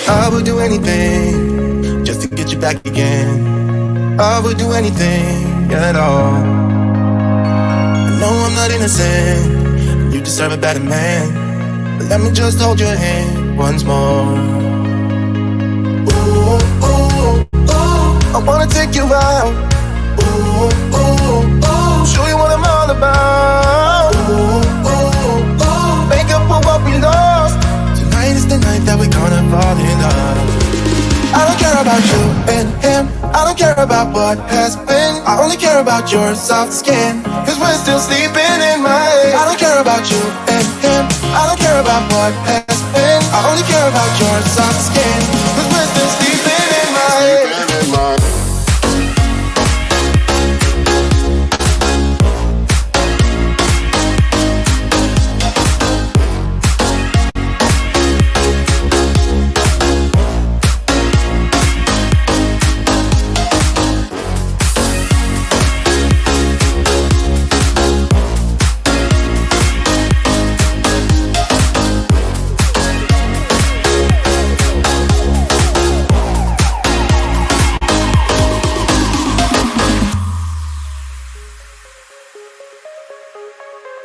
I would do anything just to get you back again. I would do anything at all. I know I'm not innocent, you deserve a better man, but let me just hold your hand once more. Ooh, ooh, ooh, I wanna take you out. Ooh, ooh, ooh, show you what I'm all about. Ooh, ooh, ooh, make up for what we lost. Tonight is the night that we're gonna fall in love. I don't care about you and him, I don't care about what has been. I only care about your soft skin, cause we're still sleeping in my head. I don't care about you and him, I don't care about what has been. I only care about your soft skin, cause we're still sleeping in my head.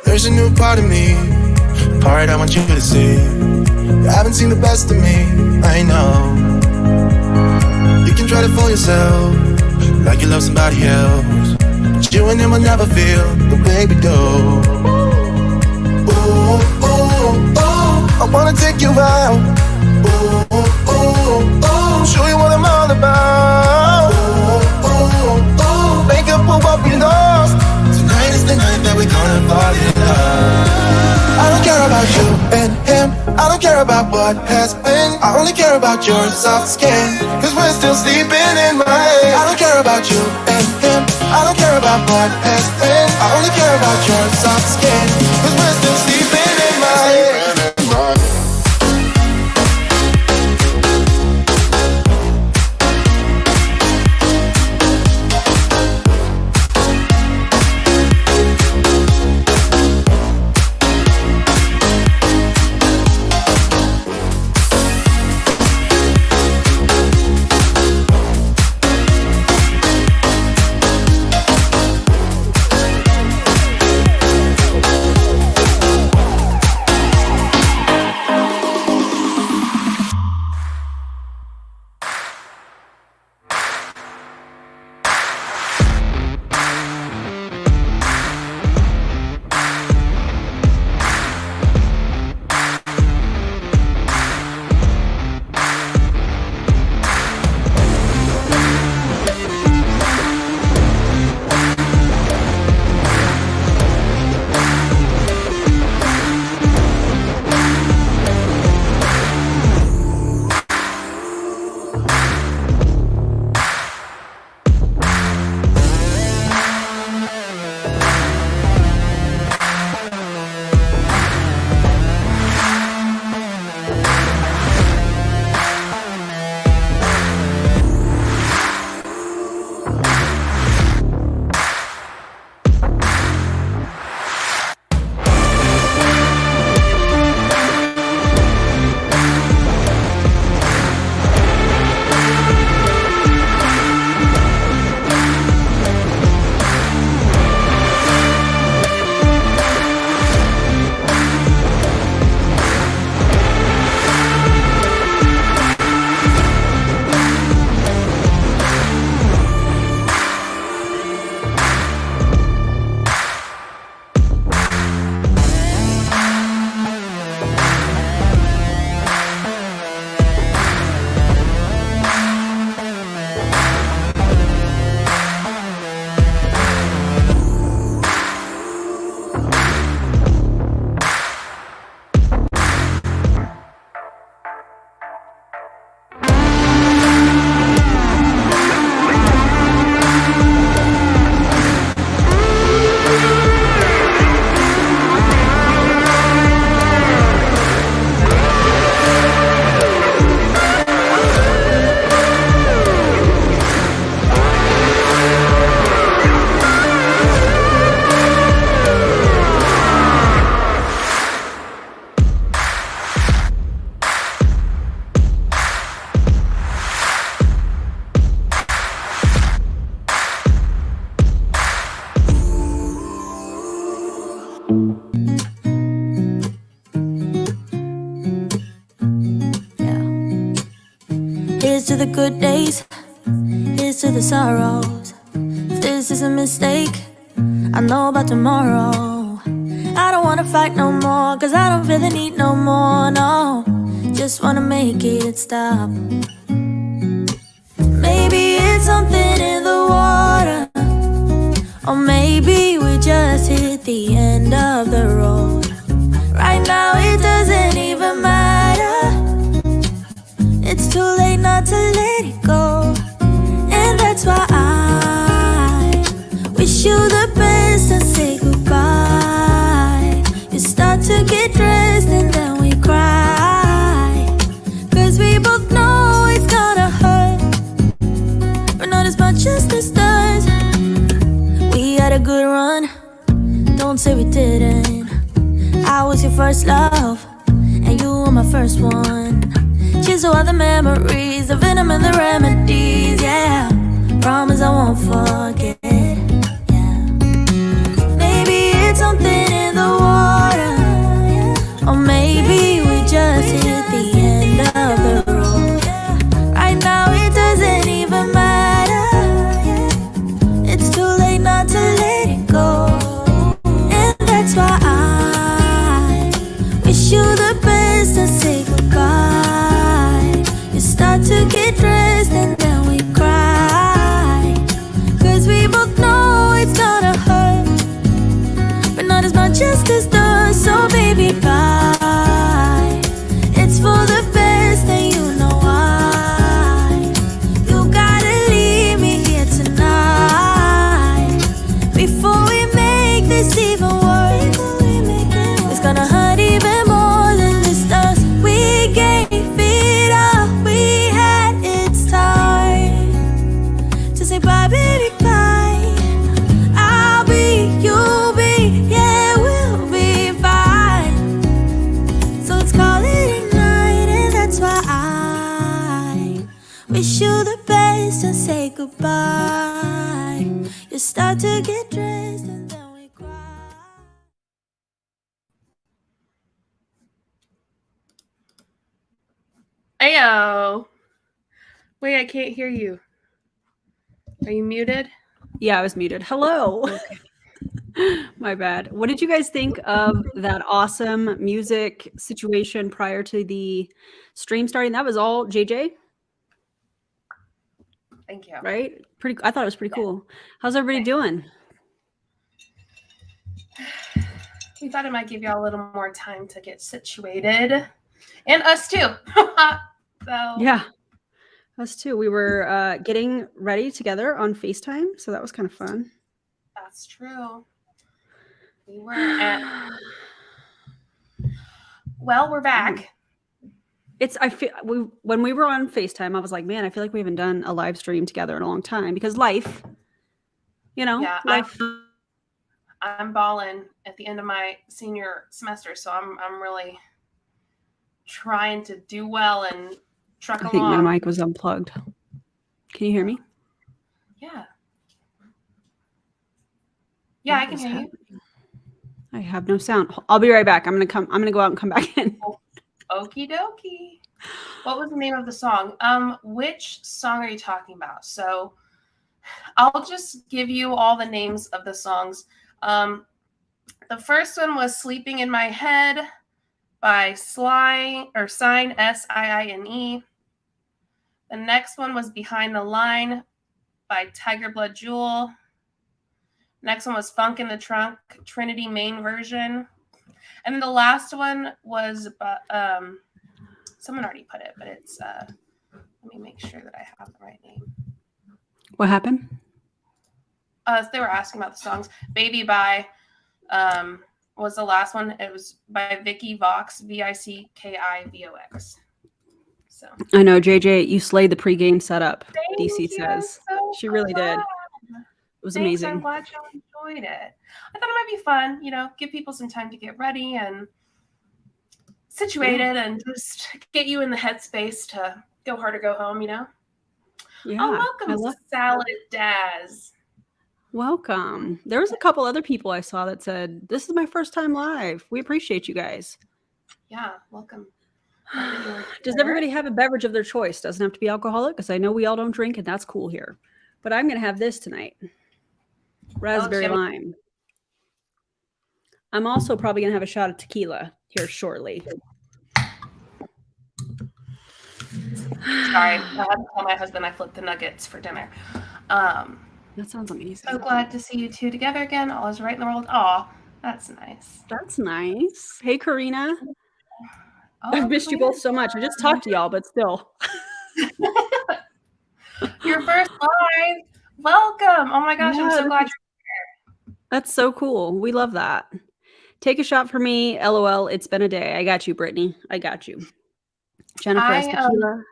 There's a new part of me, a part I want you to see. You haven't seen the best of me, I know. You can try to fool yourself, like you love somebody else, but you and him will never feel the way we do. Ooh, ooh, ooh, I wanna take you out. Ooh, ooh, ooh, show you what I'm all about. Ooh, ooh, ooh, make up for what we lost. Tonight is the night that we're gonna fall in love. I don't care about you and him, I don't care about what has been. I only care about your soft skin, cause we're still sleeping in my head. I don't care about you and him, I don't care about what has been. I only care about your soft skin, cause we're still sleeping in my head. Here's to the good days, here's to the sorrows. If this is a mistake, I know about tomorrow. I don't wanna fight no more, cause I don't feel the need no more, no. Just wanna make it stop. Maybe it's something in the water, or maybe we just hit the end of the road. Right now it doesn't even matter. It's too late not to let it go. And that's why I wish you the best and say goodbye. You start to get dressed and then we cry, cause we both know it's gonna hurt, but not as much as this does. We had a good run, don't say we didn't. I was your first love, and you were my first one. Cheers to all the memories, the venom and the remedies, yeah. Promise I won't forget, yeah. Maybe it's something in the water, or maybe we just hit the end of the road. Right now it doesn't even matter. It's too late not to let it go. And that's why I wish you the best and say goodbye. You start to get dressed and then we cry, cause we both know it's gonna hurt, but not as much as this does. So baby, bye. It's for the best and you know why. You gotta leave me here tonight before we make this even worse. It's gonna hurt even more than this does. We gave it up, we had its time to say bye, baby, bye. I'll be, you'll be, yeah, we'll be fine. So let's call it a night, and that's why I wish you the best and say goodbye. You start to get dressed and then we cry. Ayo. Wait, I can't hear you. Are you muted? Yeah, I was muted. Hello. Okay. My bad. What did you guys think of that awesome music situation prior to the stream starting? That was all JJ? Thank you. Right? I thought it was pretty cool. How's everybody doing? We thought it might give y'all a little more time to get situated. And us too. So yeah, us too. We were getting ready together on FaceTime, so that was kind of fun. That's true. We were at. Well, we're back. When we were on FaceTime, I was like, man, I feel like we haven't done a live stream together in a long time because life, you know. Yeah, life. I'm balling at the end of my senior semester, so I'm really trying to do well and truck along. I think my mic was unplugged. Can you hear me? Yeah. Yeah, I can hear you. I have no sound. I'll be right back. I'm gonna go out and come back in. Okie dokie. What was the name of the song? Which song are you talking about? So I'll just give you all the names of the songs. The first one was Sleeping in My Head by Sign, S-I-I-N-E. The next one was Behind the Line by Tiger Blood Jewel. Next one was Funk in the Trunk, Trinity Main version. And then the last one was, someone already put it, but it's, let me make sure that I have the right name. What happened? They were asking about the songs. Baby by was the last one. It was by Vicky Vox, Vickivox. So I know, JJ, you slayed the pregame setup. DC says so she really did. It was amazing. I'm glad y'all enjoyed it. I thought it might be fun, give people some time to get ready and situated and just get you in the headspace to go hard or go home, Yeah. Oh, welcome, Salad Daz. Welcome. There was a couple other people I saw that said, "This is my first time live." We appreciate you guys. Yeah, welcome. Does everybody have a beverage of their choice? Doesn't have to be alcoholic, because I know we all don't drink, and that's cool here. But I'm going to have this tonight. Raspberry lime. I'm also probably going to have a shot of tequila here shortly. Sorry, I had to tell my husband I flipped the nuggets for dinner. That sounds amazing. So glad to see you two together again. All is right in the world. Aw, that's nice. That's nice. Hey, Karina. Oh, I've missed you both so much. I just talked to y'all, but still. Your first live. Welcome. Oh my gosh, I'm so glad you're here. That's so cool. We love that. Take a shot for me. LOL. It's been a day. I got you, Brittany. I got you. Jennifer has tequila.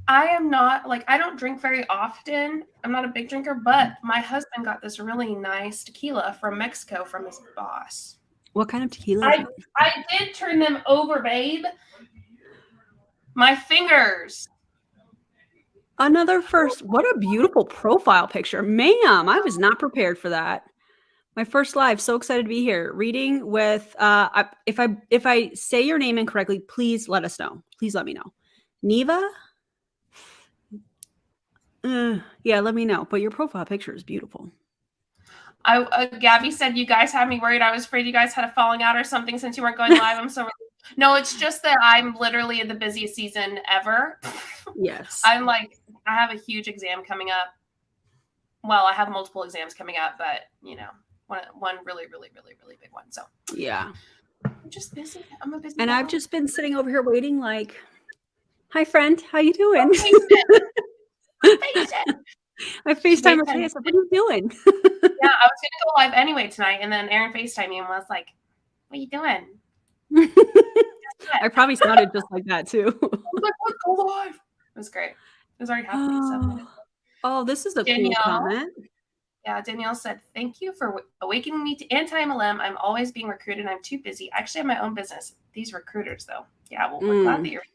I am not, like, I don't drink very often. I'm not a big drinker, but my husband got this really nice tequila from Mexico from his boss. What kind of tequila? I did turn them over, babe. My fingers. Another first. What a beautiful profile picture. Ma'am, I was not prepared for that. My first live. So excited to be here. Reading with, if I say your name incorrectly, please let us know. Please let me know. Neva? Yeah, let me know. But your profile picture is beautiful. Gabby said you guys had me worried. I was afraid you guys had a falling out or something since you weren't going live. I'm so no, it's just that I'm literally in the busiest season ever. Yes. I have a huge exam coming up. Well, I have multiple exams coming up, but one really, really, really, really big one. So yeah. I'm just busy. I'm a busy and mom. I've just been sitting over here waiting like, hi friend, how you doing? I FaceTime her face. What are you doing? Yeah, I was gonna go live anyway tonight, and then Aaron FaceTimed me and was like, "What are you doing?" I probably sounded just like that too. I was like, "Let's go live." It was great. It was already happening. Oh, this is a cool comment. Yeah, Danielle said, "Thank you for awakening me to anti-MLM. I'm always being recruited. I'm too busy. I actually have my own business. These recruiters, though. Yeah, well, we're glad that you're here."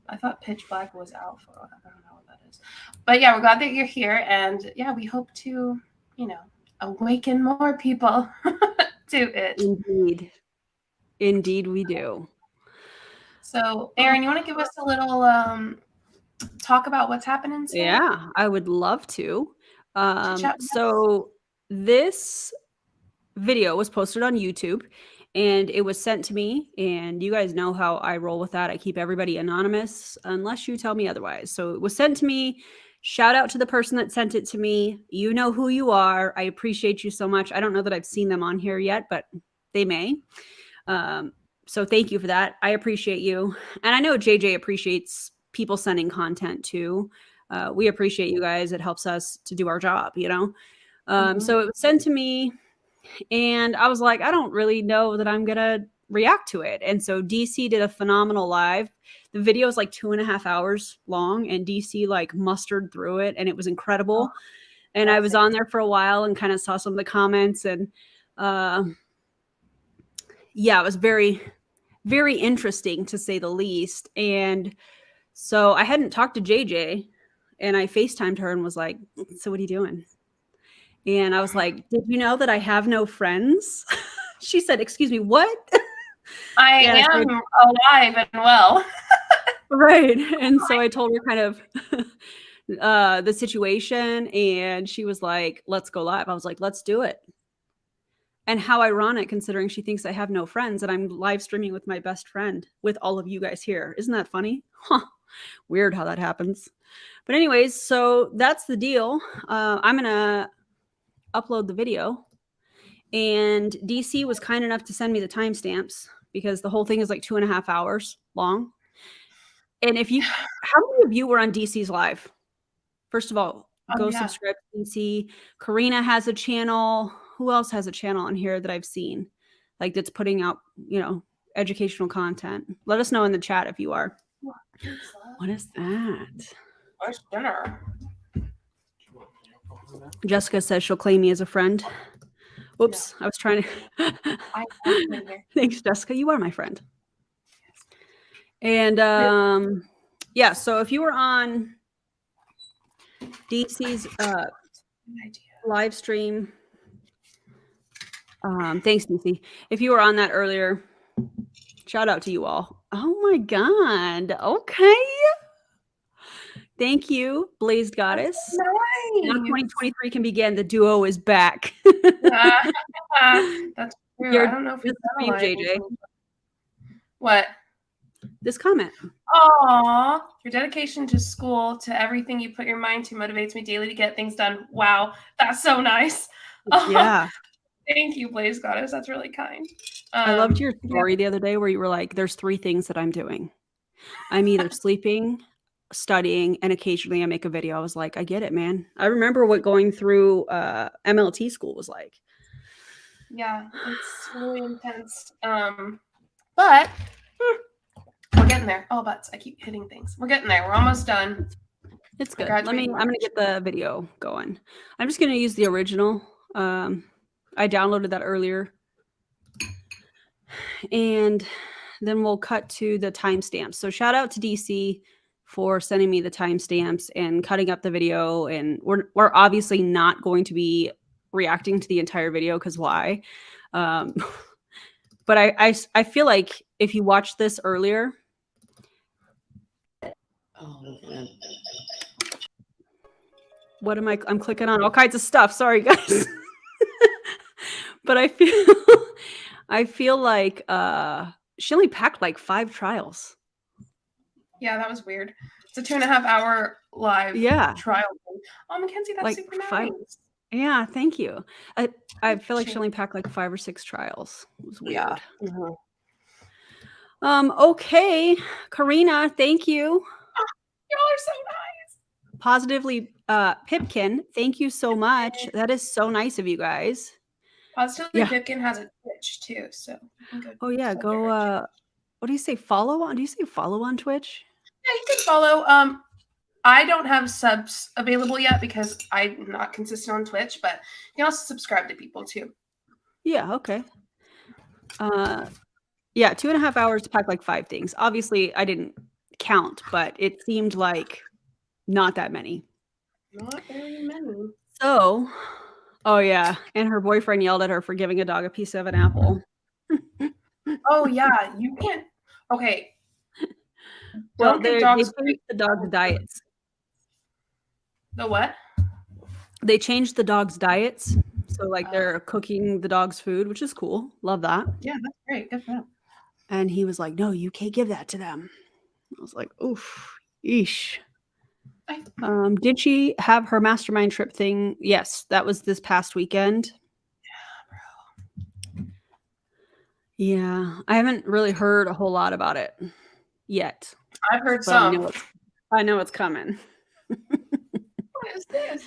I thought Pitch Black was out for, I don't know what that is. But yeah, we're glad that you're here. And yeah, we hope to, awaken more people to it. Indeed. Indeed, we do. So, Aaron, you want to give us a little talk about what's happening today? Yeah, I would love to. So this video was posted on YouTube. And it was sent to me, and you guys know how I roll with that. I keep everybody anonymous unless you tell me otherwise. So it was sent to me. Shout out to the person that sent it to me. You know who you are. I appreciate you so much. I don't know that I've seen them on here yet, but they may. So thank you for that. I appreciate you. And I know JJ appreciates people sending content too. We appreciate you guys. It helps us to do our job, So it was sent to me. And I was like, I don't really know that I'm going to react to it. And so DC did a phenomenal live. The video is like 2.5 hours long, and DC mustered through it, and it was incredible. And I was on there for a while and kind of saw some of the comments, and it was very, very interesting to say the least. And so I hadn't talked to JJ, and I FaceTimed her and was like, so what are you doing? And I was like, did you know that I have no friends? She said, excuse me, what? I am alive and well. Right. And so I told her kind of the situation, and she was like, let's go live. I was like, let's do it. And how ironic, considering she thinks I have no friends, and I'm live streaming with my best friend with all of you guys here. Isn't that funny? Huh. Weird how that happens. But anyways, so that's the deal. I'm going to upload the video, and DC was kind enough to send me the timestamps because the whole thing is like 2.5 hours long. And how many of you were on DC's live? First of all, go subscribe to DC. Karina has a channel. Who else has a channel on here that I've seen that's putting out, educational content? Let us know in the chat if you are. What is that? Where's dinner? Jessica says she'll claim me as a friend. Oops, no. I was trying to. Thanks, Jessica. You are my friend. And so if you were on DC's live stream. Thanks, DC. If you were on that earlier, shout out to you all. Oh my God. Okay. Thank you, Blazed Goddess. Nice. Now 2023 can begin. The duo is back. That's true. I don't know if this we've is for you, JJ. What? This comment. Aw, your dedication to school, to everything you put your mind to motivates me daily to get things done. Wow, that's so nice. Yeah. Thank you, Blaze Goddess. That's really kind. I loved your story the other day where you were like, there's 3 things that I'm doing. I'm either sleeping, studying, and occasionally I make a video. I was like, I get it, man. I remember what going through MLT school was like. Yeah, it's really intense. But we're getting there. Oh, butts. I keep hitting things. We're getting there. We're almost done. It's good. I'm gonna get the video going. I'm just gonna use the original. I downloaded that earlier. And then we'll cut to the timestamps. So shout out to DC for sending me the timestamps and cutting up the video. And we're obviously not going to be reacting to the entire video because why? But I feel like if you watched this earlier. Oh man. What am I'm clicking on all kinds of stuff. Sorry, guys. But I feel like she only packed like 5 trials. Yeah, that was weird. It's a 2.5-hour live trial. Oh, Mackenzie, that's like super nice. Yeah, thank you. I feel like she only packed like 5 or 6 trials. It was weird. Yeah. Mm-hmm. Okay, Karina, thank you. Y'all are so nice. Positively Pipkin, thank you so much. That is so nice of you guys. Positively Pipkin has a Twitch too, so oh yeah, go what do you say, follow on? Do you say follow on Twitch? Yeah, you can follow. I don't have subs available yet because I'm not consistent on Twitch, but you can also subscribe to people too. Yeah, okay. Yeah, 2.5 hours to pack like 5 things. Obviously, I didn't count, but it seemed like not that many. Not very many. So, oh yeah, and her boyfriend yelled at her for giving a dog a piece of an apple. Oh yeah, you can't. Okay. Well, they changed the dog's diets. The what? They changed the dog's diets. So like they're cooking the dog's food, which is cool. Love that. Yeah, that's great. Good for them. And he was like, no, you can't give that to them. I was like, oof, eesh. Did she have her mastermind trip thing? Yes, that was this past weekend. Yeah, bro. Yeah, I haven't really heard a whole lot about it yet. I've heard some. I know it's coming. What is this?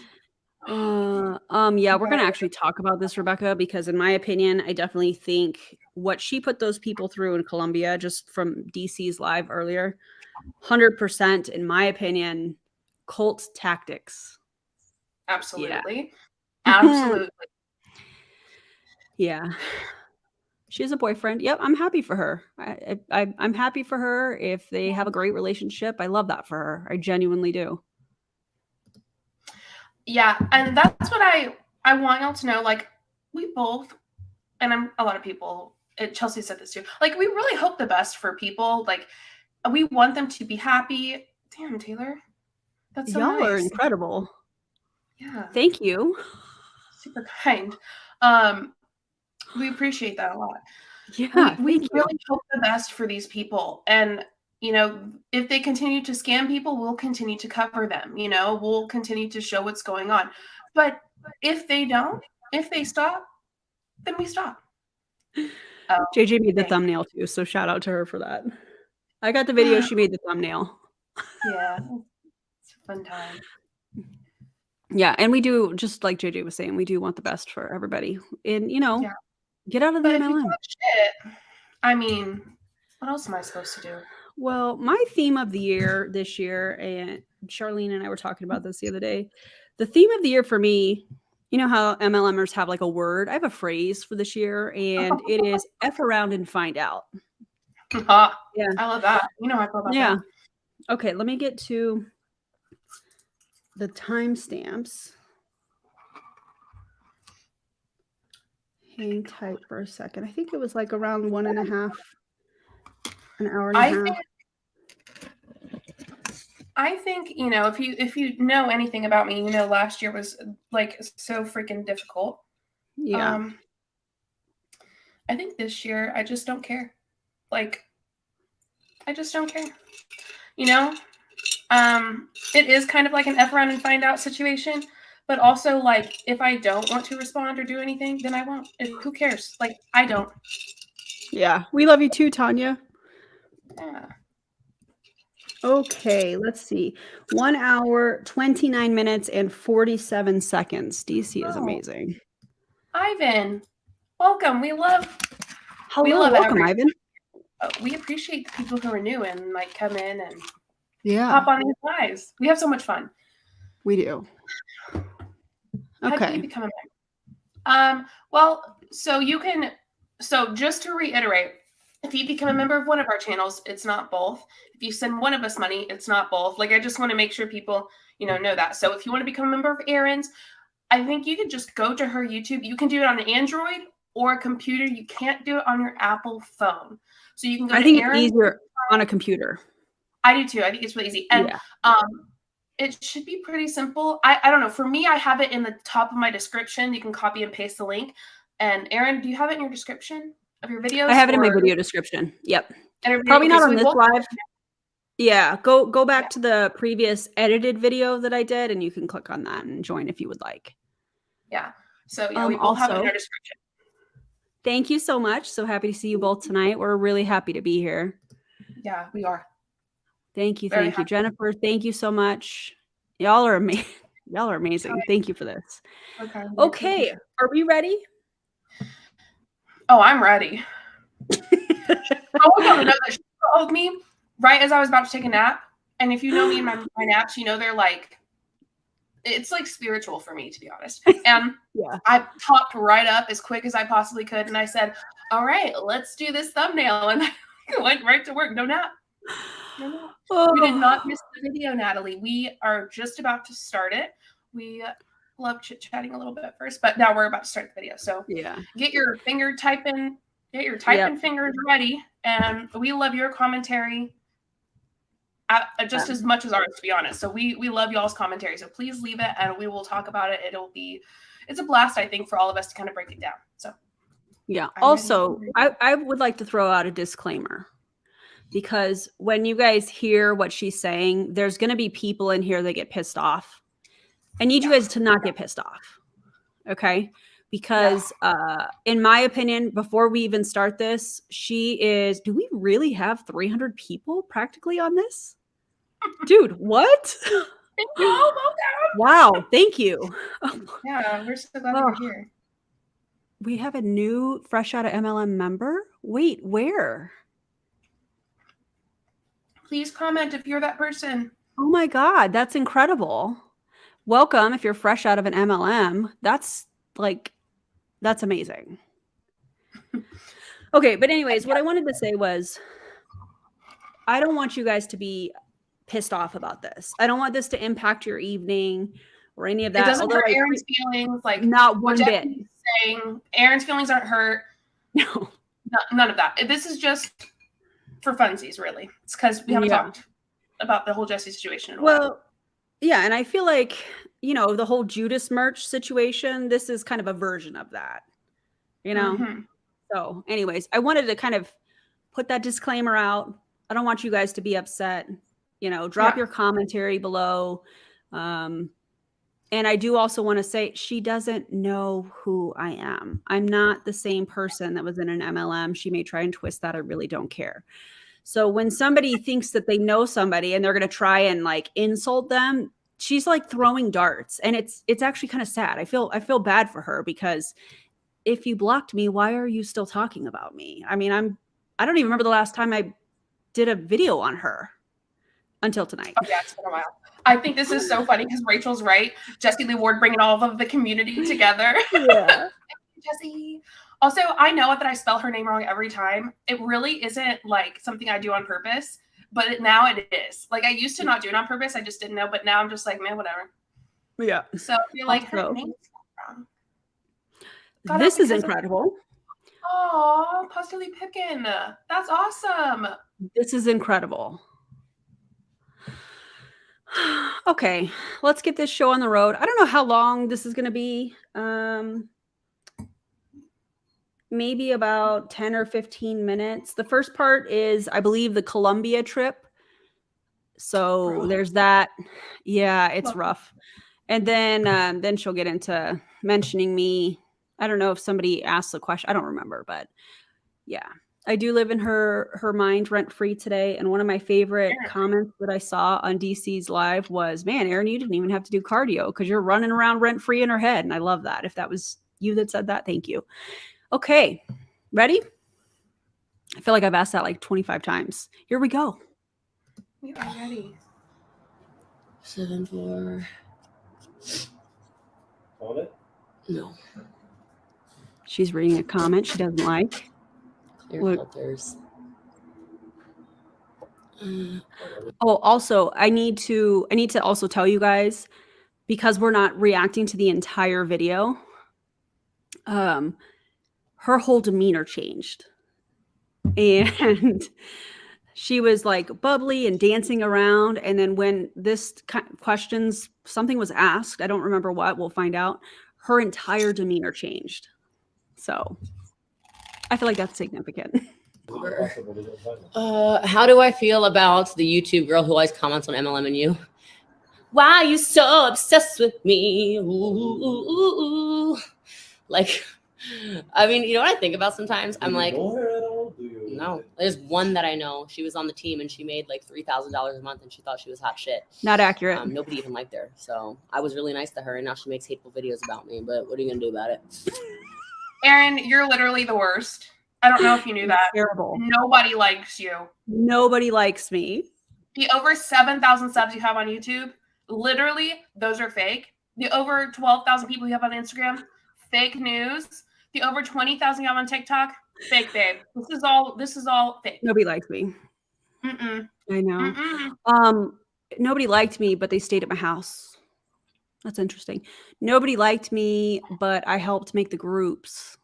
Yeah, we're gonna actually talk about this, Rebecca, because in my opinion, I definitely think what she put those people through in Colombia, just from DC's live earlier, 100%, in my opinion, cult tactics. Absolutely. Yeah. Absolutely. Yeah. She has a boyfriend. Yep, I'm happy for her. I'm happy for her if they have a great relationship. I love that for her. I genuinely do. Yeah, and that's what I want y'all to know. Like, we both, and a lot of people, Chelsea said this too, like, we really hope the best for people. Like, we want them to be happy. Damn, Taylor. That's so Y'all nice. are incredible. Yeah. Thank you. Super kind. We appreciate that a lot. Yeah. We really hope the best for these people. And, you know, if they continue to scam people, we'll continue to cover them. You know, we'll continue to show what's going on. But if they don't, if they stop, then we stop. JJ made the thumbnail too, so shout out to her for that. I got the video. She made the thumbnail. Yeah. It's a fun time. Yeah, and we do, just like JJ was saying, we do want the best for everybody. And, you know, get out of the MLM. Shit, I mean, what else am I supposed to do? Well, my theme of the year this year, and Charlene and I were talking about this the other day, the theme of the year for me, you know how MLMers have like a word? I have a phrase for this year, and it is F around and find out. Yeah, I love that. You know how I feel about that. Okay, let me get to the timestamps. Hang tight for a second. I think it was like around an hour and a half. I think, you know, if you know anything about me, you know, last year was like so freaking difficult. Yeah. I think this year I just don't care. Like, I just don't care. You know, it is kind of like an F around and find out situation, but also like if I don't want to respond or do anything, then I won't. Who cares? Like, I don't. Yeah, we love you too, Tanya. Yeah. Okay, let's see. 1 hour, 29 minutes, and 47 seconds. DC is amazing. Ivan, welcome. Hello, welcome, Ivan. We appreciate the people who are new and like come in and hop on these lives. We have so much fun. We do. How do you become a member? Well, so just to reiterate, if you become a member of one of our channels, it's not both. If you send one of us money, it's not both. Like, I just want to make sure people, you know that. So if you want to become a member of Erin's, I think you can just go to her YouTube. You can do it on an Android or a computer. You can't do it on your Apple phone. So you can go to think Erin's. It's easier on a computer. I do too. I think it's really easy. And it should be pretty simple. I don't know. For me, I have it in the top of my description. You can copy and paste the link. And Erin, do you have it in your description of your videos? I have it in my video description. Yep. Probably not on this live. Yeah, go back to the previous edited video that I did, and you can click on that and join if you would like. Yeah. So yeah, we both have it in our description. Thank you so much. So happy to see you both tonight. We're really happy to be here. Yeah, we are. Thank you. Thank you. Jennifer, thank you so much. Y'all are amazing. Y'all are amazing. Okay. Thank you for this. Okay. Are we ready? Oh, I'm ready. I want y'all to know that she called me right as I was about to take a nap. And if you know me in my naps, you know they're like, it's like spiritual for me, to be honest. And I popped right up as quick as I possibly could. And I said, all right, let's do this thumbnail. And I went right to work. No nap. No nap. Oh. We did not miss the video, Natalie. We are just about to start it. We love chit-chatting a little bit first, but now we're about to start the video. So get your typing fingers ready. And we love your commentary just as much as ours, to be honest. So we love y'all's commentary. So please leave it and we will talk about it. It's a blast, I think, for all of us to kind of break it down. So also, I would like to throw out a disclaimer, because when you guys hear what she's saying, there's going to be people in here that get pissed off. I need you guys to not get pissed off. Okay. Because in my opinion, before we even start this, do we really have 300 people practically on this? Dude, what? Wow. Thank you. Yeah. We're so glad you're here. We have a new fresh out of MLM member. Wait, where? Please comment if you're that person. Oh my God. That's incredible. Welcome. If you're fresh out of an MLM, that's amazing. Okay. But anyways, what I wanted to say was, I don't want you guys to be pissed off about this. I don't want this to impact your evening or any of that. It doesn't hurt Erin's feelings. Like, not one bit. Saying Erin's feelings aren't hurt. No. None of that. This is just for funsies, really. It's because we haven't talked about the whole Jessie situation in a while. Yeah, and I feel like, the whole Judas merch situation, this is kind of a version of that, Mm-hmm. So anyways, I wanted to kind of put that disclaimer out. I don't want you guys to be upset, drop your commentary below. And I do also want to say, she doesn't know who I am. I'm not the same person that was in an MLM. She may try and twist that. I really don't care. So when somebody thinks that they know somebody and they're going to try and insult them, she's throwing darts, and it's actually kind of sad. I feel bad for her, because if you blocked me, why are you still talking about me? I mean, I don't even remember the last time I did a video on her until tonight. Oh yeah, it's been a while. I think this is so funny because Rachel's right. Jessie Lee Ward bringing all of the community together. Yeah. Jessie. Also, I know that I spell her name wrong every time. It really isn't something I do on purpose, but now it is. I used to not do it on purpose. I just didn't know, but now I'm just man, whatever. Yeah. So I feel like her Also, name's wrong. Got this it is because incredible. Oh, Postily Pipkin. That's awesome. This is incredible. Okay, let's get this show on the road. I don't know how long this is going to be. Maybe about 10 or 15 minutes. The first part is, I believe, the Colombia trip. So there's that. Yeah, it's rough. And then she'll get into mentioning me. I don't know if somebody asked the question. I don't remember, but yeah. I do live in her mind rent-free today. And one of my favorite comments that I saw on DC's live was, man, Erin, you didn't even have to do cardio because you're running around rent-free in her head. And I love that. If that was you that said that, thank you. Okay, ready? I feel like I've asked that like 25 times. Here we go. We are ready. 7-4. Hold it? No. She's reading a comment she doesn't like. Clear filters. Oh, also, I need to also tell you guys, because we're not reacting to the entire video, her whole demeanor changed. And she was like bubbly and dancing around. And then when this questions, something was asked, I don't remember what, we'll find out, her entire demeanor changed. So I feel like that's significant. How do I feel about the YouTube girl who always comments on MLM and you? Why are you so obsessed with me? Ooh. Like, I mean, you know what I think about sometimes? I'm like, no. There's one that I know. She was on the team and she made like $3,000 a month and she thought she was hot shit. Not accurate. Nobody even liked her. So I was really nice to her and now she makes hateful videos about me. But what are you going to do about it? Erin, you're literally the worst. I don't know if you knew that. Terrible. Nobody likes you. Nobody likes me. The over 7,000 subs you have on YouTube, literally, those are fake. The over 12,000 people you have on Instagram, fake news. The over 20,000 you have on TikTok, fake, babe. This is all fake. Nobody likes me. Mm-mm. I know. Mm-mm. Nobody liked me, but they stayed at my house. That's interesting. Nobody liked me, but I helped make the groups.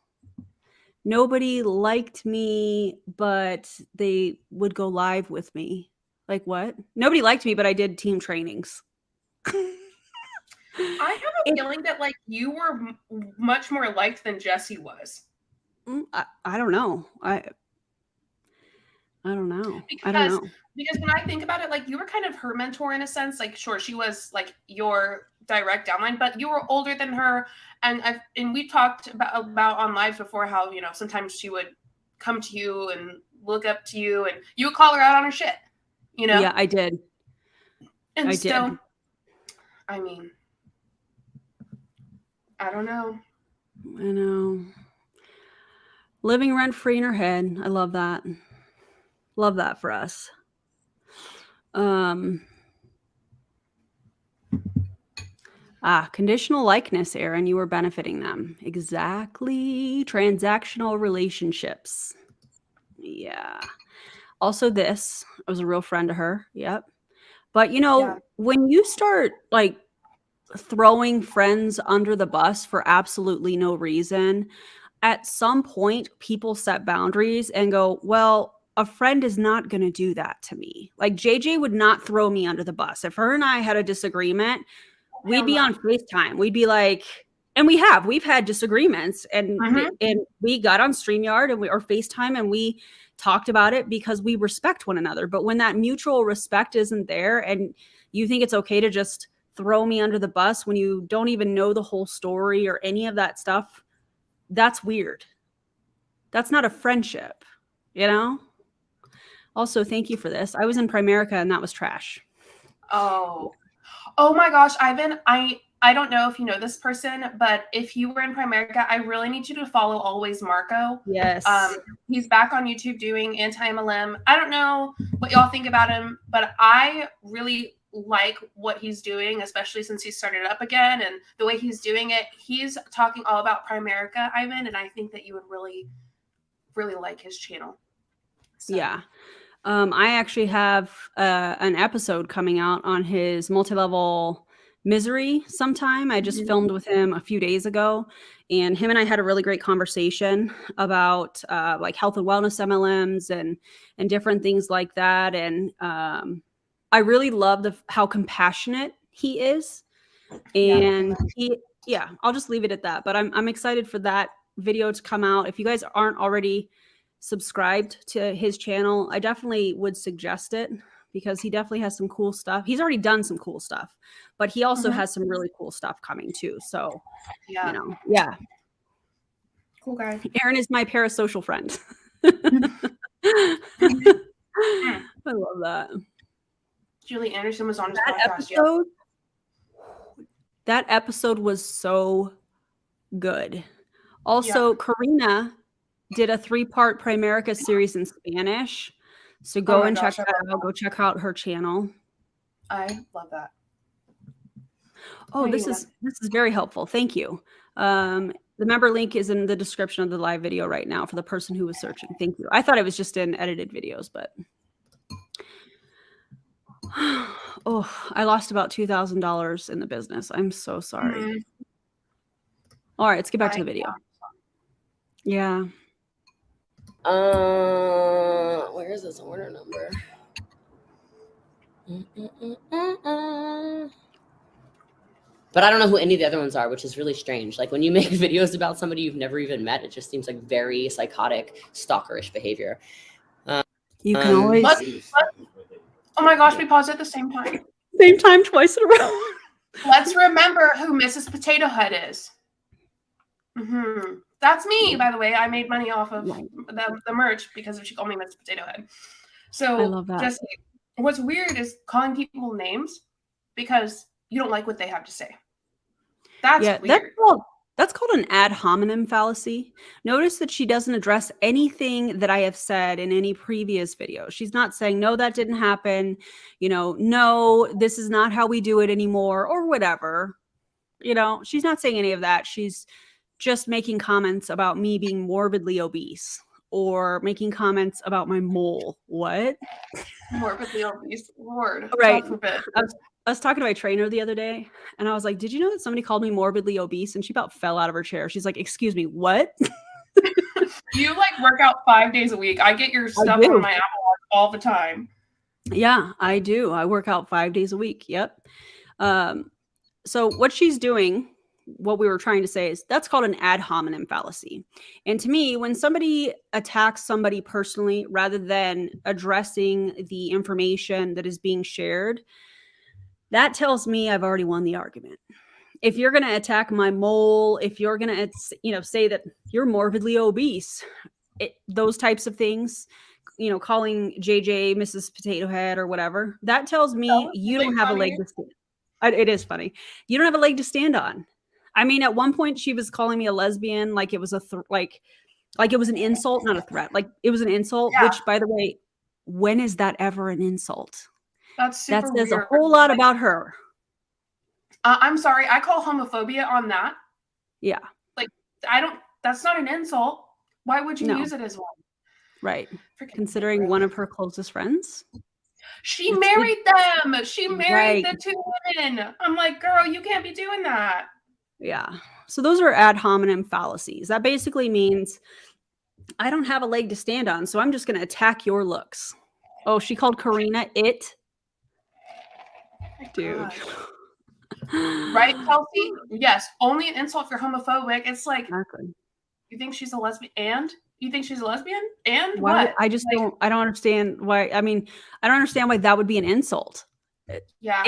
Nobody liked me, but they would go live with me. Like what? Nobody liked me, but I did team trainings. I have a feeling that like you were much more liked than Jessie was. I don't know. I don't know. Because when I think about it, like you were kind of her mentor in a sense. Like, sure, she was like your direct downline, but you were older than her. And we talked about on lives before how, you know, sometimes she would come to you and look up to you and you would call her out on her shit, you know? Yeah, I did. And I so, did. I mean, I don't know. I know. Living rent free in her head. I love that. Love that for us. Conditional likeness, Erin, you were benefiting them. Exactly. Transactional relationships. Yeah. Also this, I was a real friend to her. Yep. But you know, when you start like throwing friends under the bus for absolutely no reason, at some point people set boundaries and go, well, a friend is not going to do that to me. Like JJ would not throw me under the bus. If her and I had a disagreement, we'd be on FaceTime. We'd be like, and we've had disagreements and we got on StreamYard or FaceTime and we talked about it because we respect one another. But when that mutual respect isn't there and you think it's okay to just throw me under the bus when you don't even know the whole story or any of that stuff, that's weird. That's not a friendship, you know? Also, thank you for this. I was in Primerica and that was trash. Oh my gosh, Ivan, I don't know if you know this person, but if you were in Primerica, I really need you to follow Always Marco. Yes. He's back on YouTube doing anti-MLM. I don't know what y'all think about him, but I really like what he's doing, especially since he started up again and the way he's doing it. He's talking all about Primerica, Ivan, and I think that you would really, really like his channel. So. Yeah. I actually have an episode coming out on his multi-level Misery sometime. I just filmed with him a few days ago, and him and I had a really great conversation about like health and wellness MLMs and different things like that. And I really love how compassionate he is. And I'll just leave it at that. But I'm excited for that video to come out. If you guys aren't already subscribed to his channel, I definitely would suggest it, because he definitely has some cool stuff. He's already done some cool stuff, but he also has some really cool stuff coming too. So, you know, Cool guy. Aaron is my parasocial friend. I love that. Julie Anderson was on his That podcast. episode, that episode was so good. Also, Karina did a 3-part Primerica series in Spanish. So go and check that out. Go check out her channel. I love that. Oh, this is very helpful. Thank you. The member link is in the description of the live video right now for the person who was searching. Thank you. I thought it was just in edited videos, but I lost about $2,000 in the business. I'm so sorry. All right, let's get back to the video. Yeah. Where is this order number? But I don't know who any of the other ones are, which is really strange. Like when you make videos about somebody you've never even met, it just seems like very psychotic, stalkerish behavior. You can always. Oh my gosh, we paused at the same time. Same time twice in a row. Let's remember who Mrs. Potato Head is. That's me, by the way. I made money off of the merch because she called me Mrs. Potato Head. So, I love that. Jessie, what's weird is calling people names because you don't like what they have to say. That's weird. That's called an ad hominem fallacy. Notice that she doesn't address anything that I have said in any previous video. She's not saying, no, that didn't happen. You know, no, this is not how we do it anymore, or whatever. You know, she's not saying any of that. She's just making comments about me being morbidly obese, or making comments about my mole. What? Morbidly obese. Lord. Right. God forbid. I was talking to my trainer the other day, and I was like, did you know that somebody called me morbidly obese? And she about fell out of her chair. She's like, excuse me, what? You like work out 5 days a week. I get your stuff on my Apple Watch all the time. Yeah, I do. I work out 5 days a week. Yep. So what she's doing, what we were trying to say is that's called an ad hominem fallacy. And to me, when somebody attacks somebody personally, rather than addressing the information that is being shared, that tells me I've already won the argument. If you're going to attack my mole, if you're going to, say that you're morbidly obese, those types of things, calling JJ Mrs. Potato Head or whatever, that tells me you don't have a leg to stand. It is funny. You don't have a leg to stand on. I mean, at one point she was calling me a lesbian, like it was like it was an insult, not a threat. Like it was an insult, which, by the way, when is that ever an insult? That says weird. A whole lot about her. I'm sorry. I call homophobia on that. Yeah. Like, that's not an insult. Why would you use it as one? Right. Considering one of her closest friends. She married them. She married the 2 women. I'm like, girl, you can't be doing that. Yeah. So those are ad hominem fallacies. That basically means I don't have a leg to stand on, so I'm just going to attack your looks. Oh, she called Karina it. Dude. Right, Kelsey? Yes. Only an insult if you're homophobic. It's like, you think she's a lesbian and? You think she's a lesbian? And why, what? I don't understand why. I mean, I don't understand why that would be an insult. Yeah.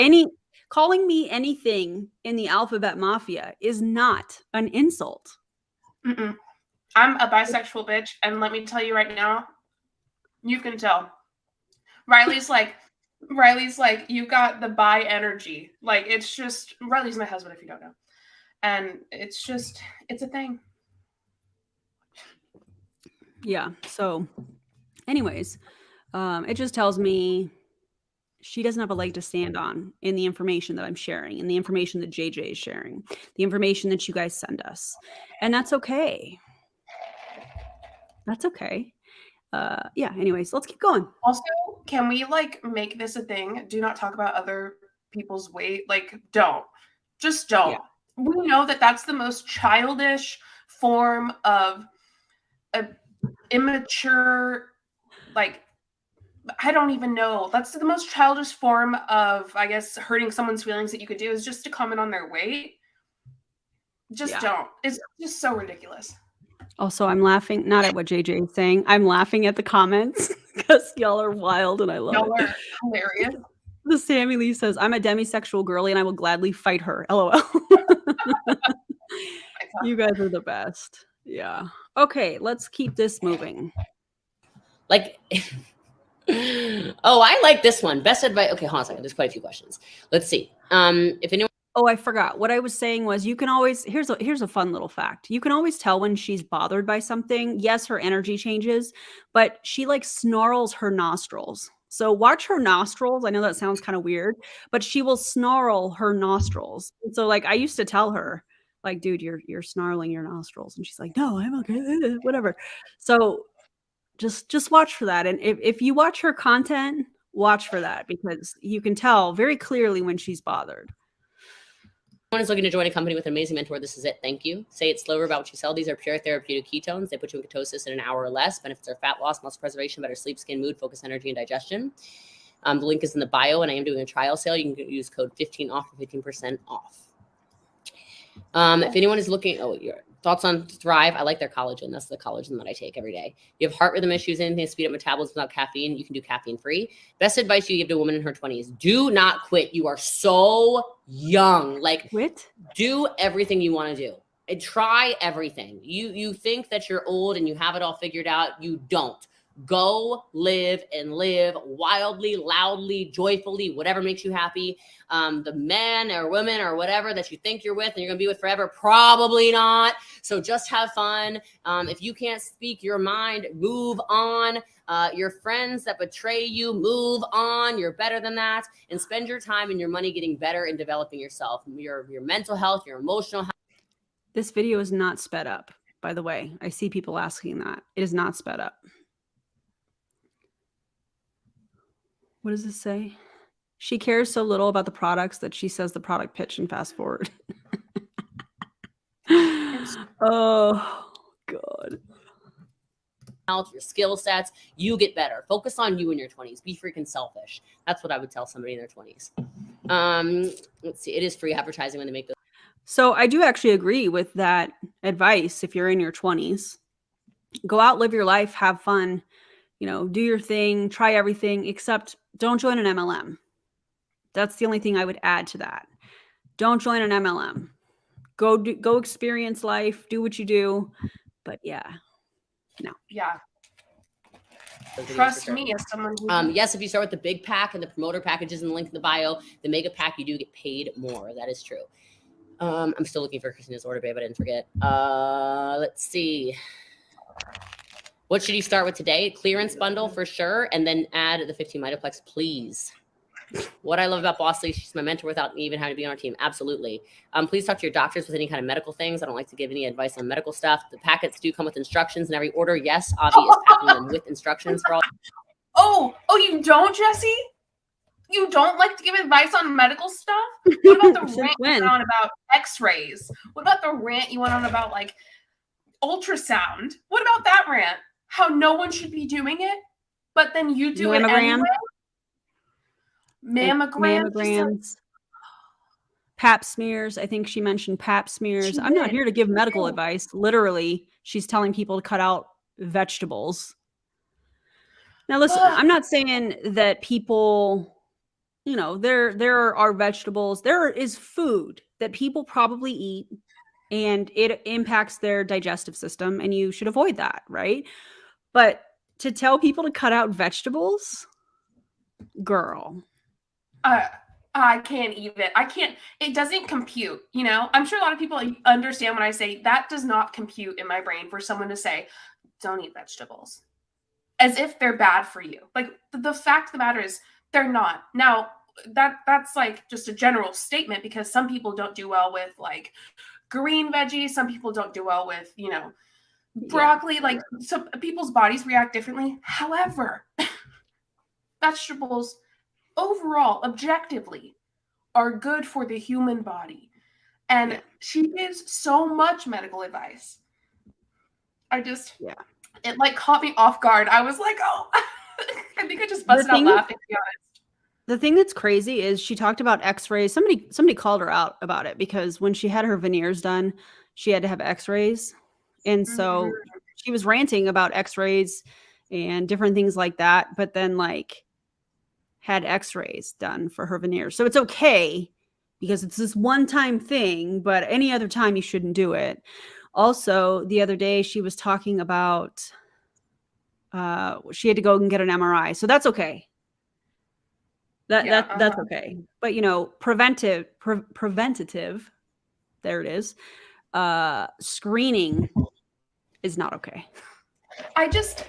Calling me anything in the alphabet mafia is not an insult. I'm a bisexual bitch, and let me tell you right now, you can tell. Riley's like, you got the bi energy. Like, it's just, Riley's my husband, if you don't know. And it's a thing. Yeah. So anyways, it just tells me she doesn't have a leg to stand on in the information that I'm sharing, and the information that JJ is sharing, the information that you guys send us. And that's okay. That's okay. Yeah. Anyways, let's keep going. Also, can we make this a thing? Do not talk about other people's weight. Like, don't. Just don't. Yeah. We know that that's the most childish form of a immature, like, I don't even know. That's the most childish form of, I guess, hurting someone's feelings that you could do, is just to comment on their weight. Just don't. It's just so ridiculous. Also, I'm laughing, not at what JJ is saying. I'm laughing at the comments because y'all are wild and I love Y'all it. are hilarious. The Sammy Lee says, I'm a demisexual girly and I will gladly fight her. LOL. You guys are the best. Yeah. Okay, let's keep this moving. Like, oh, I like this one. Best advice. Okay, hold on a second. There's quite a few questions. Let's see. If anyone. Oh, I forgot. What I was saying was you can always, here's a fun little fact. You can always tell when she's bothered by something. Yes, her energy changes, but she like snarls her nostrils. So watch her nostrils. I know that sounds kind of weird, but she will snarl her nostrils. And so like I used to tell her, like, dude, you're snarling your nostrils. And she's like, no, I'm okay. Whatever. So just watch for that. And if you watch her content, watch for that because you can tell very clearly when she's bothered. Someone is looking to join a company with an amazing mentor, this is it. Thank you. Say it slower about what you sell. These are pure therapeutic ketones. They put you in ketosis in an hour or less. Benefits are fat loss, muscle preservation, better sleep, skin, mood, focus, energy, and digestion. The link is in the bio, and I am doing a trial sale. You can use code 15 off for 15% off. If anyone is looking, your thoughts on Thrive, I like their collagen. That's the collagen that I take every day. You have heart rhythm issues, anything to speed up metabolism without caffeine, you can do caffeine free. Best advice you give to a woman in her 20s, do not quit. You are so young. Like, Quit? Do everything you want to do. And try everything. You think that you're old and you have it all figured out. You don't. Go live and live wildly, loudly, joyfully, whatever makes you happy. The men or women or whatever that you think you're with and you're going to be with forever, probably not. So just have fun. If you can't speak your mind, move on. Your friends that betray you, move on. You're better than that. And spend your time and your money getting better and developing yourself, your mental health, your emotional health. This video is not sped up, by the way. I see people asking that. It is not sped up. What does this say? She cares so little about the products that she says the product pitch and fast forward. Oh, God. Your skill sets, you get better. Focus on you in your 20s. Be freaking selfish. That's what I would tell somebody in their 20s. Let's see. It is free advertising when they make those. So I do actually agree with that advice. If you're in your 20s, go out, live your life, have fun, do your thing, try everything, except don't join an MLM. That's the only thing I would add to that. Don't join an MLM. Go experience life, do what you do. But yeah, no. Yeah. Trust me as someone who... Yes, if you start with the big pack and the promoter packages and the link in the bio, the mega pack, you do get paid more. That is true. I'm still looking for Christina's order, babe. I didn't forget. Let's see. What should you start with today? Clearance bundle for sure. And then add the 15 Mitoplex, please. What I love about bosslee, she's my mentor without me even having to be on our team. Absolutely. Please talk to your doctors with any kind of medical things. I don't like to give any advice on medical stuff. The packets do come with instructions in every order. Yes, Avi is packing them with instructions for all. Oh, you don't, Jessie? You don't like to give advice on medical stuff? What about the rant you went on about x-rays? What about the rant you went on about like ultrasound? What about that rant? How no one should be doing it, but then you do it anyway? Mammograms, pap smears. I think she mentioned pap smears. I'm not here to give medical advice. Literally, she's telling people to cut out vegetables. Now, listen, I'm not saying that people, there are vegetables. There is food that people probably eat and it impacts their digestive system and you should avoid that, right? But to tell people to cut out vegetables, girl. I can't even. It doesn't compute, I'm sure a lot of people understand when I say that does not compute in my brain for someone to say, don't eat vegetables. As if they're bad for you. Like, the fact of the matter is they're not. Now, that's like just a general statement because some people don't do well with like green veggies. Some people don't do well with, broccoli. Like, so people's bodies react differently. However, vegetables overall, objectively, are good for the human body. And she gives so much medical advice. It like caught me off guard. I was like, oh, I think I just busted out laughing, to be honest. The thing that's crazy is she talked about x-rays. Somebody called her out about it because when she had her veneers done, she had to have x-rays. And so she was ranting about x-rays and different things like that, but then like had x-rays done for her veneers. So it's okay because it's this one-time thing, but any other time you shouldn't do it. Also, the other day she was talking about she had to go and get an MRI. So that's okay. That's okay. But you know, preventative, there it is. Screening is not okay. I just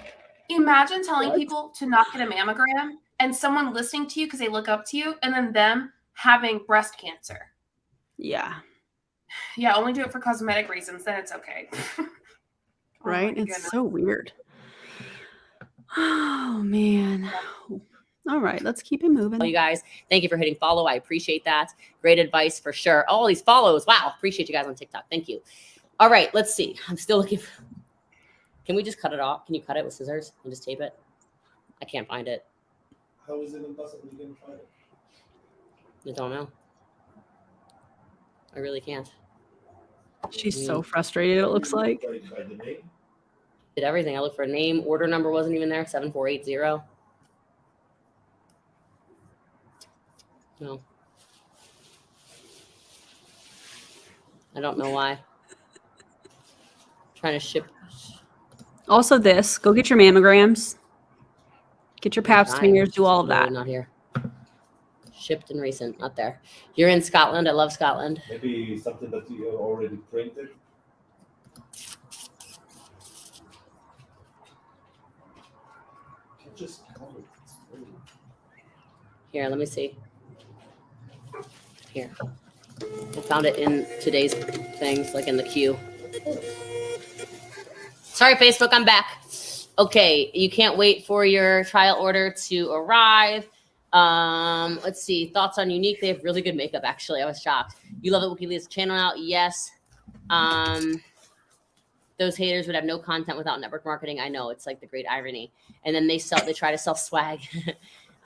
imagine telling people to not get a mammogram and someone listening to you because they look up to you, and then them having breast cancer. Yeah. Yeah, only do it for cosmetic reasons, then it's okay. Right? It's so weird. Oh, man. All right, let's keep it moving. You guys, thank you for hitting follow. I appreciate that. Great advice for sure. All these follows. Wow. Appreciate you guys on TikTok. Thank you. All right, let's see. I'm still looking for... Can we just cut it off? Can you cut it with scissors and just tape it? I can't find it. How is it impossible you can find it? I don't know. I really can't. She's so frustrated, it looks like. Did everything. I looked for a name. Order number wasn't even there. 7480. No. I don't know why. Trying to ship. Also this, go get your mammograms. Get your pap smears, do all of that. Not here. Shipped and recent, not there. You're in Scotland. I love Scotland. Maybe something that you already printed. Just here, let me see. Here. I found it in today's things, like in the queue. Sorry, Facebook, I'm back. Okay, you can't wait for your trial order to arrive. Let's see. Thoughts on Unique? They have really good makeup, actually. I was shocked. You love it, WikiLeaks channel out? Yes. Those haters would have no content without network marketing. I know, it's like the great irony. And then they try to sell swag.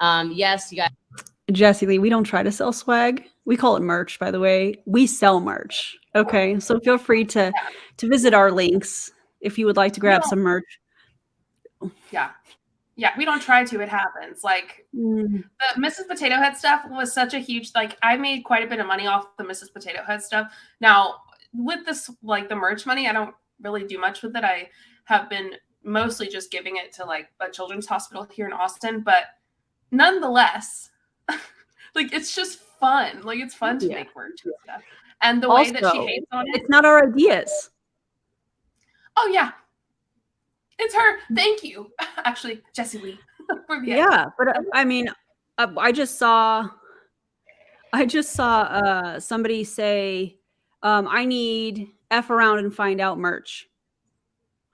Yes, you guys. Jessie Lee, we don't try to sell swag. We call it merch, by the way. We sell merch. Okay, so feel free to visit our links if you would like to grab some merch. Yeah, we don't try to. It happens. Like the Mrs. Potato Head stuff was such a huge. Like I made quite a bit of money off the Mrs. Potato Head stuff. Now with this, like the merch money, I don't really do much with it. I have been mostly just giving it to like a children's hospital here in Austin, but nonetheless, like it's just fun. Like it's fun to make merch and stuff. And the way that she hates on it, it's not our ideas. Oh yeah, it's her. Thank you, actually, Jessie Lee. For the yeah, but I mean, I just saw somebody say, I need F around and find out merch.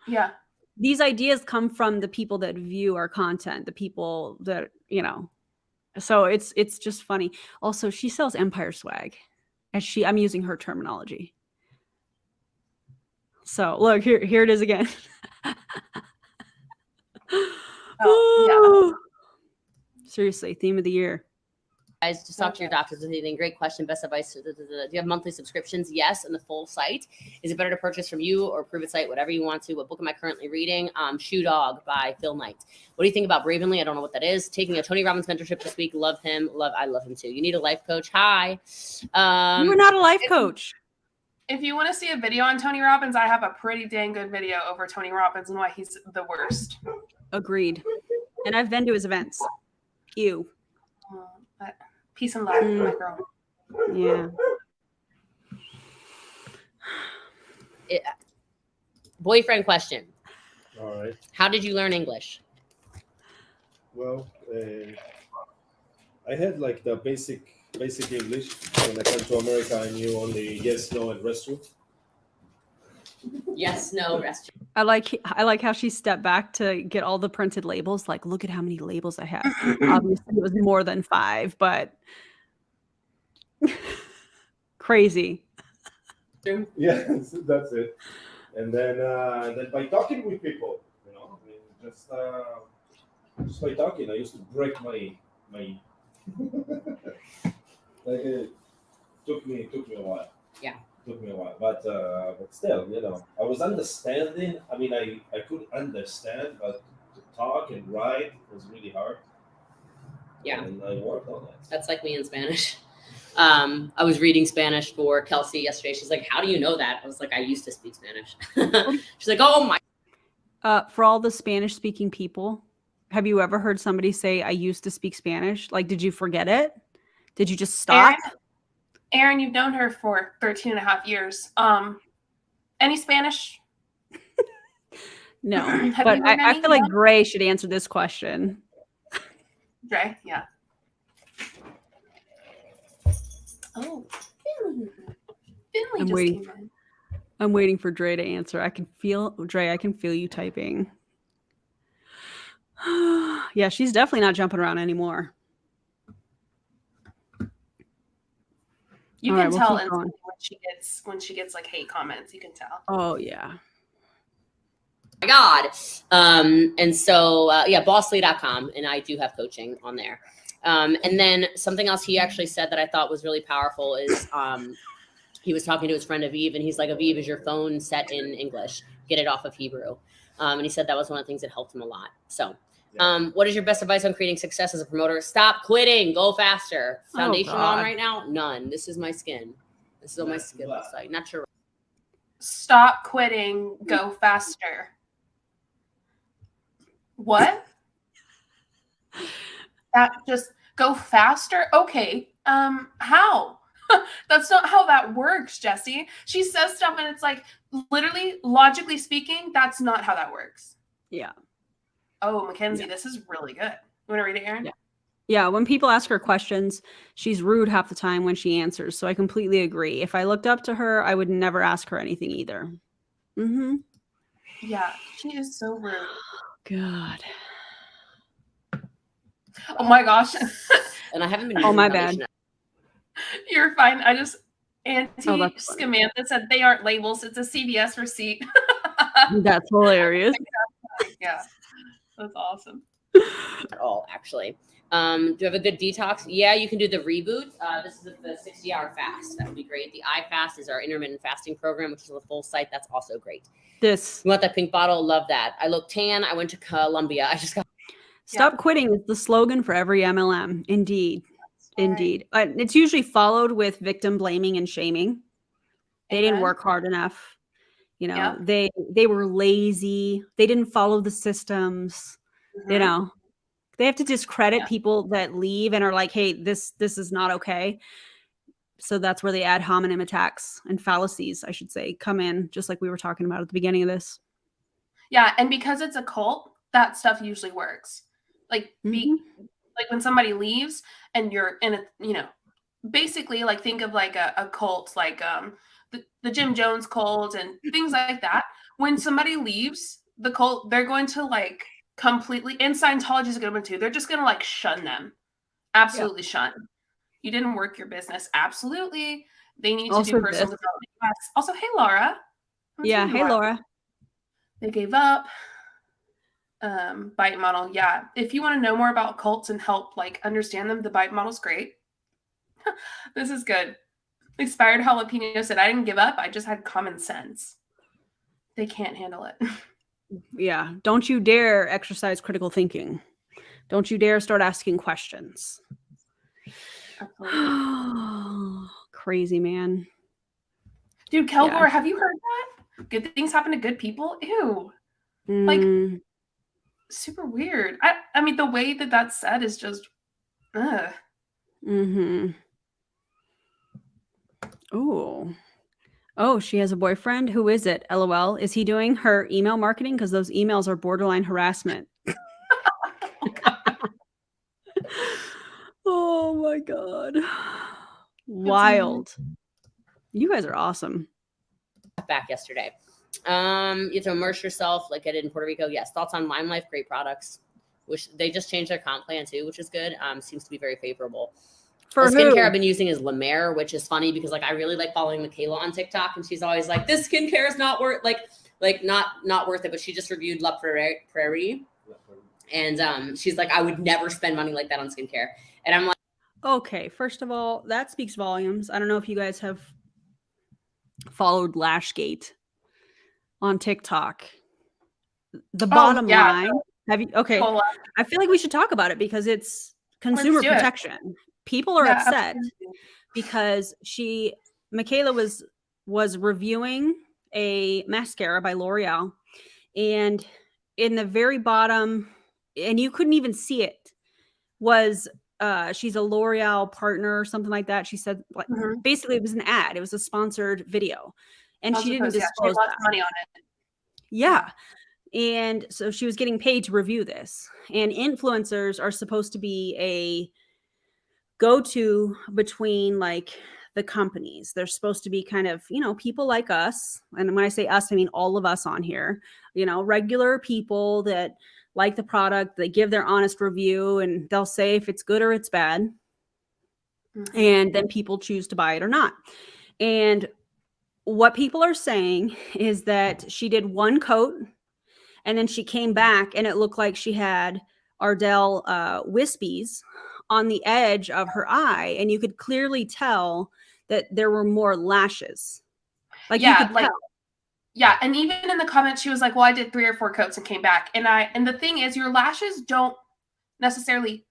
Yeah. These ideas come from the people that view our content, the people that, you know, so it's just funny. Also, she sells Empire swag. I'm using her terminology. So look, here it is again. Oh, yeah. Seriously, theme of the year. Guys, just talk to your doctors with anything. Great question. Best advice. Do you have monthly subscriptions? Yes, and the full site. Is it better to purchase from you or Prove It site? Whatever you want to. What book am I currently reading? Shoe Dog by Phil Knight. What do you think about Bravenly? I don't know what that is. Taking a Tony Robbins mentorship this week. Love him. I love him too. You need a life coach. Hi. You were not a life coach. If you want to see a video on Tony Robbins, I have a pretty dang good video over Tony Robbins and why he's the worst. Agreed. And I've been to his events. Ew. Peace and love, my girl. Yeah. Boyfriend question. All right. How did you learn English? Well, I had like the basic English. When I came to America, I knew only yes, no, and restroom. Yes, no, restroom. I like how she stepped back to get all the printed labels. Like, look at how many labels I have. Obviously, it was more than 5, but crazy. Yeah, that's it. And then by talking with people, I mean, just by talking, I used to break my like it took me a while. Yeah. Took me a while, but still, I was understanding. I mean, I could understand, but to talk and write was really hard. Yeah. And I worked on that. That's like me in Spanish. I was reading Spanish for Kelsey yesterday. She's like, "How do you know that?" I was like, "I used to speak Spanish." She's like, "Oh my." For all the Spanish-speaking people, have you ever heard somebody say, "I used to speak Spanish"? Like, did you forget it? Did you just stop? Aaron, you've known her for 13 and a half years. Any Spanish? No, but I feel like Gray should answer this question. Dre, yeah. Oh, Finley just came in. I'm waiting for Dre to answer. I can feel you typing. Yeah, she's definitely not jumping around anymore. You can tell instantly when she gets like hate comments. You can tell. Oh yeah. My God. And so bosslee.com, and I do have coaching on there. And then something else he actually said that I thought was really powerful is he was talking to his friend Aviv, and he's like, "Aviv, is your phone set in English? Get it off of Hebrew." And he said that was one of the things that helped him a lot. So what is your best advice on creating success as a promoter? Stop quitting. Go faster. Foundation on right now? None. This is my skin. This is what my skin looks like. Not sure. Stop quitting. Go faster. What? That just go faster? Okay. How? That's not how that works, Jessie. She says stuff and it's like, literally, logically speaking, that's not how that works. Yeah. Oh, Mackenzie, this is really good. You want to read it, Aaron? Yeah. Yeah, when people ask her questions, she's rude half the time when she answers. So I completely agree. If I looked up to her, I would never ask her anything either. Mm-hmm. Yeah, she is so rude. God. Oh my gosh. And I haven't been. Oh, my bad. You're fine. Scamantha said they aren't labels. It's a CVS receipt. That's hilarious. Yeah, that's awesome. At all, actually. Do you have a good detox? Yeah, you can do the reboot. This is the 60-hour fast. That would be great. The iFast is our intermittent fasting program, which is a full site. That's also great. You want that pink bottle? Love that. I look tan. I went to Colombia. I just got. Stop quitting is the slogan for every MLM. Indeed. Indeed. It's usually followed with victim blaming and shaming. They didn't work hard enough. They were lazy. They didn't follow the systems. Mm-hmm. They have to discredit people that leave and are like, hey, this is not okay. So that's where the ad hominem attacks and fallacies, I should say, come in, just like we were talking about at the beginning of this. Yeah, and because it's a cult, that stuff usually works. Like like when somebody leaves and you're in basically like think of like a cult, like the Jim Jones cult and things like that. When somebody leaves the cult, they're going to like completely, and Scientology is a good one too. They're just going to like shun them. Absolutely shun. You didn't work your business. Absolutely. They need to do personal development. Yes. Also, hey, Laura. Yeah. Hey, Laura. They gave up. Bite model. Yeah. If you want to know more about cults and help like understand them, the bite model's great. This is good. Expired Jalapeno said, I didn't give up. I just had common sense. They can't handle it. Yeah. Don't you dare exercise critical thinking. Don't you dare start asking questions. Crazy, man. Dude, Kelgore, have you heard that? Good things happen to good people? Ew. Like, super weird. I mean, the way that that's said is just, ugh. Mm-hmm. Ooh. Oh, she has a boyfriend? Who is it? LOL. Is he doing her email marketing? Because those emails are borderline harassment. Oh my God. Wild. You guys are awesome. Back yesterday. You have to immerse yourself like I did in Puerto Rico. Yes. Thoughts on Lime Life? Great products. Which they just changed their comp plan too, which is good. Seems to be very favorable. For the skincare who? I've been using is La Mer, which is funny because like I really like following Michaela on TikTok, and she's always like, "This skincare is not worth not worth it." But she just reviewed La Prairie, and she's like, "I would never spend money like that on skincare," and I'm like, okay, first of all, that speaks volumes. I don't know if you guys have followed Lashgate on TikTok. The bottom line, have you? Okay, I feel like we should talk about it because it's consumer protection. People are upset because Michaela was reviewing a mascara by L'Oreal, and in the very bottom, and you couldn't even see it, was she's a L'Oreal partner or something like that. She said, like, basically it was an ad. It was a sponsored video, and she didn't disclose she lost money on it. Yeah. And so she was getting paid to review this. And influencers are supposed to be a go-to between like the companies. They're supposed to be kind of, people like us. And when I say us, I mean all of us on here, regular people that like the product, they give their honest review, and they'll say if it's good or it's bad. And then people choose to buy it or not. And what people are saying is that she did one coat, and then she came back and it looked like she had Ardell wispies on the edge of her eye. And you could clearly tell that there were more lashes. Like, you could tell. Yeah. And even in the comments, she was like, well, I did 3 or 4 coats and came back. And the thing is, your lashes don't necessarily,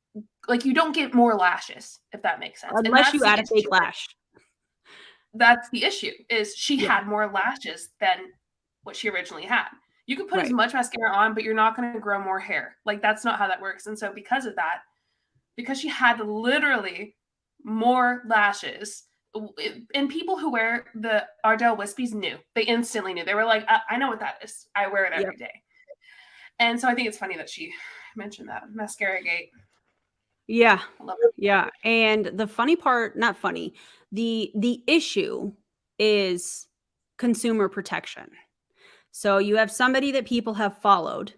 like, you don't get more lashes, if that makes sense. Unless you add a fake lash. That's the issue, is she had more lashes than what she originally had. You can put as much mascara on, but you're not going to grow more hair. Like, that's not how that works. And so because of that, because she had literally more lashes, and people who wear the Ardell wispies knew. They instantly knew. They were like, I know what that is. I wear it every day. And so I think it's funny that she mentioned that. Mascara gate. Yeah. Yeah. And the funny part, not funny, the issue is consumer protection. So you have somebody that people have followed,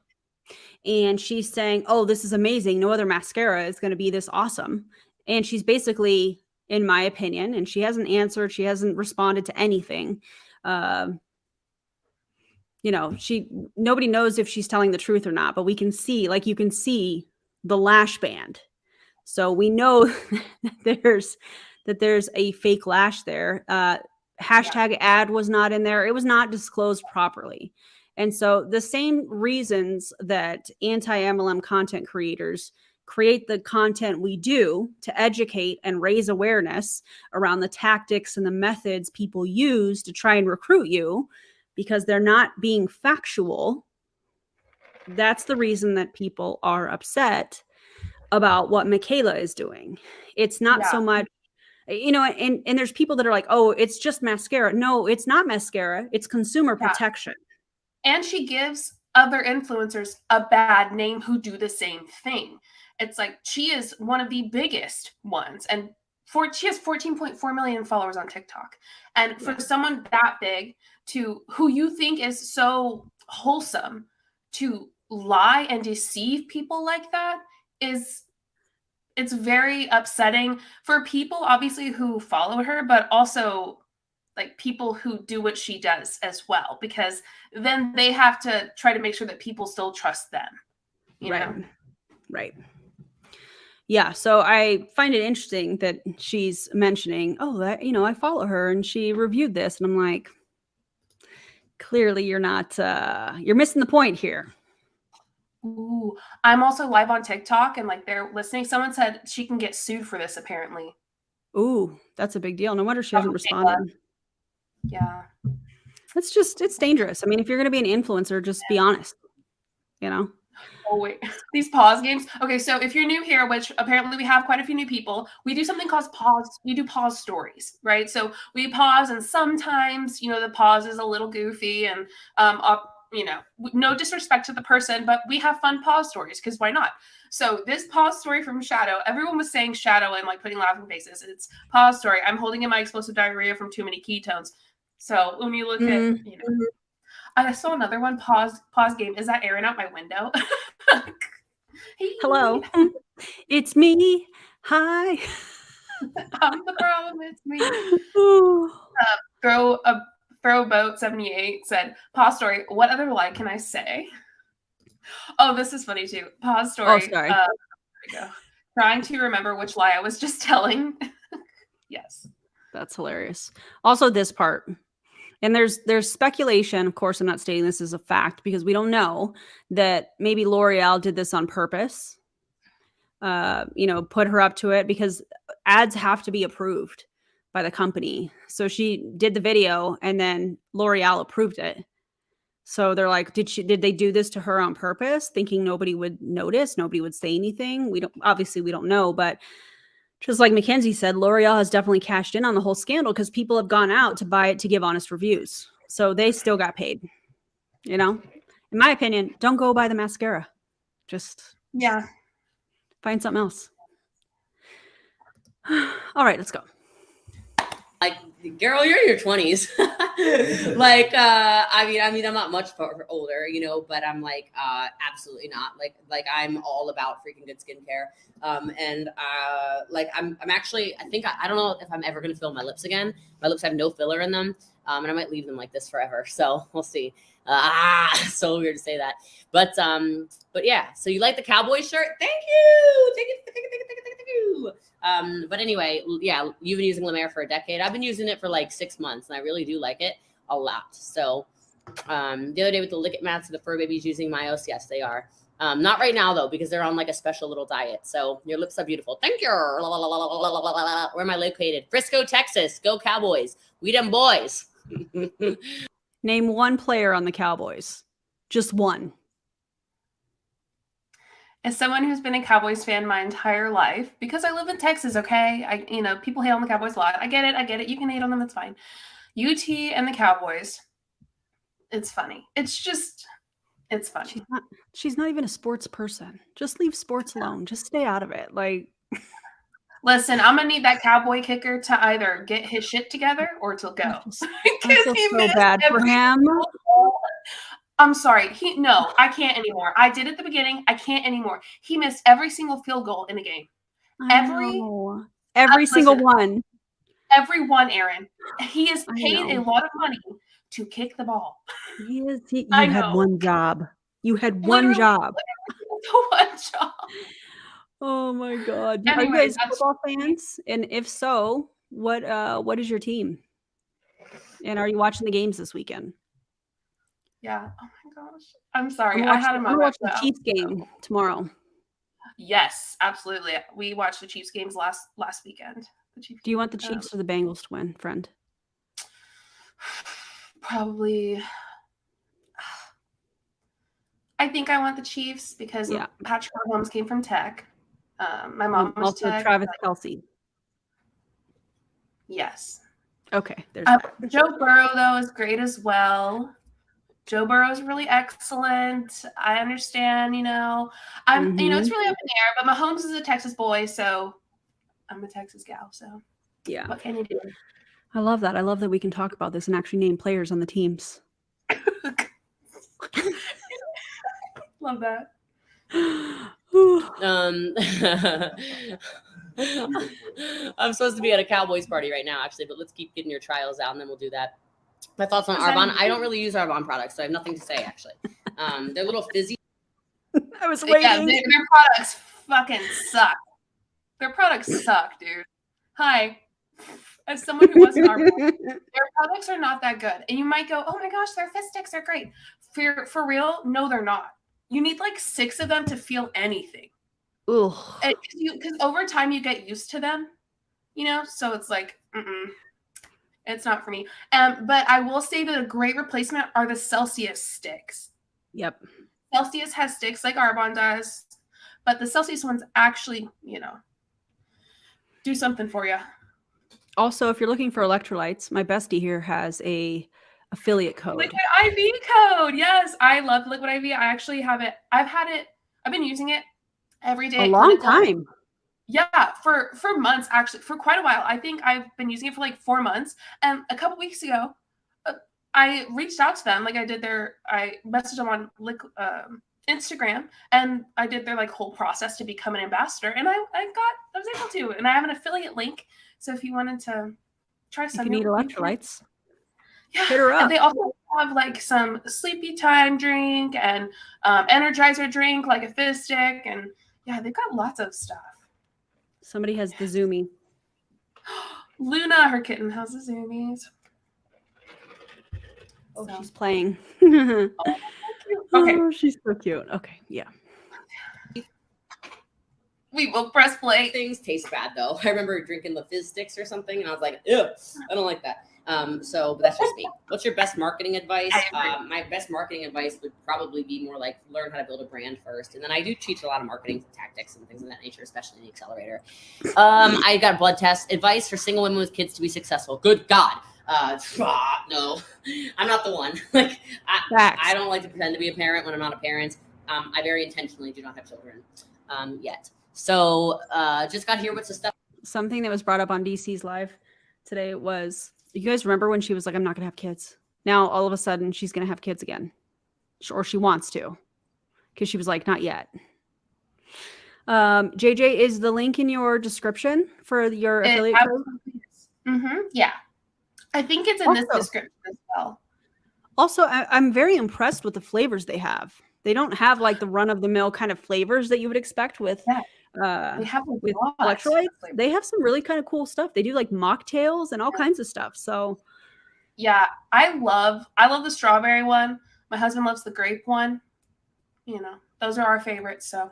and she's saying, oh, this is amazing. No other mascara is going to be this awesome. And she's basically, in my opinion, and she hasn't answered, she hasn't responded to anything. Nobody knows if she's telling the truth or not, but we can see, like, you can see the lash band. So we know that there's a fake lash there. Hashtag ad was not in there. It was not disclosed properly. And so the same reasons that anti-MLM content creators create the content we do to educate and raise awareness around the tactics and the methods people use to try and recruit you, because they're not being factual. That's the reason that people are upset about what Michaela is doing. It's not so much, and there's people that are like, oh, it's just mascara. No, it's not mascara. It's consumer protection. And she gives other influencers a bad name who do the same thing. It's like, she is one of the biggest ones. And she has 14.4 million followers on TikTok. And for someone that big, to who you think is so wholesome, to lie and deceive people like that, it's very upsetting for people, obviously, who follow her, but also like people who do what she does as well, because then they have to try to make sure that people still trust them. You know? Right. Yeah. So I find it interesting that she's mentioning, oh, that, I follow her and she reviewed this. And I'm like, clearly you're not, you're missing the point here. Ooh, I'm also live on TikTok, and like, they're listening. Someone said she can get sued for this, apparently. Ooh, that's a big deal. No wonder she hasn't responded. Yeah. It's dangerous. I mean, if you're going to be an influencer, just be honest, Oh, wait. These pause games. Okay, so if you're new here, which apparently we have quite a few new people, we do something called pause. We do pause stories, right? So we pause, and sometimes, the pause is a little goofy, and no disrespect to the person, but we have fun pause stories, because why not? So this pause story from Shadow, everyone was saying Shadow and like putting laughing faces. It's pause story. I'm holding in my explosive diarrhea from too many ketones. So when you look at, I saw another one, pause game. Is that airing out my window? Hey. Hello. It's me. Hi. I'm the problem. It's me. Throwboat 78 said, pause story. What other lie can I say? Oh, this is funny too. Pause story. Oh, sorry. There we go. Trying to remember which lie I was just telling. Yes. That's hilarious. Also, this part. And there's speculation. Of course, I'm not stating this as a fact because we don't know that maybe L'Oreal did this on purpose. Put her up to it because ads have to be approved by the company. So she did the video and then L'Oreal approved it. So they're like, did they do this to her on purpose, thinking nobody would notice, nobody would say anything? We don't know, but just like Mackenzie said, L'Oreal has definitely cashed in on the whole scandal because people have gone out to buy it to give honest reviews. So they still got paid. In my opinion, don't go buy the mascara. Just find something else. All right, let's go. Like, girl, you're in your 20s. Like, I mean, I'm not much older, but I'm like, absolutely not. Like I'm all about freaking good skincare. And I'm actually, I don't know if I'm ever going to fill my lips again. My lips have no filler in them. And I might leave them like this forever. So we'll see. So weird to say that, but yeah. So you like the cowboy shirt? Thank you. Thank you. But anyway, yeah, you've been using La Mer for a decade. I've been using it for like 6 months, and I really do like it a lot. So, the other day with the Lick It mats, the fur babies using Myos, yes, they are. Not right now though, because they're on like a special little diet. So your lips are beautiful. Thank you. Where am I located? Frisco, Texas. Go Cowboys. We them boys. Name one player on the Cowboys. Just one. As someone who's been a Cowboys fan my entire life, because I live in Texas, okay? People hate on the Cowboys a lot. I get it. You can hate on them. It's fine. UT and the Cowboys. It's funny. It's funny. She's not even a sports person. Just leave sports alone. Just stay out of it. Like, listen, I'm gonna need that Cowboy kicker to either get his shit together or to go. I feel so bad for him. I'm sorry. I can't anymore. I did at the beginning. I can't anymore. He missed every single field goal in the game. Every single one. Every one, Aaron. He is paid a lot of money to kick the ball. You had one job. You had one job. One job. Oh my God. Anyway, are you guys football fans? And if so, what is your team? And are you watching the games this weekend? Yeah. Oh my gosh. I'm sorry. I'm gonna watch the Chiefs game tomorrow. Yes, absolutely. We watched the Chiefs games last weekend. Do you want the Chiefs or the Bengals to win, friend? Probably. I think I want the Chiefs because Patrick Mahomes came from Tech. My mom was also Tech. Travis Kelce. Yes. Okay. There's Joe Burrow though is great as well. Joe Burrow is really excellent. I understand, it's really up in the air, but Mahomes is a Texas boy, so I'm a Texas gal, so yeah. What can you do? I love that. I love that we can talk about this and actually name players on the teams. Love that. I'm supposed to be at a Cowboys party right now, actually, but let's keep getting your trials out and then we'll do that. My thoughts on Arbonne. I don't really use Arbonne products, so I have nothing to say, actually. They're a little fizzy. I was waiting. Yeah, their products fucking suck. Their products suck, dude. Hi. As someone who wasn't Arbonne, their products are not that good. And you might go, oh my gosh, their fist sticks are great. For real, no, they're not. You need like 6 of them to feel anything. Because over time you get used to them, so it's like, it's not for me. But I will say that a great replacement are the Celsius sticks. Yep. Celsius has sticks like Arbonne does, but the Celsius ones actually, do something for you. Also, if you're looking for electrolytes, my bestie here has a affiliate code. Liquid IV code. Yes, I love Liquid IV. I actually have it. I've been using it every day. A long time. Yeah, for months, actually, for quite a while. I think I've been using it for like 4 months. And a couple weeks ago, I reached out to them. Like I messaged them on Instagram, and I did their like whole process to become an ambassador, and I was able to, and I have an affiliate link. So if you wanted to try some, if you need electrolytes, yeah, hit her up. And they also have like some sleepy time drink and energizer drink, like a fizz stick, and yeah, they've got lots of stuff. Somebody has the Zoomy. Luna, her kitten, has the Zoomies. Oh, So. she's playing. Okay. Oh, she's so cute. Okay, yeah. We will press play. Things taste bad though. I remember drinking the fizz sticks or something, and I was like, ew, I don't like that. But that's just me. What's your best marketing advice? My best marketing advice would probably be more like learn how to build a brand first. And then I do teach a lot of marketing tactics and things of that nature, especially in the accelerator. I got blood test advice for single women with kids to be successful. Good God. No, I'm not the one. Like I don't like to pretend to be a parent when I'm not a parent. I very intentionally do not have children yet. So just got here with some stuff. Something that was brought up on DC's live today was, you guys remember when she was like, I'm not going to have kids. Now, all of a sudden, she's going to have kids again. Or she wants to. Because she was like, not yet. JJ, is the link in your description for your affiliate code? Yeah. I think it's in this description as well. Also, I'm very impressed with the flavors they have. They don't have like the run-of-the-mill kind of flavors that you would expect with they have with electrolytes. They have some really kind of cool stuff. They do like mocktails and all kinds of stuff. So yeah, I love the strawberry one. My husband loves the grape one. You know, those are our favorites. So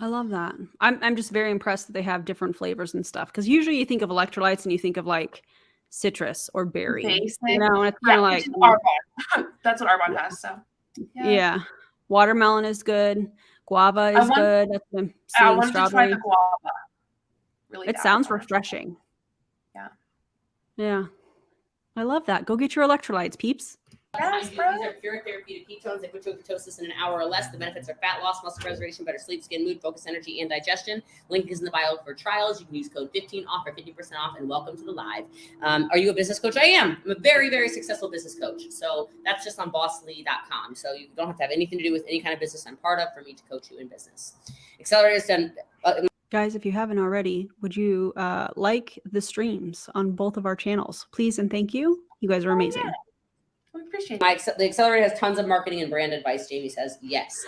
I love that. I'm just very impressed that they have different flavors and stuff. Because usually you think of electrolytes and you think of like citrus or berry. Basic. You know, and it's kind of like Arbonne. That's what Arbonne has. So yeah. Watermelon is good. Guava is good. That's the I wanted strawberry. to try the guava. Really, it sounds refreshing. Yeah. Yeah. I love that. Go get your electrolytes, peeps. Yes, These are pure therapeutic ketones. They put you in ketosis in an hour or less. The benefits are fat loss, muscle preservation, better sleep, skin, mood, focus, energy, and digestion. Link is in the bio for trials. You can use code 15 off or 50% off, and welcome to the live. Are you a business coach? I am. I'm a very, very successful business coach. So that's just on bosslee.com. So you don't have to have anything to do with any kind of business I'm part of for me to coach you in business. Accelerator's done. Guys, if you haven't already, would you like the streams on both of our channels? Please and thank you. You guys are amazing. Yeah. We appreciate it. The Accelerator has tons of marketing and brand advice. Jamie says yes.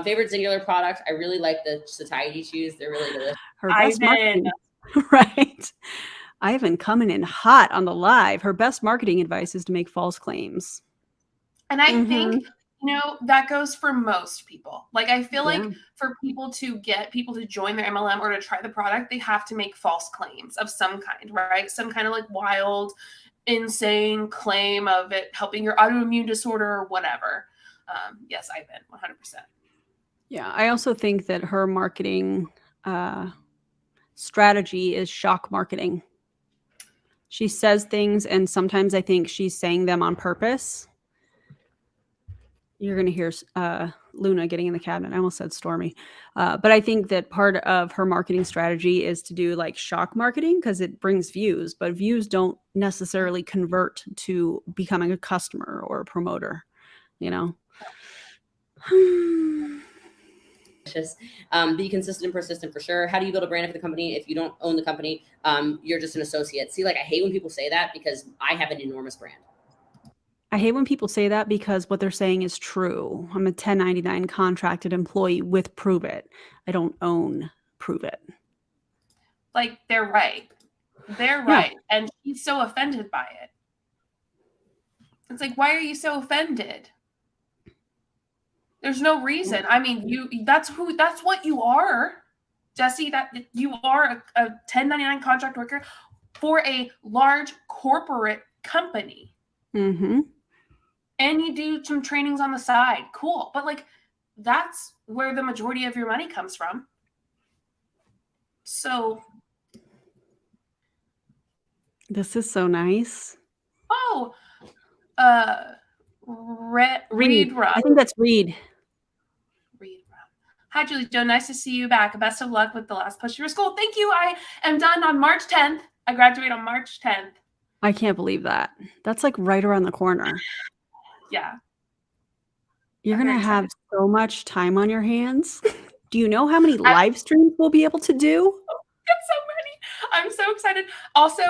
Favorite singular product. I really like the satiety shoes. They're really delicious. Her best marketing, right? Ivan coming in hot on the live. Her best marketing advice is to make false claims. And I think, that goes for most people. Like, I feel like for people to get people to join their MLM or to try the product, they have to make false claims of some kind, right? Some kind of like wild, insane claim of it helping your autoimmune disorder or whatever. Yes, Ivan, 100%. Yeah, I also think that her marketing strategy is shock marketing. She says things, and sometimes I think she's saying them on purpose. You're going to hear Luna getting in the cabinet. I almost said Stormy. But I think that part of her marketing strategy is to do like shock marketing because it brings views, but views don't necessarily convert to becoming a customer or a promoter, Be consistent and persistent for sure. How do you build a brand for the company if you don't own the company? You're just an associate. See, like I hate when people say that because I have an enormous brand. I hate when people say that because what they're saying is true. I'm a 1099 contracted employee with Prove It. I don't own Prove It. Like, they're right. They're right. And she's so offended by it. It's like, why are you so offended? There's no reason. I mean, that's what you are, Jessie, that you are a 1099 contract worker for a large corporate company. Mm-hmm. And you do some trainings on the side. Cool. But like, that's where the majority of your money comes from. So. This is so nice. Oh, Reed Run. I think that's Reed. Reed Run. Hi, Julie Joe. Nice to see you back. Best of luck with the last push of your school. Thank you. I am done on March 10th. I graduate on March 10th. I can't believe that. That's like right around the corner. Yeah. You're I'm going to very have excited. so much time on your hands. Do you know how many live streams we'll be able to do? That's so many. I'm so excited. Also,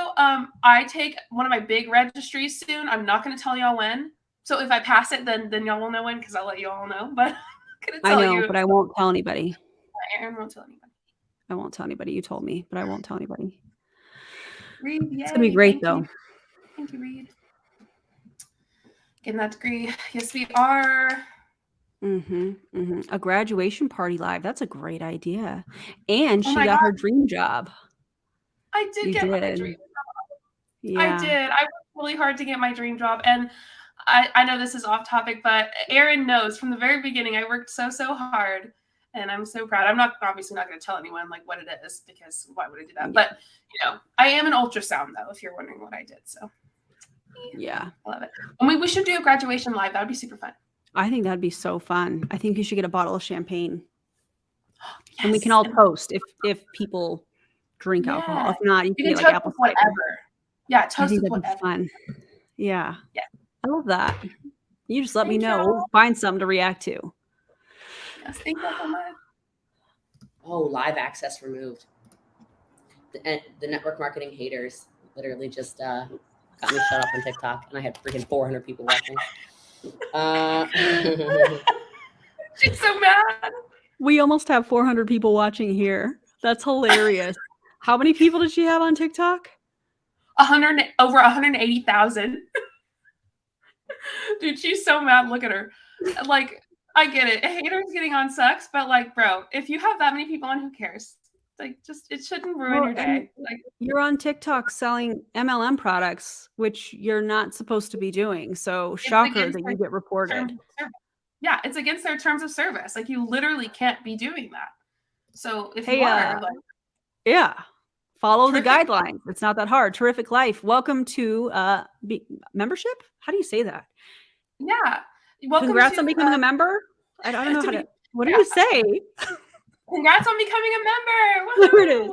I take one of my big registries soon. I'm not going to tell y'all when. So if I pass it, then y'all will know when, because I'll let you all know. But I'm going to I tell know, you. but I won't tell anybody. Aaron won't tell anybody. I won't tell anybody. You told me, but I won't tell anybody. Reed, yay. It's going to be great, Thank though. You. Thank you, Reed. Getting that degree. Yes, we are. A graduation party live. That's a great idea. And she my got God. her dream job. I did get my dream job. Yeah. I did. I worked really hard to get my dream job. And I know this is off topic, but Aaron knows from the very beginning I worked so hard. And I'm so proud. I'm obviously not going to tell anyone like what it is, because why would I do that? Yeah. But I am an ultrasound though, if you're wondering what I did. So yeah, I love it. And we should do a graduation live. That would be super fun. I think that'd be so fun. I think you should get a bottle of champagne. Yes. And we can all toast if people drink alcohol. If not, you can get like apple cider. Whatever. Yeah, toast with that'd whatever. be fun. Yeah. Yeah. I love that. You just let me Thank know. you. We'll find something to react to. Yes, thank you so much. Oh, live access removed. The network marketing haters literally just got me shut up on TikTok, and I had freaking 400 people watching. She's so mad. We almost have 400 people watching here. That's hilarious. How many people did she have on TikTok? Over 180,000. Dude, she's so mad. Look at her. Like, I get it. Haters getting on sucks, but like, bro, if you have that many people on, who cares? Like, just it shouldn't ruin your day. Like, you're on TikTok selling MLM products, which you're not supposed to be doing. So shocker that you get reported. Yeah, it's against their terms of service. Like, you literally can't be doing that. So if you are, like, yeah, follow the guidelines. It's not that hard. Terrific Life. Welcome to membership. How do you say that? Yeah. Welcome. Congrats on becoming a member. I don't know how to. What do you say? Congrats on becoming a member. There it is.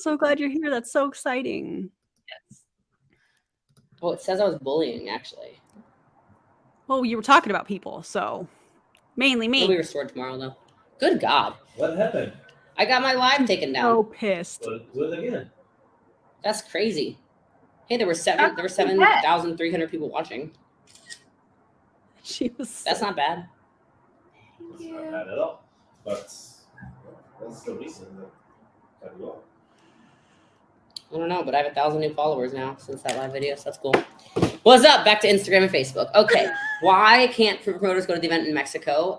So glad you're here. That's so exciting. Yes. Oh, it says I was bullying, actually. Well, you were talking about people, so mainly me. It'll be restored tomorrow, though. Good God. What happened? I got my live taken down. So pissed. Do it again. That's crazy. Hey, there were 7,300 people watching. She was. That's not bad. It's not bad at all. But that's the reason that cut you off. I don't know, but I have 1,000 new followers now since that live video, so that's cool. What's up? Back to Instagram and Facebook. Okay, why can't promoters go to the event in Mexico?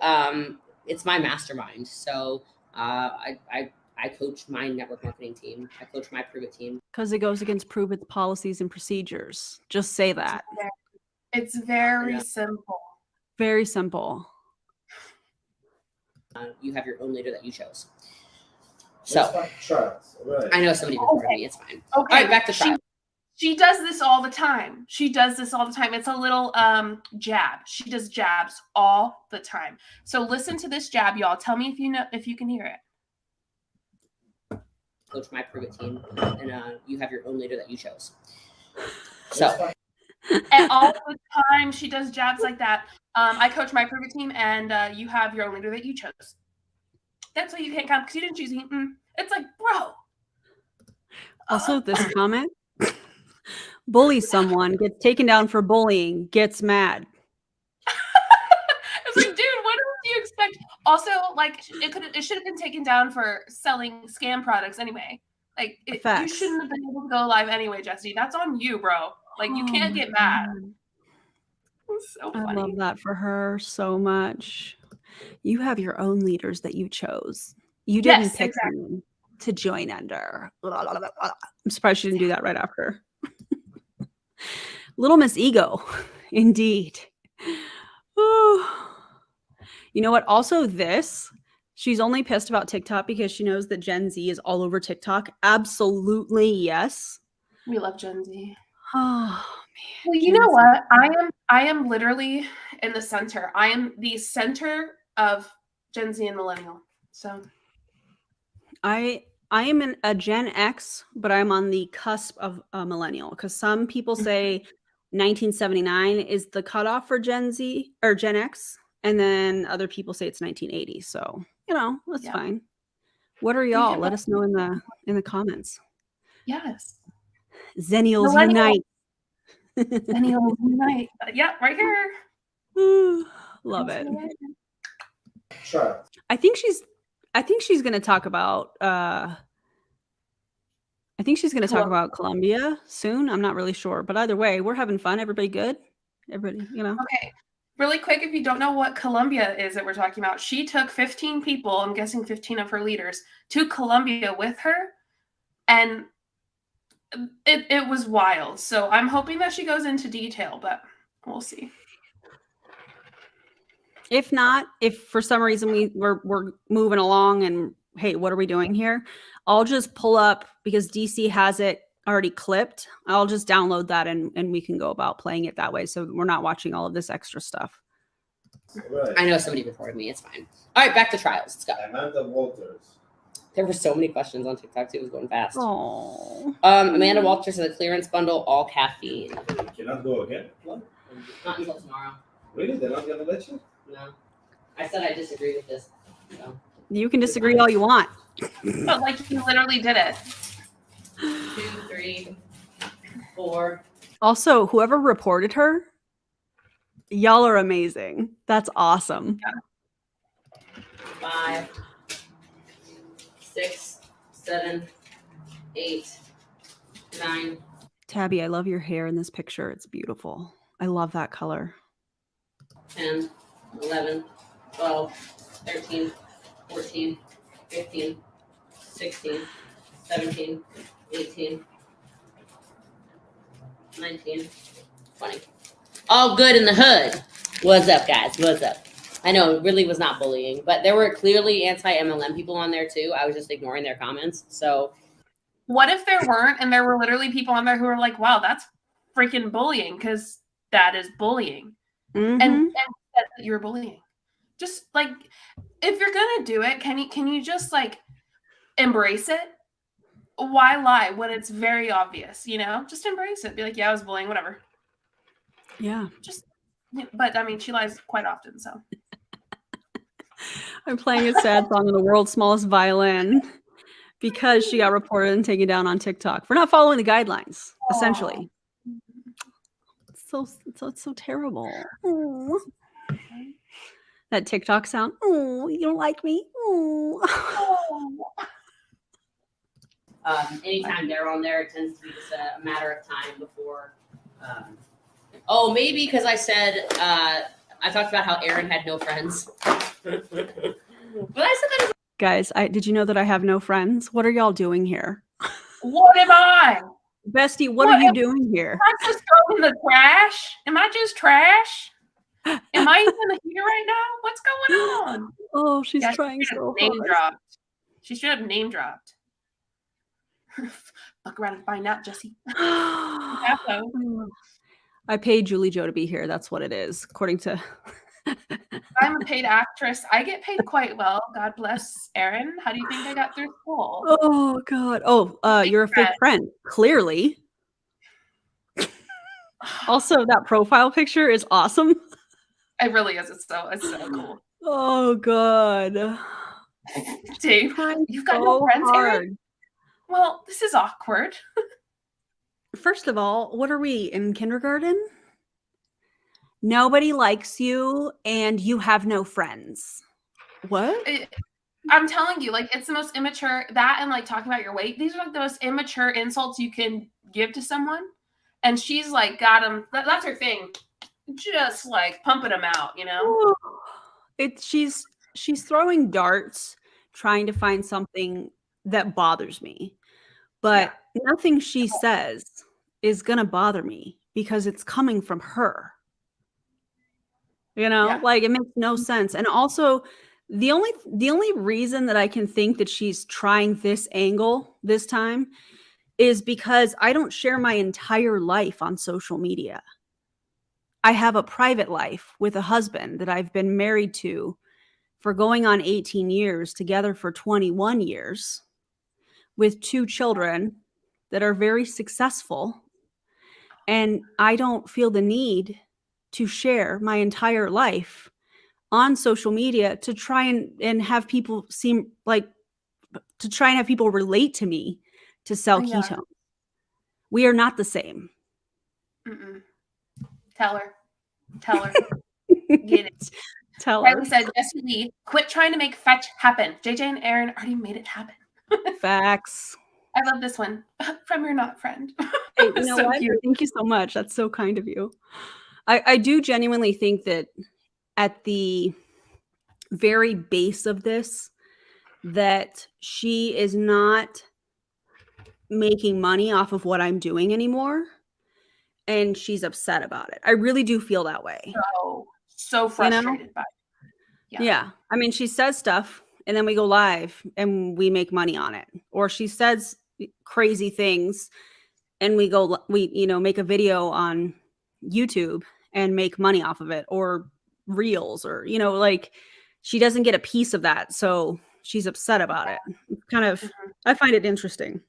It's my mastermind. So I coach my network marketing team. I coach my Prove It team. Because it goes against Prove It's policies and procedures. Just say that. It's very simple. Very simple. You have your own leader that you chose. So Right. I know somebody before me. It's fine. Okay, All right, back to trial. She does this all the time. It's a little jab. She does jabs all the time. So listen to this jab, y'all. Tell me if you can hear it. Coach my Prove It team, and you have your own leader that you chose. So. And all the time she does jabs like that. I coach my Prove It team, and you have your own leader that you chose. That's why you can't come, because you didn't choose me. It's like, bro. Also, this comment: bully someone, gets taken down for bullying, gets mad. It's like, dude, what do you expect? Also, like, it should have been taken down for selling scam products anyway. Like, you shouldn't have been able to go live anyway, Jessie. That's on you, bro. Like, you can't get mad. It's so funny. I love that for her so much. You have your own leaders that you chose. You didn't pick them to join under. I'm surprised she didn't do that right after. Little Miss Ego, indeed. Oh. You know what? Also, she's only pissed about TikTok because she knows that Gen Z is all over TikTok. Absolutely, yes. We love Gen Z. Oh man. Well, you know what? I am literally in the center. I am the center of Gen Z and millennial. So I am a Gen X, but I'm on the cusp of a millennial, because some people say 1979 is the cutoff for Gen Z or Gen X. And then other people say it's 1980. So, you know, that's Yeah. fine. What are y'all? Let us know in the comments. Yes. Zennials Millennials. unite. Millennials unite. Yeah, right here. Love it. Sure. I think she's going to talk about Colombia soon. I'm not really sure, but either way, we're having fun. Everybody good? Everybody, you know. Okay. Really quick, if you don't know what Colombia is that we're talking about, she took 15 people, I'm guessing 15 of her leaders, to Colombia with her, and it was wild. So I'm hoping that she goes into detail, but we'll see. If not, if for some reason we're moving along and hey, what are we doing here? I'll just pull up, because DC has it already clipped. I'll just download that and we can go about playing it that way. So we're not watching all of this extra stuff. Right. I know somebody reported me. It's fine. All right, back to trials. Let's go. Amanda Walters. There were so many questions on TikTok too. It was going fast. Oh. Amanda Walters said the clearance bundle, all caffeine. You cannot go again? What? Not until tomorrow. Really? They're not gonna let you? No. I said I disagree with this. So. You can disagree all you want. But like you literally did it. 2, 3, 4. Also, whoever reported her, y'all are amazing. That's awesome. 5, 6, 7, 8, 9. Tabby, I love your hair in this picture. It's beautiful. I love that color. 10, 11, 12, 13, 14, 15, 16, 17, 18, 19, 20. All good in the hood. What's up, guys? What's up? I know it really was not bullying, but there were clearly anti-MLM people on there too. I was just ignoring their comments. So What if there weren't, and there were literally people on there who were like, wow, that's freaking bullying, because that is bullying. Mm-hmm. And that you're bullying. Just like, if you're gonna do it, can you just like embrace it? Why lie when it's very obvious? You know, just embrace it. Be like, yeah, I was bullying, whatever. Yeah. But I mean, she lies quite often, so. I'm playing a sad song on the world's smallest violin because she got reported and taken down on TikTok for not following the guidelines, essentially. It's so terrible. Aww. That TikTok sound. Oh, you don't like me. anytime they're on there, it tends to be just a matter of time before. Maybe because I said I talked about how Aaron had no friends. But I said that. Guys, did you know that I have no friends? What are y'all doing here? What am I? Bestie, what are you doing here? Am I just throwing the trash? Am I just trash? Am I even here right now? What's going on? Oh, she's trying so name hard. dropped. She should have name dropped. Fuck around and find out, Jessie. I paid Julie Joe to be here. That's what it is, according to. I'm a paid actress. I get paid quite well. God bless Aaron. How do you think I got through school? Oh God. Oh, you're a fake friend. Clearly. Also, that profile picture is awesome. It really is. It's so cool. Oh God. Dude, you've got no friends, hard. Aaron? Well, this is awkward. First of all, what are we in kindergarten? Nobody likes you and you have no friends. What? I'm telling you, like, it's the most immature, that and like talking about your weight. These are like the most immature insults you can give to someone. And she's like, got him. That's her thing. Just like pumping them out, you know? She's throwing darts, trying to find something that bothers me. But nothing she says is going to bother me because it's coming from her. You know, like it makes no sense. And also the only reason that I can think that she's trying this angle this time is because I don't share my entire life on social media. I have a private life with a husband that I've been married to for going on 18 years, together for 21 years, with 2 children that are very successful. And I don't feel the need to share my entire life on social media to try and have people have people relate to me to sell ketones. We are not the same. Mm-mm. Tell her. Get it. Tell her. Riley said, Jessie Lee, quit trying to make fetch happen. JJ and Aaron already made it happen. Facts. I love this one. From your not friend. Hey, you know So what? cute. Thank you so much. That's so kind of you. I do genuinely think that at the very base of this, that she is not making money off of what I'm doing anymore. And she's upset about it. I really do feel that way. So frustrated by it. Yeah. I mean, she says stuff and then we go live and we make money on it. Or she says crazy things and we make a video on YouTube and make money off of it, or reels, or, like, she doesn't get a piece of that. So she's upset about it. Kind of, I find it interesting.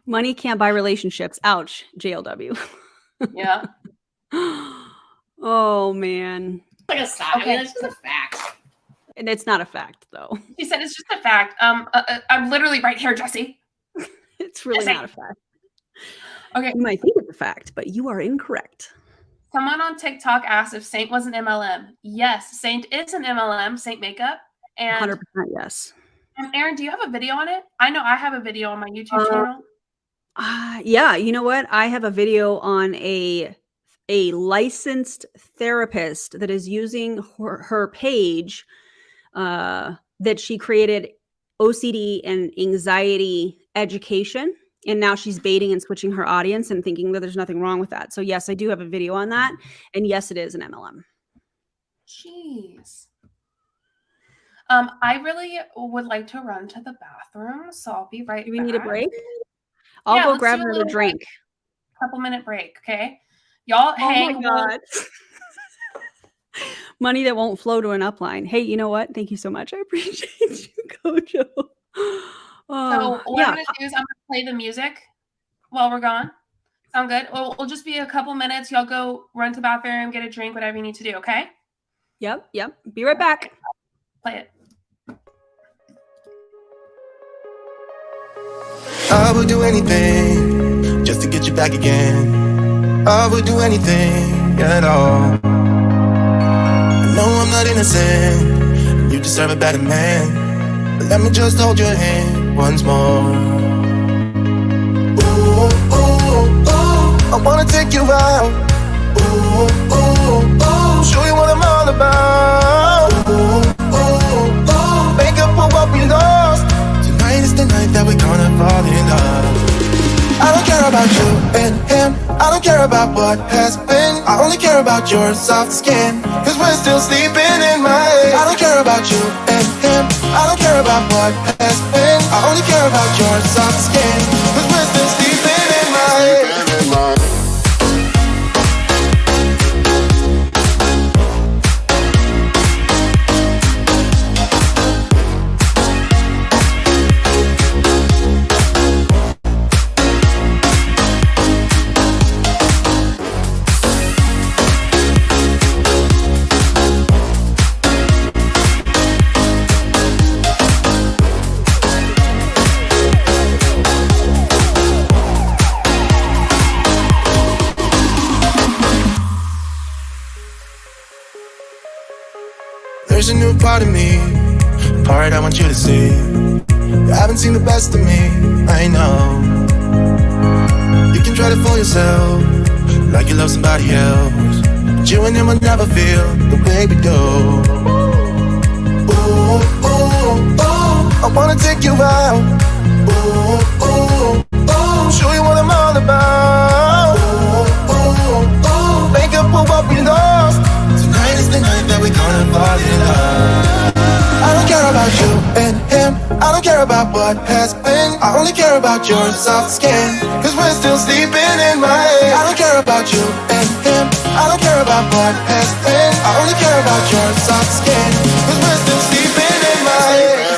Money can't buy relationships. Ouch. JLW. Yeah. Oh, man. Like a fact. Okay. I mean, it's just a fact. And it's not a fact, though. She said it's just a fact. I'm literally right here, Jessie. It's really not a fact. Okay. You might think it's a fact, but you are incorrect. Someone on TikTok asked if Saint was an MLM. Yes, Saint is an MLM, Saint Makeup. And 100% yes. Aaron, do you have a video on it? I know I have a video on my YouTube channel. Yeah, you know what? I have a video on a licensed therapist that is using her page that she created OCD and anxiety education. And now she's baiting and switching her audience and thinking that there's nothing wrong with that. So yes, I do have a video on that. And yes, it is an MLM. Jeez. I really would like to run to the bathroom, so I'll be right back. Do we need a break? I'll go grab another drink. Couple-minute break, okay? Y'all hang. Oh my God. Money that won't flow to an upline. Hey, you know what? Thank you so much. I appreciate you, Kojo. So what I'm going to do is I'm going to play the music while we're gone. Sound good? We'll just be a couple minutes. Y'all go run to the bathroom, get a drink, whatever you need to do, okay? Yep. Be right back. Play it. I would do anything just to get you back again. I would do anything at all. I know I'm not innocent, you deserve a better man, but let me just hold your hand once more. Ooh, ooh, ooh, I wanna take you out. Ooh, ooh, ooh, show you what I'm all about. Ooh, ooh, ooh, make up for what we lost. Tonight is the night that we're gonna fall in love. I don't care about you and him, I don't care about what has been. I only care about your soft skin, cause we're still sleeping in my head. I don't care about you and him, I don't care about what has been. I only care about your soft skin, cause we're still sleeping in my head. There's a new part of me, a part I want you to see. You haven't seen the best of me, I know. You can try to fool yourself, like you love somebody else, but you and him will never feel the way we do. Ooh, ooh, ooh, I wanna take you out. Ooh, ooh, ooh, show you what I'm all about. Ooh, ooh, ooh, make up for what we lost. Tonight is the night that we're gonna fall in love. I don't care about you and him, I don't care about what has been. I only care about your soft skin, cause we're still sleeping in my head. I don't care about you and him, I don't care about what has been. I only care about your soft skin, cause we're still sleeping in my head.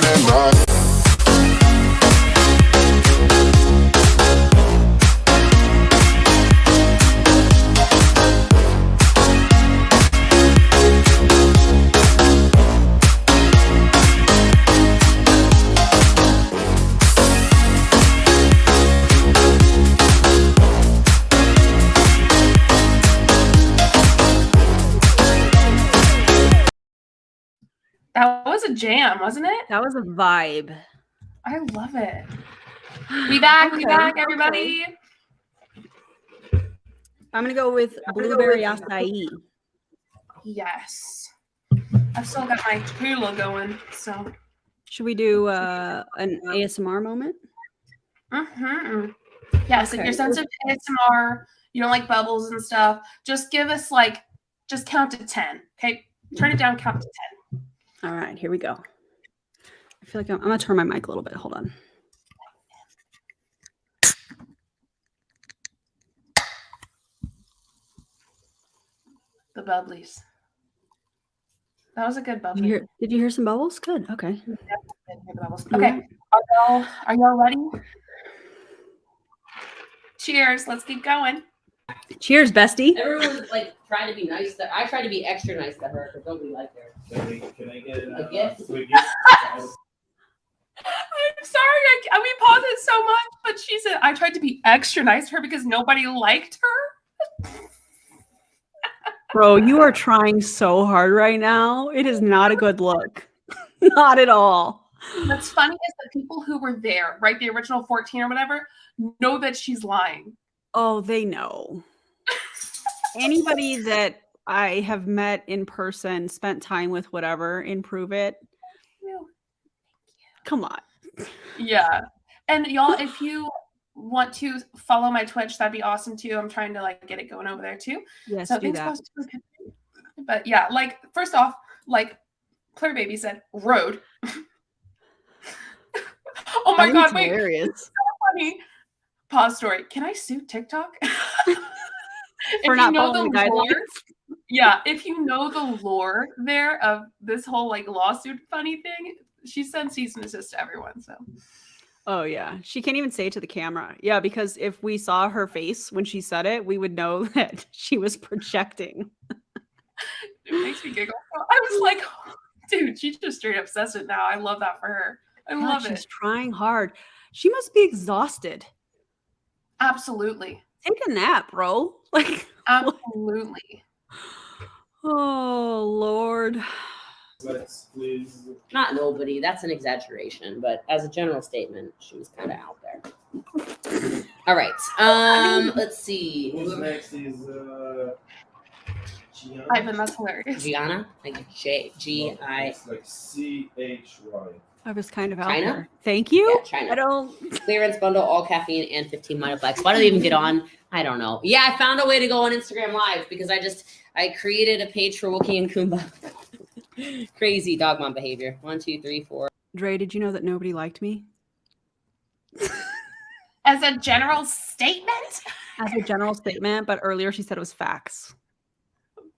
was a jam, wasn't it? That was a vibe. I love it. We back, everybody. I'm gonna go with blueberry acai. Yes. I've still got my tequila going, so. Should we do an ASMR moment? Mm-hmm. Yes, Okay. if you're sensitive to ASMR, you don't like bubbles and stuff, just give us just count to 10. Okay? Turn it down, count to 10. All right, here we go. I feel like I'm gonna turn my mic a little bit. Hold on. The bubblies. That was a good bubbly. Did you hear some bubbles? Good. Okay. Didn't hear the bubbles. Okay. Are y'all ready? Cheers. Let's keep going. Cheers, bestie. Everyone's like trying to be nice. I try to be extra nice to her because nobody liked her. Can I get A gift? free gift? I'm sorry. We paused it so much, but she said I tried to be extra nice to her because nobody liked her. Bro, you are trying so hard right now. It is not a good look. Not at all. What's funny is that people who were there, right, the original 14 or whatever, know that she's lying. Oh, they know. Anybody that I have met in person, spent time with, whatever, improve it. Come on. Yeah. And y'all, if you want to follow my Twitch, that'd be awesome too. I'm trying to get it going over there too. Yes, so do that. But yeah, first off, Claire Baby said, road. Oh my God, wait. Hilarious. It's so funny. Pause story. Can I sue TikTok? For not following the guidelines. Yeah, if you know the lore there of this whole lawsuit funny thing, she sends cease and desist to everyone. So. Oh yeah, she can't even say it to the camera. Yeah, because if we saw her face when she said it, we would know that she was projecting. It makes me giggle. I was like, dude, she's just straight up says it now. I love that for her. I love it. She's trying hard. She must be exhausted. Absolutely. Take a nap, bro. Absolutely. Oh Lord. Let's please. Not nobody. That's an exaggeration, but as a general statement, she was kind of out there. All right. Let's see. Who's next is Gianna. Ivan, that's hilarious. Gianna, G-I. It's like C-H-Y. I was kind of out China? there. Thank you. Yeah, China. I don't. Clearance bundle, all caffeine, and 15 Minoplex. Why do they even get on? I don't know. Yeah, I found a way to go on Instagram Live because I created a page for Wookie and Kumba. Crazy dog mom behavior. 1, 2, 3, 4. Dre, did you know that nobody liked me? As a general statement? As a general statement, but earlier she said it was facts.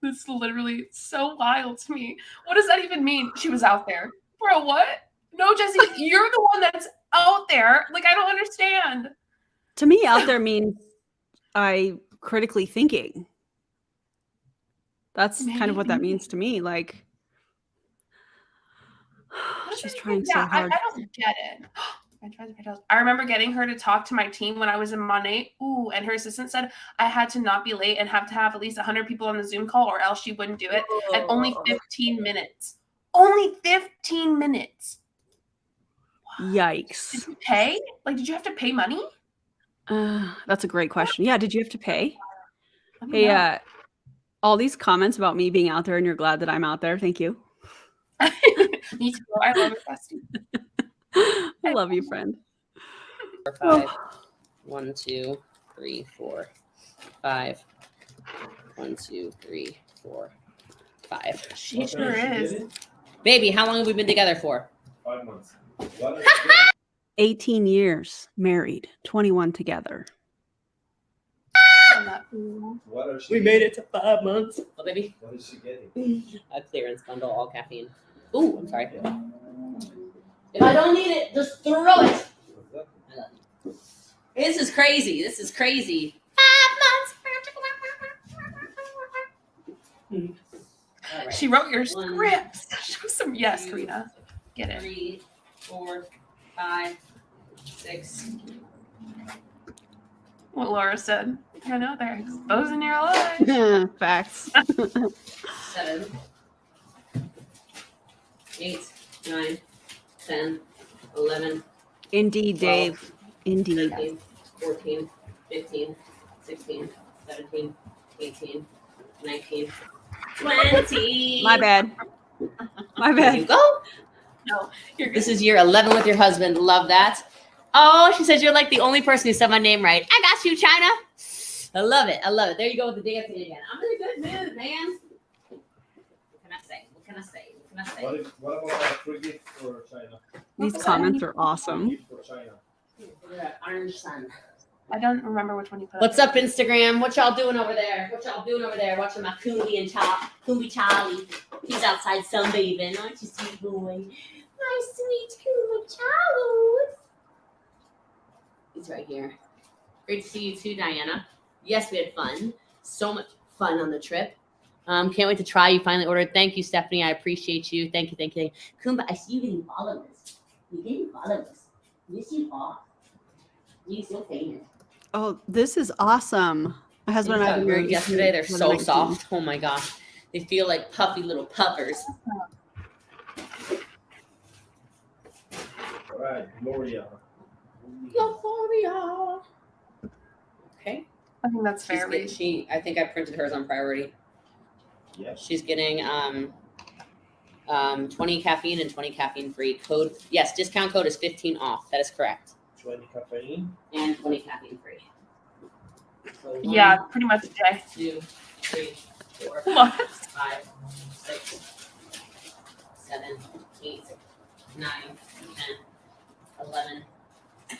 This is literally so wild to me. What does that even mean? She was out there. Bro, what? No, Jessie, you're the one that's out there. I don't understand. To me, out there means I critically thinking. That's kind of what that means to me. She's trying so hard. I don't get it. I remember getting her to talk to my team when I was in Monet. Ooh, and her assistant said I had to not be late and have to have at least 100 people on the Zoom call or else she wouldn't do it. And only 15 minutes. Only 15 minutes. Yikes. Did you pay? Did you have to pay money? That's a great question. Yeah, did you have to pay? Hey, all these comments about me being out there and you're glad that I'm out there. Thank you. Me too. I love it, bestie. I love you, friend. 4, 5. 1, 2, 3, 4, 5. 1, 2, 3, 4, 5. She sure is. Baby, how long have we been together for? 5 months. 18 years married, 21 together. We made it to 5 months. Oh, baby. What is she getting? A clearance bundle, all caffeine. Ooh, I'm sorry. If I don't need it, just throw it. I love you. This is crazy. 5 months. Right. She wrote your scripts. Show some. Yes, Karina. Get it. 3, 4, 5, 6. What Laura said. I know they're exposing your life. Facts. 7, 8, 9, 10, 11. Indeed, 12, Dave. Indeed. 13, 14, 15, 16, 17, 18, 19, 20. My bad. My There you bad. go. No, you're good. This is year 11 with your husband. Love that. Oh, she says you're like the only person who said my name right. I got you, China. I love it. I love it. There you go with the dancing again. I'm in a good mood, man. What can I say? What can I say? What can I say? What about that free gift for China? These comments are awesome. Gift for China. Look at that orange sun. I don't remember which one you put. What's up, Instagram? What y'all doing over there? What y'all doing over there? Watching my Cooley and Cooley Charlie. He's outside sunbathing. Aren't you, sweet boy? My sweet Cooley Charlie. He's right here. Great to see you too, Diana. Yes, we had fun. So much fun on the trip. Can't wait to try. You finally ordered. Thank you, Stephanie. I appreciate you. Thank you, thank you. Kumba, I see you getting followers. You're getting followers. Yes, you are. You're so famous. Oh, this is awesome. My husband and I have been yesterday. They're so soft. Oh my gosh. They feel like puffy little puffers. All right, Gloria. Gloria. Okay. I think that's fair. I think I printed hers on priority. Yeah. She's getting 20 caffeine and 20 caffeine free. Code, yes, discount code is 15 off. That is correct. 20 caffeine. And 20 caffeine free. So Yeah, pretty much. Okay. 2, 3, 4, What? 5, 6, 7, 8, 9, 10, 11,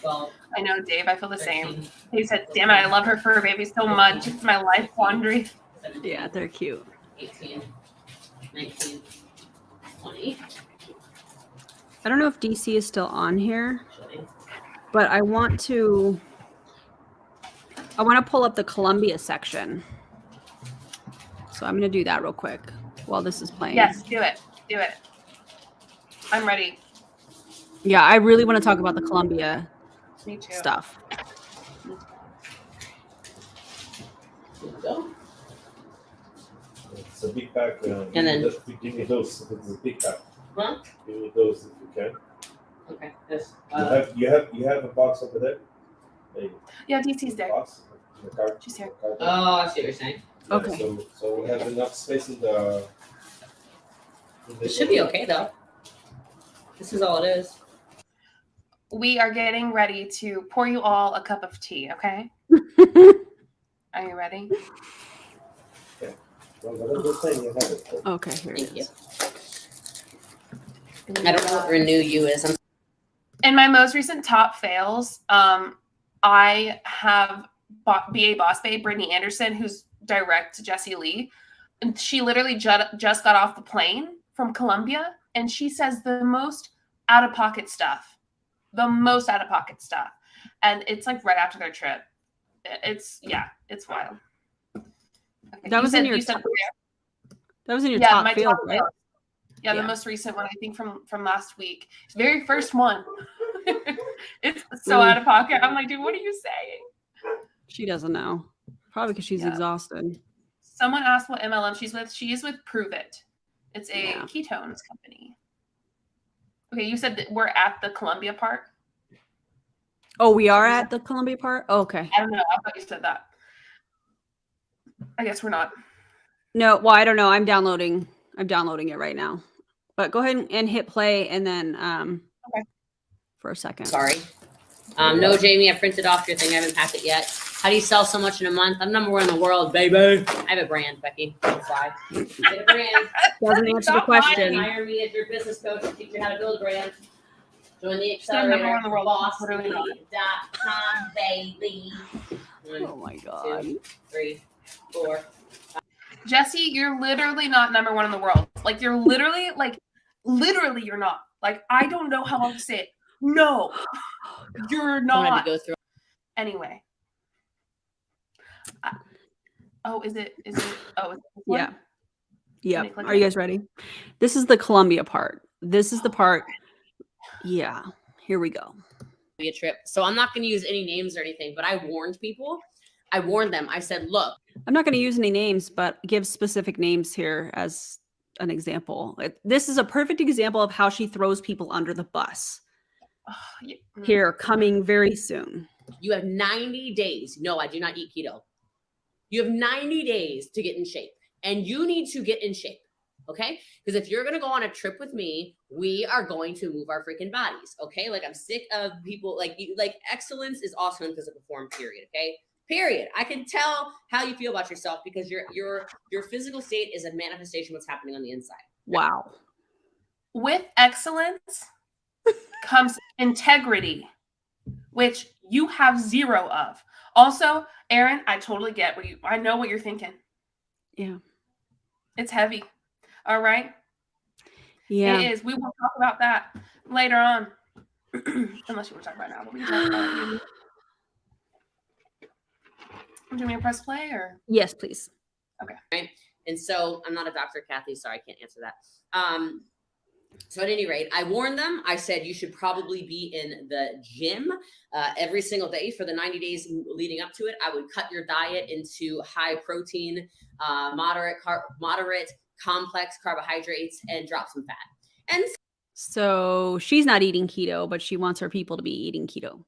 12. I know, Dave. I feel the 13, same. He said, "Damn it, I love her fur baby so much. It's my life quandary." 17, Yeah, they're cute. 18, 19, 20. I don't know if DC is still on here, Actually, but I want to pull up the Colombia section. So I'm going to do that real quick while this is playing. Yes, do it. Do it. I'm ready. Yeah, I really want to talk about the Colombia Me too. stuff. here we go. It's a big pack. And then- give me those. It's a big pack. Huh? Give me those if you can. Okay. This. You have a box over there. A Yeah, DC's there. box. The card. She's here. Card. Oh, I see what you're saying. Yeah, Okay. So we have enough space in the. It should be okay though. This is all it is. We are getting ready to pour you all a cup of tea, okay? Are you ready? Well, whatever you're saying, you have it. Okay, here it Thank you. is. I don't know what renew you is. In my most recent top fails, I have BA Boss Babe, Brittany Anderson, who's direct to Jessie Lee. And she literally just got off the plane from Colombia, and she says the most out-of-pocket stuff. The most out-of-pocket stuff. And it's like right after their trip. It's wild. Okay, That was in your top top field, right? fail. Yeah, Yeah. the most recent one, I think from last week. Very first one. It's so out of pocket. I'm like, dude, what are you saying? She doesn't know. Probably because she's Yeah. exhausted. Someone asked what MLM she's with. She is with Prove It. It's a Yeah. ketones company. Okay, you said that we're at the Colombia part. Oh, we are at the Colombia part? Oh, okay. I don't know. I thought you said that. I guess we're not. No, well, I don't know. I'm downloading it right now. But go ahead and hit play and then Okay. for a second. Sorry. No, Jamie, I printed off your thing. I haven't packed it yet. How do you sell so much in a month? I'm number 1 in the world, baby. I have a brand, Becky. That's why. Get a brand. Doesn't answer the Stop lying. question. Hire me as your business coach to teach you how to build a brand. Join the She's number accelerator. one in the world. Literally not. bosslee.com, baby. Oh 1, my god. 2, 3, 4. Jessie, you're literally not number 1 in the world. Like you're literally you're not. Like I don't know how else to say it. No, you're I wanted not. to go through. Anyway. Is it? Oh, is it this one? Yeah. Yeah. Let me click Are you it. guys ready? This is the Colombia part. This is the part. Yeah. Here we go. Be a trip. So I'm not going to use any names or anything, but I warned people. I warned them. I said, look, I'm not going to use any names, but give specific names here as an example. This is a perfect example of how she throws people under the bus. Here, coming very soon. You have 90 days. No, I do not eat keto. You have 90 days to get in shape, and you need to get in shape. Okay? Because if you're going to go on a trip with me, we are going to move our freaking bodies. Okay? Like, I'm sick of people like you. Like, excellence is also in physical form, period. Okay? Period. I can tell how you feel about yourself because your physical state is a manifestation of what's happening on the inside. Wow. With excellence comes integrity, which you have zero of. Also, Aaron, I totally get I know what you're thinking. Yeah. It's heavy. All right. Yeah. It is. We will talk about that later on. Unless you want to talk about it now, but we can talk about it. Do you want me to press play or? Yes, please. Okay. Right. And so I'm not a doctor, Kathy, so I can't answer that. So at any rate, I warned them. I said, you should probably be in the gym every single day for the 90 days leading up to it. I would cut your diet into high protein, moderate complex carbohydrates, and drop some fat. And so she's not eating keto, but she wants her people to be eating keto.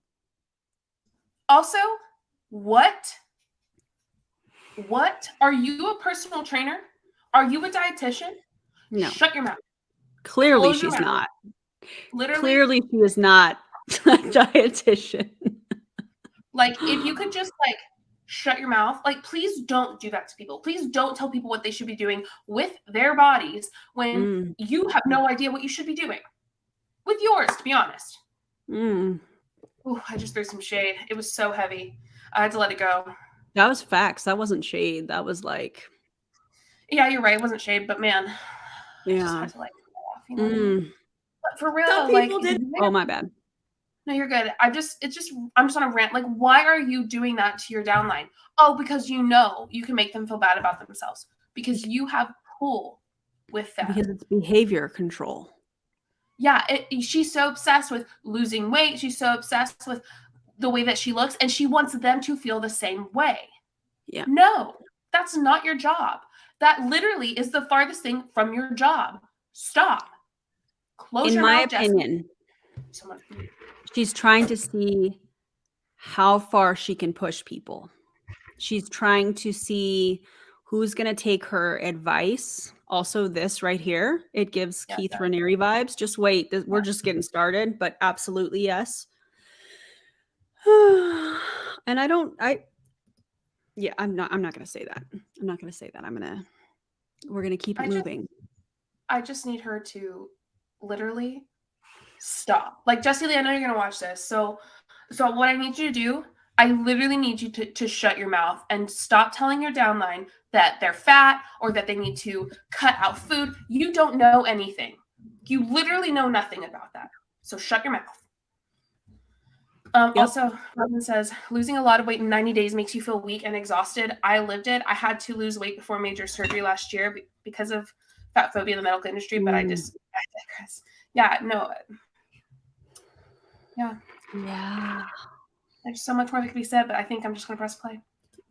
Also, what? Are you a personal trainer? Are you a dietitian? No. Shut your mouth. Clearly she's not. Literally. Clearly she is not a dietitian. Like, if you could just like shut your mouth, like, please don't do that to people. Please don't tell people what they should be doing with their bodies when you have no idea what you should be doing with yours, to be honest. Ooh, I just threw some shade. It was so heavy. I had to let it go. That was facts. That wasn't shade. That was like, yeah, you're right. It wasn't shade, but man, yeah. I just had to like laugh, you know? But for real, like, oh my bad. No, you're good. I'm just on a rant. Like, why are you doing that to your downline? Oh, because you know you can make them feel bad about themselves because you have pull with that. Because it's behavior control. Yeah, she's so obsessed with losing weight. She's so obsessed with the way that she looks, and she wants them to feel the same way. Yeah. No, that's not your job. That literally is the farthest thing from your job. Stop. Close your mouth, Jessie. In my opinion, she's trying to see how far she can push people. She's trying to see who's going to take her advice. Also, this right here, it gives Keith Raniere vibes. Just wait. We're just getting started, but absolutely yes. And I'm not going to say that. I'm not going to say that. We're going to keep it moving. I just need her to literally stop. Like, Jessie Lee, I know you're going to watch this. So what I need you to do, I literally need you to shut your mouth and stop telling your downline that they're fat or that they need to cut out food. You don't know anything. You literally know nothing about that. So shut your mouth. Also, Robin says, losing a lot of weight in 90 days makes you feel weak and exhausted. I lived it. I had to lose weight before major surgery last year because of fat phobia in the medical industry, but I digress. Yeah, no. Yeah. There's so much more that could be said, but I think I'm just going to press play.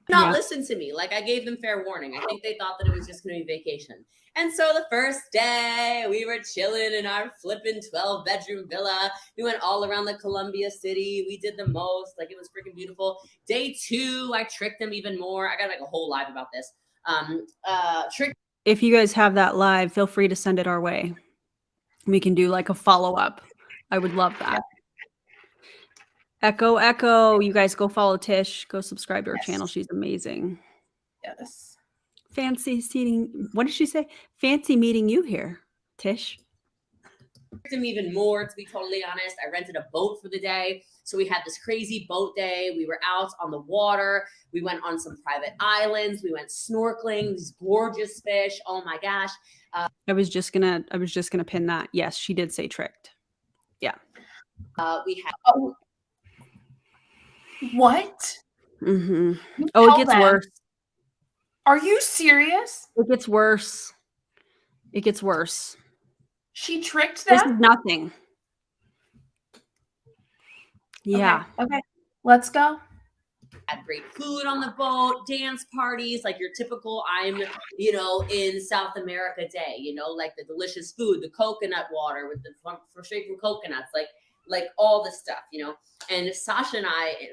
Listen to me. Like, I gave them fair warning. I think they thought that it was just going to be vacation. And so the first day, we were chilling in our flipping 12-bedroom villa. We went all around the Colombia city. We did the most. Like, it was freaking beautiful. Day 2, I tricked them even more. I got to make a whole live about this. If you guys have that live, feel free to send it our way. We can do like a follow-up. I would love that. Echo. You guys go follow Tish. Go subscribe to her channel. She's amazing. Yes. Fancy seating. What did she say? Fancy meeting you here, Tish. Them even more, to be totally honest. I rented a boat for the day. So we had this crazy boat day. We were out on the water. We went on some private islands. We went snorkeling. These gorgeous fish. Oh my gosh. I was just gonna pin that. Yes, she did say tricked. Yeah. We had. What? Mm-hmm. Oh, it gets worse. Are you serious? It gets worse. It gets worse. She tricked them? This is nothing. Yeah. Okay. Let's go. Had great food on the boat, dance parties, like your typical I'm, in South America day, like the delicious food, the coconut water with straight from coconuts, like all this stuff, And Sasha and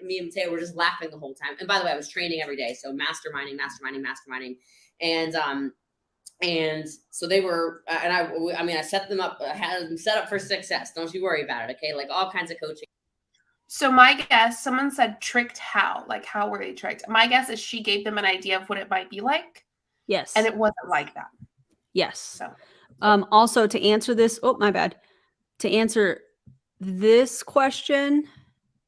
me and Mateo were just laughing the whole time. And by the way, I was training every day, so masterminding, and so they were, and I set them up, I had them set up for success. Don't you worry about it, okay? Like all kinds of coaching. So my guess, someone said tricked how? Like how were they tricked? My guess is she gave them an idea of what it might be like. Yes. And it wasn't like that. Yes. So also to answer this, to answer this question,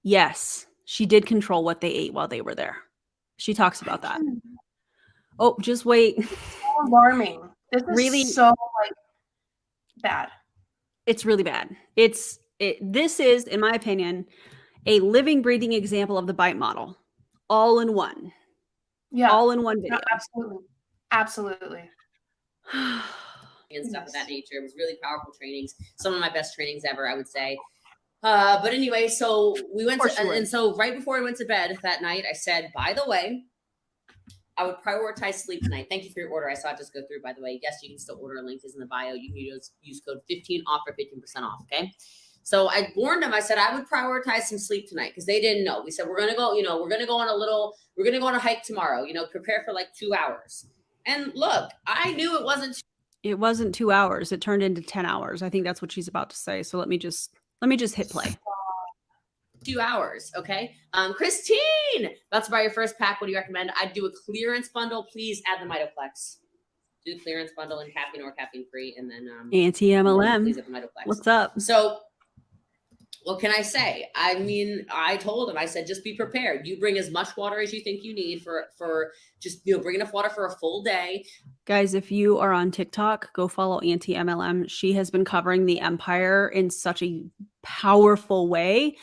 yes, she did control what they ate while they were there. She talks about that. Oh, just wait. So alarming. This is really so bad. It's really bad. This is, in my opinion, a living, breathing example of the bite model, all in one. Yeah, all in one video. No, absolutely. And stuff of that nature. It was really powerful trainings. Some of my best trainings ever, I would say. But anyway, so we went and so right before I went to bed that night, I said, by the way, I would prioritize sleep tonight. Thank you for your order. I saw it just go through, by the way. Yes, you can still order. A link is in the bio. You can use code 15 off for 15% off. Okay. So I warned them. I said, I would prioritize some sleep tonight because they didn't know. We said, we're going to go on a hike tomorrow, prepare for like 2 hours. And look, I knew it wasn't 2 hours. It turned into 10 hours. I think that's what she's about to say. So let me just hit play. 2 hours. Okay. Christine, about to buy your first pack. What do you recommend? I'd do a clearance bundle. Please add the Mitoplex. Do the clearance bundle and caffeine or caffeine free. And then, anti-MLM. What's up? So, what can I say? I mean, I told him, I said, just be prepared. You bring as much water as you think you need for just, bring enough water for a full day. Guys, if you are on TikTok, go follow Anti-MLM. She has been covering the empire in such a powerful way.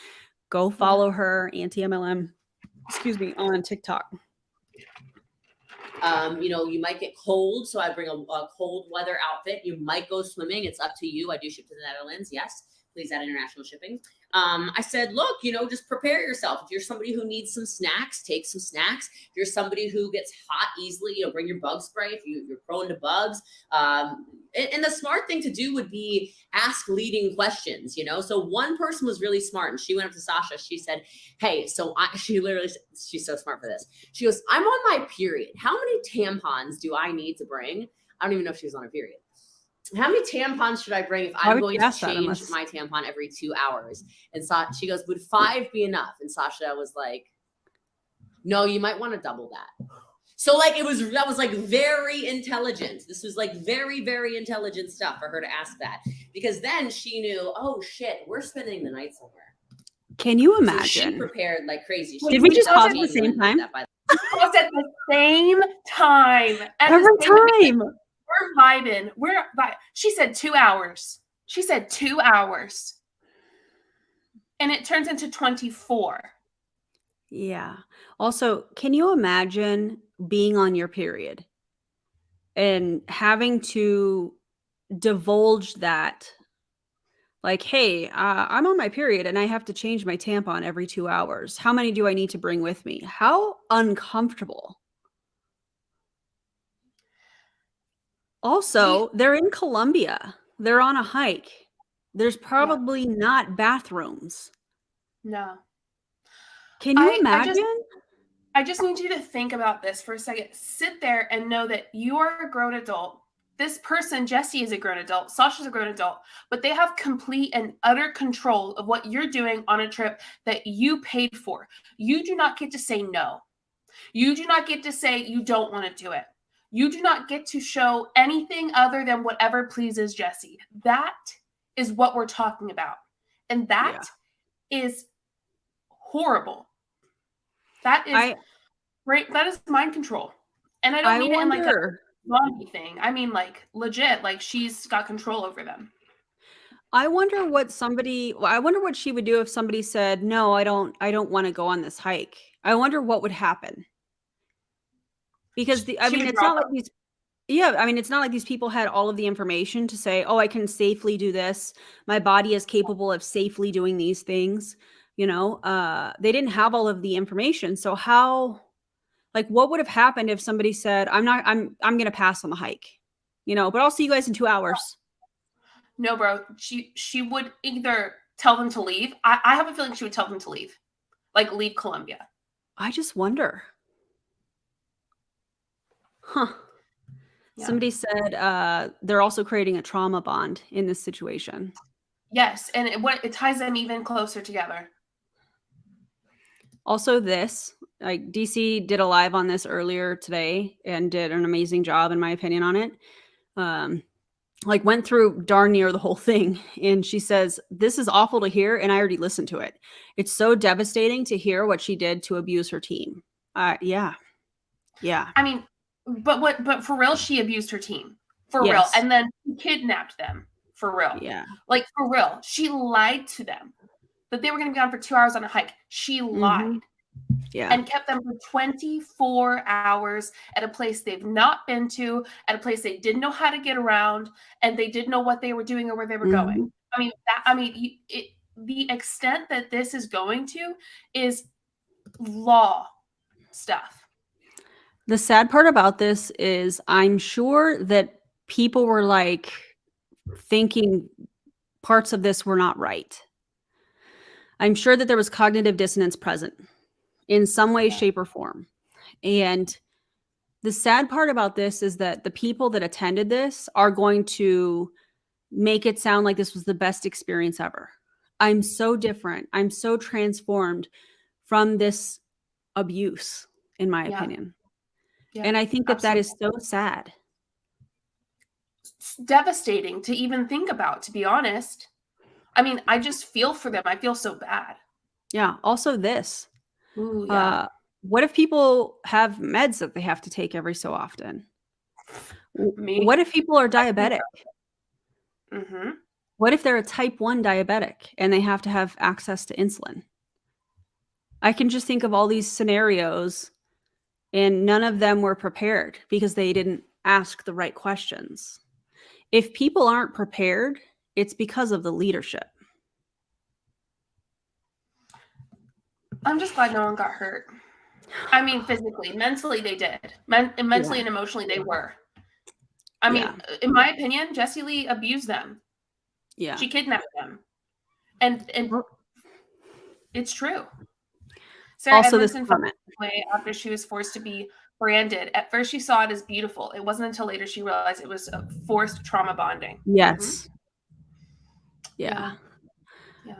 Go follow her, Anti-MLM, on TikTok. You might get cold, so I bring a cold weather outfit. You might go swimming. It's up to you. I do ship to the Netherlands. Yes. Please add international shipping. I said, look, just prepare yourself. If you're somebody who needs some snacks, take some snacks. If you're somebody who gets hot easily, bring your bug spray if you're prone to bugs. And the smart thing to do would be ask leading questions, So one person was really smart and she went up to Sasha. She said, hey, she's so smart for this. She goes, I'm on my period. How many tampons do I need to bring? I don't even know if she was on her period. How many tampons should I bring if I'm going to change my tampon every 2 hours? And she goes, would 5 be enough? And Sasha was like, no, you might want to double that. So that was very intelligent. This was very, very intelligent stuff for her to ask that, because then she knew, oh shit, we're spending the night somewhere. Can you imagine? So she prepared like crazy. Did we just pause at the same time? Pause at the same time. Every time. We're vibing. She said 2 hours. And it turns into 24. Yeah. Also, can you imagine being on your period and having to divulge that? Like, hey, I'm on my period and I have to change my tampon every 2 hours. How many do I need to bring with me? How uncomfortable. Also, they're in Colombia. They're on a hike. There's probably not bathrooms. No. Can you imagine? I just need you to think about this for a second. Sit there and know that you are a grown adult. This person, Jessie, is a grown adult. Sasha's a grown adult. But they have complete and utter control of what you're doing on a trip that you paid for. You do not get to say no. You do not get to say you don't want to do it. You do not get to show anything other than whatever pleases Jessie. That is what we're talking about. And that is horrible. That is right. That is mind control. And I don't mean it in like a zombie thing. I mean like legit, like she's got control over them. I wonder what she would do if somebody said, no, I don't want to go on this hike. I wonder what would happen. Because it's not like these people had all of the information to say, oh, I can safely do this. My body is capable of safely doing these things. You know, they didn't have all of the information. So how, like, what would have happened if somebody said, I'm going to pass on the hike, you know, but I'll see you guys in 2 hours. No, bro. She would either tell them to leave. I have a feeling she would tell them to leave. Like, leave Colombia. I just wonder. Huh. Yeah. Somebody said they're also creating a trauma bond in this situation. Yes, and it ties them even closer together. Also, this, like, DC did a live on this earlier today and did an amazing job, in my opinion, on it. Like, went through darn near the whole thing. And she says, this is awful to hear, and I already listened to it. It's so devastating to hear what she did to abuse her team. Yeah. I mean, but for real, she abused her team. For Yes. real. And then kidnapped them. For real. Yeah. Like, for real. She lied to them that they were going to be gone for 2 hours on a hike. She lied. Yeah. And kept them for 24 hours at a place they've not been to, at a place they didn't know how to get around, and they didn't know what they were doing or where they were going. The extent that this is going to is law stuff. The sad part about this is I'm sure that people were like thinking parts of this were not right. I'm sure that there was cognitive dissonance present in some way, shape, or form. And the sad part about this is that the people that attended this are going to make it sound like this was the best experience ever. I'm so different. I'm so transformed from this abuse, in my opinion. Yeah, and I think that that is so sad. It's devastating to even think about, to be honest. I mean, I just feel for them. I feel so bad. Yeah. Also this. Ooh, yeah. What if people have meds that they have to take every so often? What if people are diabetic? Mm-hmm. What if they're a type 1 diabetic and they have to have access to insulin? I can just think of all these scenarios, and none of them were prepared because they didn't ask the right questions. If people aren't prepared, it's because of the leadership. I'm just glad no one got hurt. I mean, physically, mentally they did. Mentally and emotionally they were. I mean, in my opinion, Jessie Lee abused them. Yeah. She kidnapped them. And it's true. Sarah also, Edmondson this comment. Away after she was forced to be branded. At first, she saw it as beautiful. It wasn't until later she realized it was forced trauma bonding. Yes. Mm-hmm. Yeah.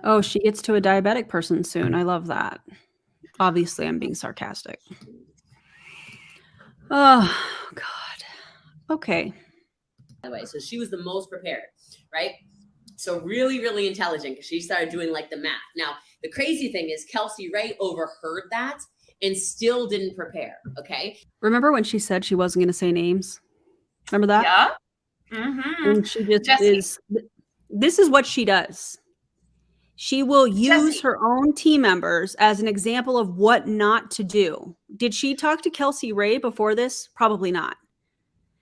Oh, she gets to a diabetic person soon. I love that. Obviously, I'm being sarcastic. Oh, God. Okay. By the way, so she was the most prepared, right? So really, really intelligent because she started doing like the math. Now, the crazy thing is Kelsey Ray overheard that and still didn't prepare, okay? Remember when she said she wasn't going to say names? Remember that? Yeah. Mm-hmm. And she just this is what she does. She will use her own team members as an example of what not to do. Did she talk to Kelsey Ray before this? Probably not.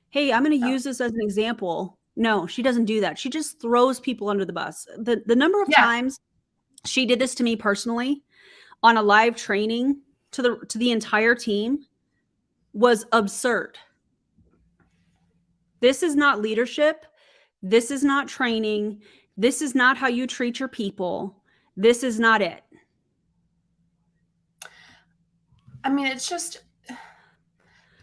Hey, I'm going to use this as an example. No, she doesn't do that. She just throws people under the bus. The number of times she did this to me personally on a live training to the entire team was absurd. This is not leadership. This is not training. This is not how you treat your people. This is not it. I mean, it's just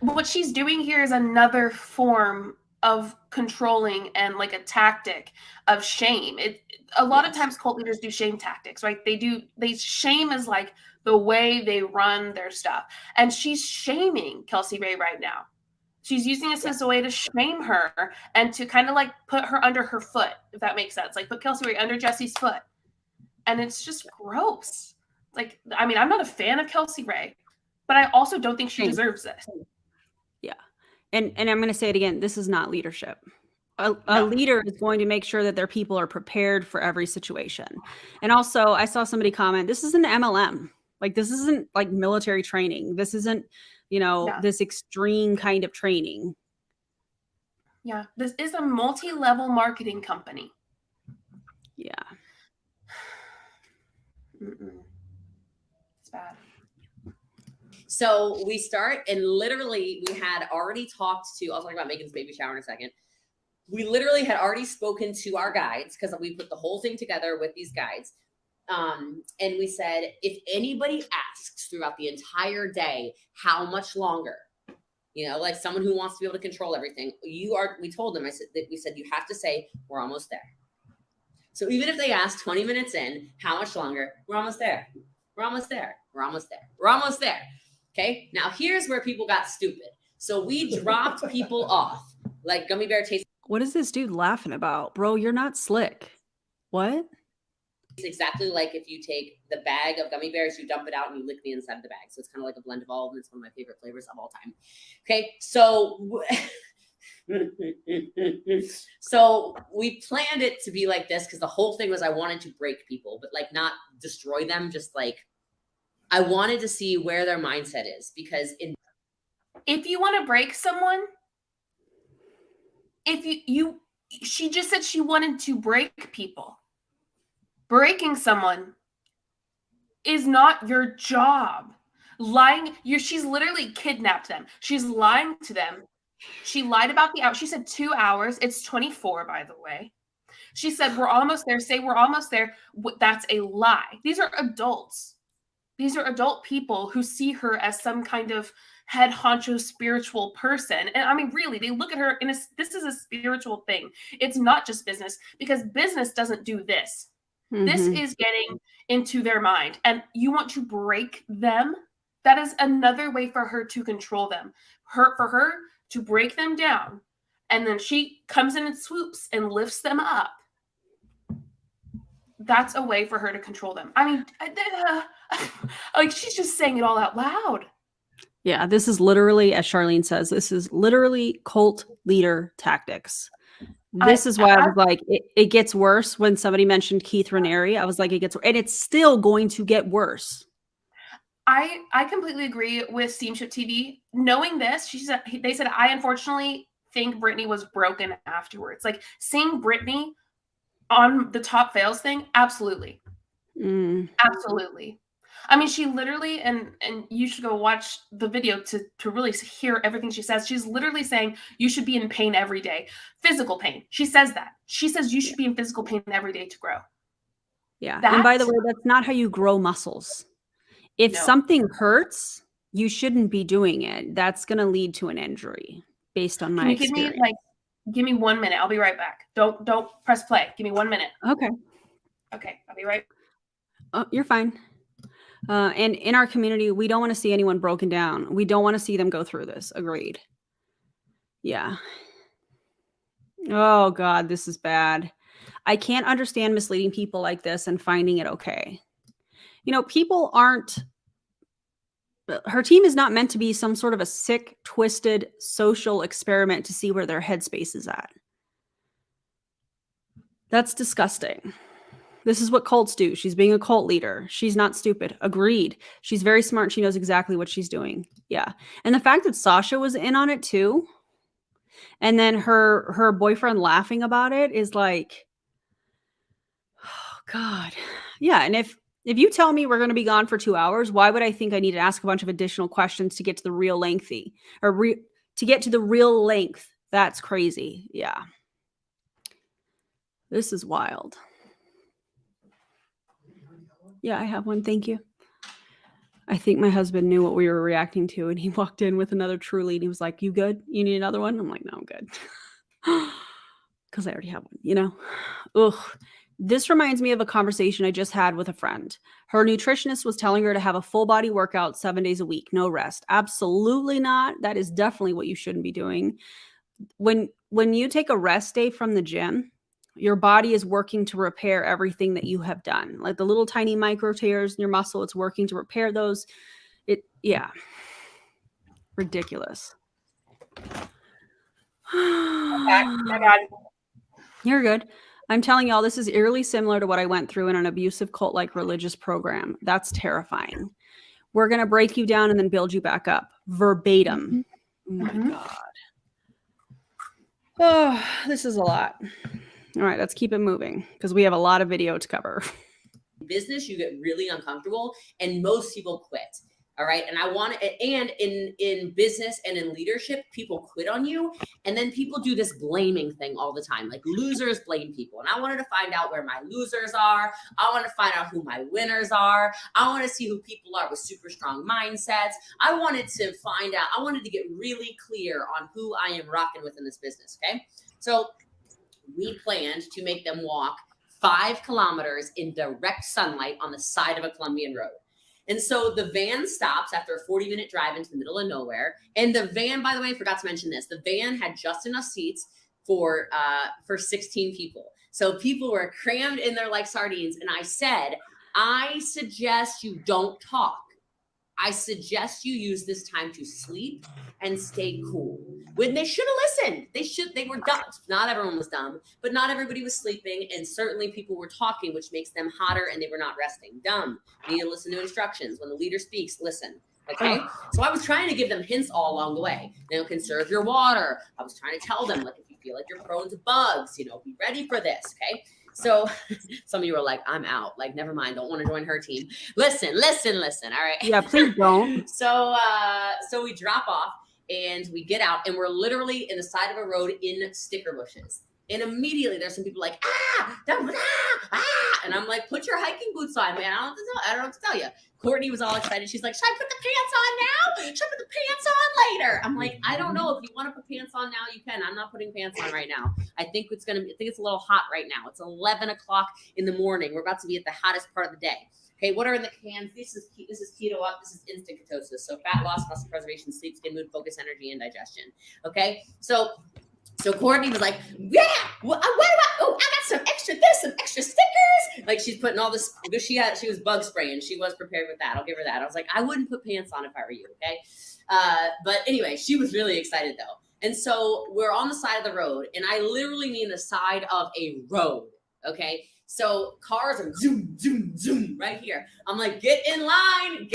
what she's doing here is another form of controlling and like a tactic of shame. A lot of times cult leaders do shame tactics, right? They shame is like the way they run their stuff. And she's shaming Kelsey Ray right now. She's using this as a way to shame her and to kind of like put her under her foot, if that makes sense. Like put Kelsey Ray under Jessie's foot. And it's just gross. Like, I mean, I'm not a fan of Kelsey Ray, but I also don't think she deserves this. Yeah. And I'm going to say it again. This is not leadership. A leader is going to make sure that their people are prepared for every situation. And also, I saw somebody comment, this isn't MLM. Like, this isn't like military training. This isn't, this extreme kind of training. Yeah. This is a multi-level marketing company. Yeah. Mm-mm. It's bad. So we start, and literally we had already talked to, I'll talk about Megan's baby shower in a second. We literally had already spoken to our guides because we put the whole thing together with these guides. And we said, if anybody asks throughout the entire day, how much longer, you know, like someone who wants to be able to control everything, we told them, we said, you have to say, we're almost there. So even if they ask 20 minutes in, how much longer, we're almost there. We're almost there. We're almost there. We're almost there. Okay. Now here's where people got stupid. So we dropped people off like gummy bear taste. What is this dude laughing about? Bro, you're not slick. What? It's exactly like if you take the bag of gummy bears, you dump it out and you lick the inside of the bag. So it's kind of like a blend of all of them. It's one of my favorite flavors of all time. Okay. So, so we planned it to be like this because the whole thing was I wanted to break people, but like not destroy them. Just like I wanted to see where their mindset is, because if you want to break someone, she just said she wanted to break people. Breaking someone is not your job. She's literally kidnapped them. She's lying to them. She lied about the hour. She said 2 hours. It's 24, by the way. She said, we're almost there. Say we're almost there. That's a lie. These are adults. These are adult people who see her as some kind of head honcho spiritual person. And I mean, really, they look at her this is a spiritual thing. It's not just business, because business doesn't do this. Mm-hmm. This is getting into their mind, and you want to break them. That is another way for her to control them. For her to break them down, and then she comes in and swoops and lifts them up. That's a way for her to control them. I mean, like she's just saying it all out loud. Yeah, this is literally, as Charlene says, this is literally cult leader tactics. This is why I was like, it gets worse. When somebody mentioned Keith Raniere, I was like, it gets worse. And it's still going to get worse. I completely agree with Steamship TV. Knowing this, they said, I unfortunately think Britney was broken afterwards. Like seeing Britney on the top fails thing, absolutely. Absolutely. I mean, she literally, and you should go watch the video to really hear everything she says. She's literally saying you should be in pain every day. Physical pain. She says that. She says you should be in physical pain every day to grow. Yeah. And by the way, that's not how you grow muscles. If something hurts, you shouldn't be doing it. That's going to lead to an injury based on my experience. Give me 1 minute. I'll be right back. Don't press play. Give me 1 minute. Okay. Okay. I'll be right. Oh, you're fine. And in our community, we don't want to see anyone broken down. We don't want to see them go through this. Agreed. Yeah. Oh God, this is bad. I can't understand misleading people like this and finding it okay. You know, people aren't, her team is not meant to be some sort of a sick, twisted social experiment to see where their headspace is at. That's disgusting. This is what cults do. She's being a cult leader. She's not stupid. Agreed. She's very smart. She knows exactly what she's doing. Yeah. And the fact that Sasha was in on it too, and then her boyfriend laughing about it is like, oh God. Yeah. And if you tell me we're going to be gone for 2 hours, why would I think I need to ask a bunch of additional questions to get to the real lengthy to get to the real length? That's crazy. Yeah. This is wild. Yeah, I have one. Thank you. I think my husband knew what we were reacting to, and he walked in with another Truly, and he was like, "You good? You need another one?" I'm like, "No, I'm good." Because I already have one, you know? Ugh. This reminds me of a conversation I just had with a friend. Her nutritionist was telling her to have a full body workout 7 days a week, no rest. Absolutely not. That is definitely what you shouldn't be doing. When you take a rest day from the gym, your body is working to repair everything that you have done. Like the little tiny micro tears in your muscle, it's working to repair those. Ridiculous. My God. You're good. I'm telling y'all, this is eerily similar to what I went through in an abusive cult-like religious program. That's terrifying. We're going to break you down and then build you back up. Verbatim. Oh my God. Oh, this is a lot. All right, let's keep it moving because we have a lot of video to cover. In business, you get really uncomfortable and most people quit. All right. And I want to, and in business and in leadership, people quit on you. And then people do this blaming thing all the time. Like losers blame people. And I wanted to find out where my losers are. I want to find out who my winners are. I want to see who people are with super strong mindsets. I wanted to get really clear on who I am rocking with in this business. Okay. So we planned to make them walk 5 kilometers in direct sunlight on the side of a Colombian road. And so the van stops after a 40-minute drive into the middle of nowhere. And the van, by the way, I forgot to mention this. The van had just enough seats for 16 people. So people were crammed in there like sardines. And I said, I suggest you don't talk. I suggest you use this time to sleep and stay cool. When they should have listened. They were dumb. Not everyone was dumb, but not everybody was sleeping. And certainly people were talking, which makes them hotter and they were not resting. Dumb. You need to listen to instructions. When the leader speaks, listen. Okay. So I was trying to give them hints all along the way. Conserve your water. I was trying to tell them, like, if you feel like you're prone to bugs, be ready for this. Okay. So some of you are like, I'm out. Like, never mind. Don't want to join her team. Listen. All right. Yeah, please don't. So we drop off and we get out and we're literally in the side of a road in sticker bushes. And immediately there's some people like, and I'm like, put your hiking boots on, man. I don't know what to tell you. Courtney was all excited. She's like, should I put the pants on now? Should I put the pants on later? I'm like, I don't know. If you want to put pants on now, you can. I'm not putting pants on right now. I think it's a little hot right now. It's 11 o'clock in the morning. We're about to be at the hottest part of the day. Okay, what are in the cans? This is keto up. This is instant ketosis. So fat loss, muscle preservation, sleep, skin, mood, focus, energy, and digestion. Okay, so Courtney was like, yeah, what about, I got some extra stickers. Like she's putting all this, because she was bug spraying. She was prepared with that. I'll give her that. I was like, I wouldn't put pants on if I were you. Okay. But anyway, she was really excited though. And so we're on the side of the road and I literally mean the side of a road. Okay. So cars are zoom, zoom, zoom right here. I'm like, get in line.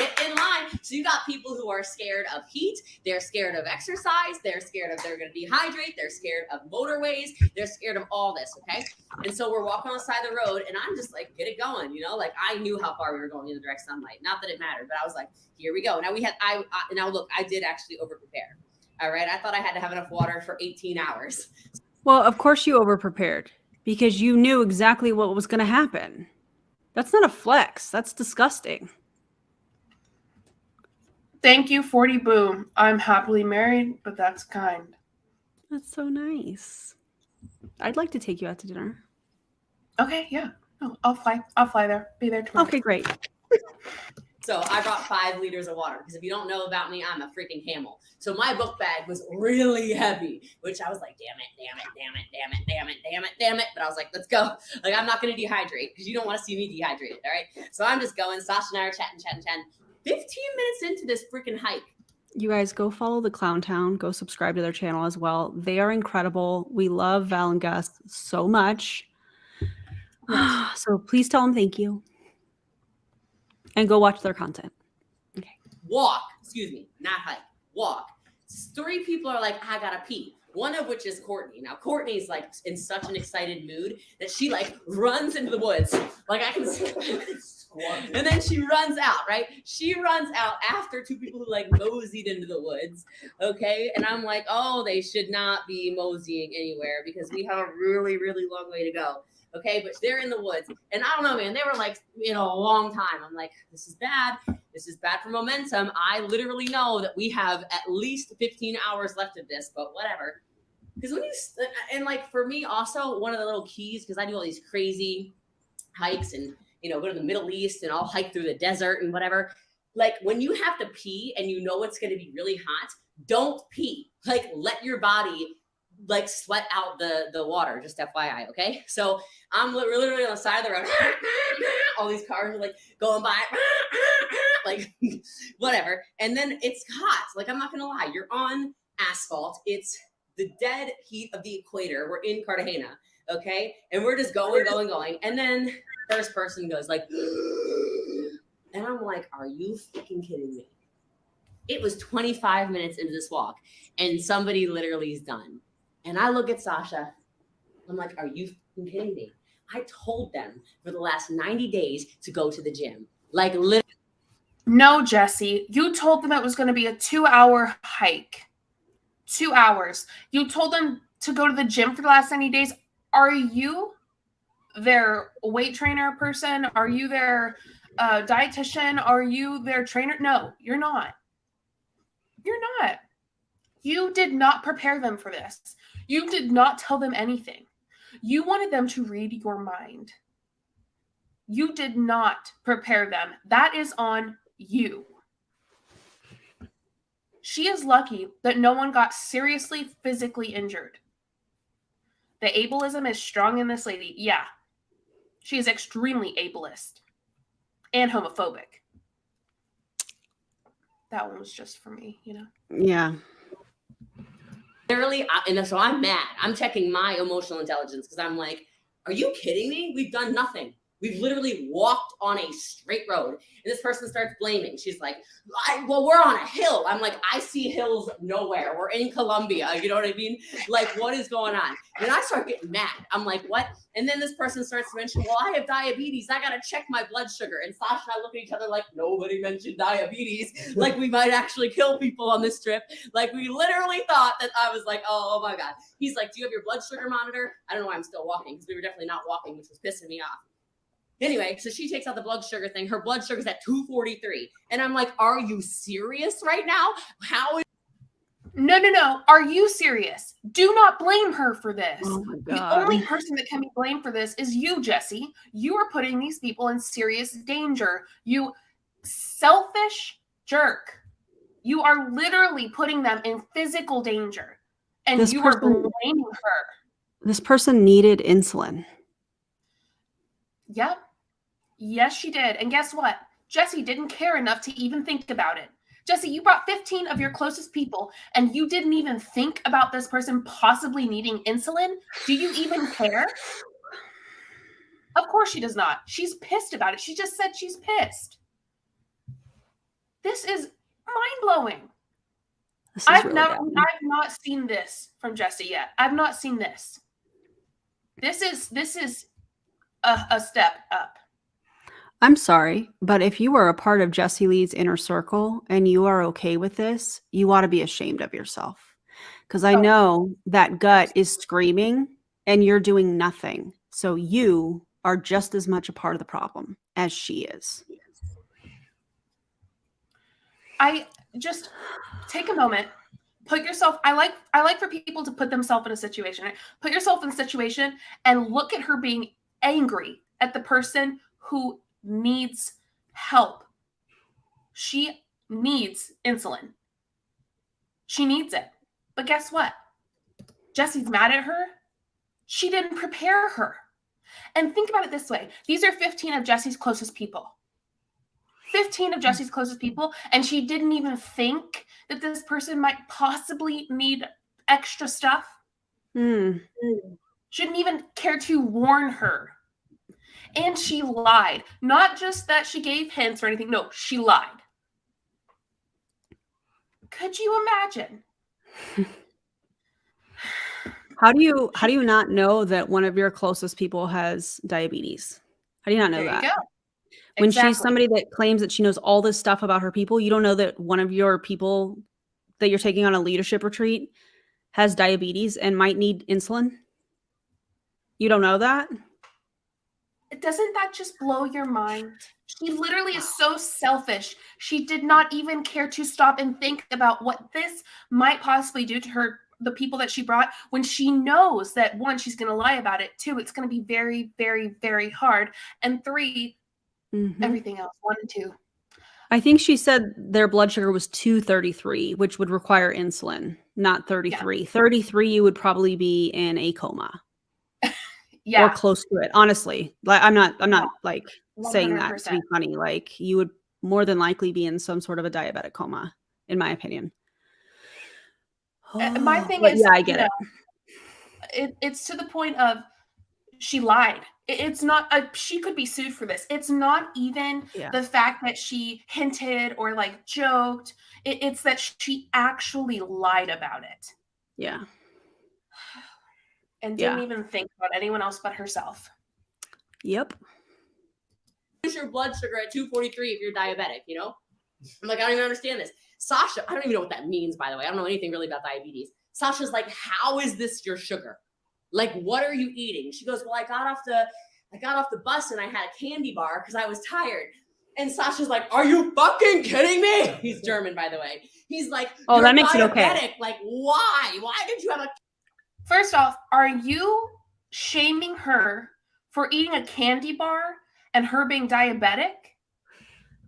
So you got people who are scared of heat. They're scared of exercise. They're scared of they're going to dehydrate. They're scared of motorways. They're scared of all this. Okay. And so we're walking on the side of the road and I'm just like, get it going. Like I knew how far we were going in the direct sunlight. Not that it mattered, but I was like, here we go. Now now look, I did actually over prepare. All right. I thought I had to have enough water for 18 hours. Well, of course you over prepared. Because you knew exactly what was going to happen. That's not a flex. That's disgusting. Thank you, 40 Boom. I'm happily married, but that's kind. That's so nice. I'd like to take you out to dinner. Okay, yeah. No, I'll fly there. Be there tomorrow. Okay, great. So I brought 5 liters of water because if you don't know about me, I'm a freaking camel. So my book bag was really heavy, which I was like, damn it. But I was like, let's go. Like, I'm not going to dehydrate because you don't want to see me dehydrated. All right. So I'm just going. Sasha and I are chatting. 15 minutes into this freaking hike. You guys go follow the Clown Town. Go subscribe to their channel as well. They are incredible. We love Val and Gus so much. So please tell them thank you. And go watch their content. Okay. Walk. Excuse me. Not hike. Walk. 3 people are like, I gotta pee. One of which is Courtney. Now, Courtney's like in such an excited mood that she like runs into the woods. Like I can see. And then she runs out, right? She runs out after 2 people who like moseyed into the woods. Okay. And I'm like, oh, they should not be moseying anywhere because we have a really, really long way to go. Okay, but they're in the woods. And I don't know, man, they were like, a long time. I'm like, this is bad. This is bad for momentum. I literally know that we have at least 15 hours left of this, but whatever. Because and like for me also, one of the little keys, because I do all these crazy hikes and, go to the Middle East and I'll hike through the desert and whatever. Like when you have to pee and you know it's going to be really hot, don't pee. Like let your body like sweat out the water, just FYI, okay? So I'm literally on the side of the road. All these cars are like going by, like whatever. And then it's hot. Like I'm not gonna lie, you're on asphalt. It's the dead heat of the equator. We're in Cartagena, okay? And we're just going. And then first person goes like, and I'm like, are you freaking kidding me? It was 25 minutes into this walk and somebody literally is done. And I look at Sasha. I'm like, are you kidding me? I told them for the last 90 days to go to the gym. Like literally. No, Jessie, you told them it was going to be a 2-hour hike. 2 hours. You told them to go to the gym for the last 90 days. Are you their weight trainer person? Are you their dietitian? Are you their trainer? No, you're not. You're not. You did not prepare them for this. You did not tell them anything. You wanted them to read your mind. You did not prepare them. That is on you. She is lucky that no one got seriously physically injured. The ableism is strong in this lady. Yeah. She is extremely ableist and homophobic. That one was just for me, you know? Yeah. Literally, and so I'm mad. I'm checking my emotional intelligence because I'm like, are you kidding me? We've done nothing. We've literally walked on a straight road. And this person starts blaming. She's like, well, we're on a hill. I'm like, I see hills nowhere. We're in Colombia. You know what I mean? Like, what is going on? And I start getting mad. I'm like, what? And then this person starts to mention, well, I have diabetes. I got to check my blood sugar. And Sasha and I look at each other like, nobody mentioned diabetes. Like, we might actually kill people on this trip. Like, we literally thought that I was like, oh my God. He's like, do you have your blood sugar monitor? I don't know why I'm still walking because we were definitely not walking, which was pissing me off. Anyway, so she takes out the blood sugar thing. Her blood sugar's at 243. And I'm like, are you serious right now? How is... No. Are you serious? Do not blame her for this. Oh my God. The only person that can be blamed for this is you, Jessie. You are putting these people in serious danger. You selfish jerk. You are literally putting them in physical danger. And you are blaming her. This person needed insulin. Yep. Yes, she did. And guess what? Jessie didn't care enough to even think about it. Jessie, you brought 15 of your closest people and you didn't even think about this person possibly needing insulin? Do you even care? Of course she does not. She's pissed about it. She just said she's pissed. This is mind-blowing. I've not seen this from Jessie yet. I've not seen this. This is a step up. I'm sorry, but if you are a part of Jessie Lee's inner circle and you are okay with this, you ought to be ashamed of yourself. Because I know that gut is screaming and you're doing nothing. So you are just as much a part of the problem as she is. I just take a moment, put yourself, I like for people to put themselves in a situation, right? Put yourself in a situation and look at her being angry at the person who needs help. She needs insulin. She needs it. But guess what? Jessie's mad at her. She didn't prepare her. And think about it this way. These are 15 of Jessie's closest people. 15 of Jessie's closest people, and she didn't even think that this person might possibly need extra stuff. Shouldn't even care to warn her. And she lied. Not just that she gave hints or anything. No, she lied. Could you imagine? How do you not know that one of your closest people has diabetes? How do you not know that? There you go. When Exactly. she's somebody that claims that she knows all this stuff about her people, you don't know that one of your people that you're taking on a leadership retreat has diabetes and might need insulin? You don't know that? Doesn't that just blow your mind? She literally is so selfish. She did not even care to stop and think about what this might possibly do to her, the people that she brought, when she knows that, one, she's going to lie about it. Two, it's going to be very, very, very hard. And three, everything else, 1 and 2. I think she said their blood sugar was 233, which would require insulin, not 33. Yeah. 33, you would probably be in a coma. Yeah. Or close to it. Honestly, like I'm not like 100%. Saying that to be funny. Like you would more than likely be in some sort of a diabetic coma, in my opinion. My thing is, yeah, I get it. It's to the point of she lied. It's not she could be sued for this. It's not even the fact that she hinted or like joked. It's that she actually lied about it. Yeah. And didn't even think about anyone else but herself. Yep. Your blood sugar at 243 if you're diabetic, you know? I'm like, I don't even understand this. Sasha, I don't even know what that means, by the way. I don't know anything really about diabetes. Sasha's like, how is this your sugar? Like, what are you eating? She goes, well, I got off the bus and I had a candy bar because I was tired. And Sasha's like, are you fucking kidding me? He's German, by the way. He's like, oh, that makes diabetic. it okay. Like, why? Why did you have a... First off, are you shaming her for eating a candy bar and her being diabetic?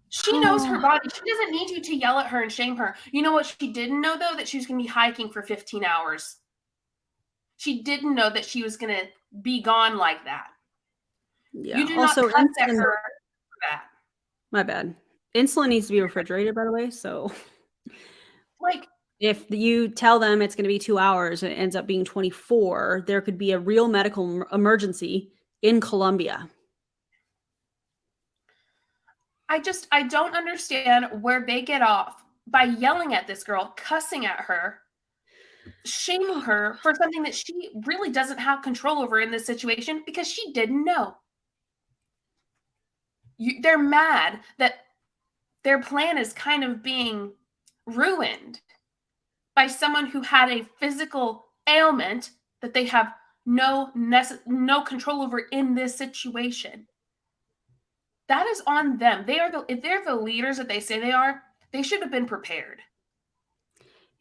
She knows her body. She doesn't need you to yell at her and shame her. You know what she didn't know, though? That she was going to be hiking for 15 hours. She didn't know that she was going to be gone like that. Yeah. You do also, not cuss at her for that. My bad. Insulin needs to be refrigerated, by the way. So, like, if you tell them it's going to be 2 hours and it ends up being 24, there could be a real medical emergency in Colombia. I don't understand where they get off by yelling at this girl, cussing at her, shaming her for something that she really doesn't have control over in this situation because she didn't know. They're mad that their plan is kind of being ruined by someone who had a physical ailment that they have no control over in this situation. That is on them. If they're the leaders that they say they are, they should have been prepared.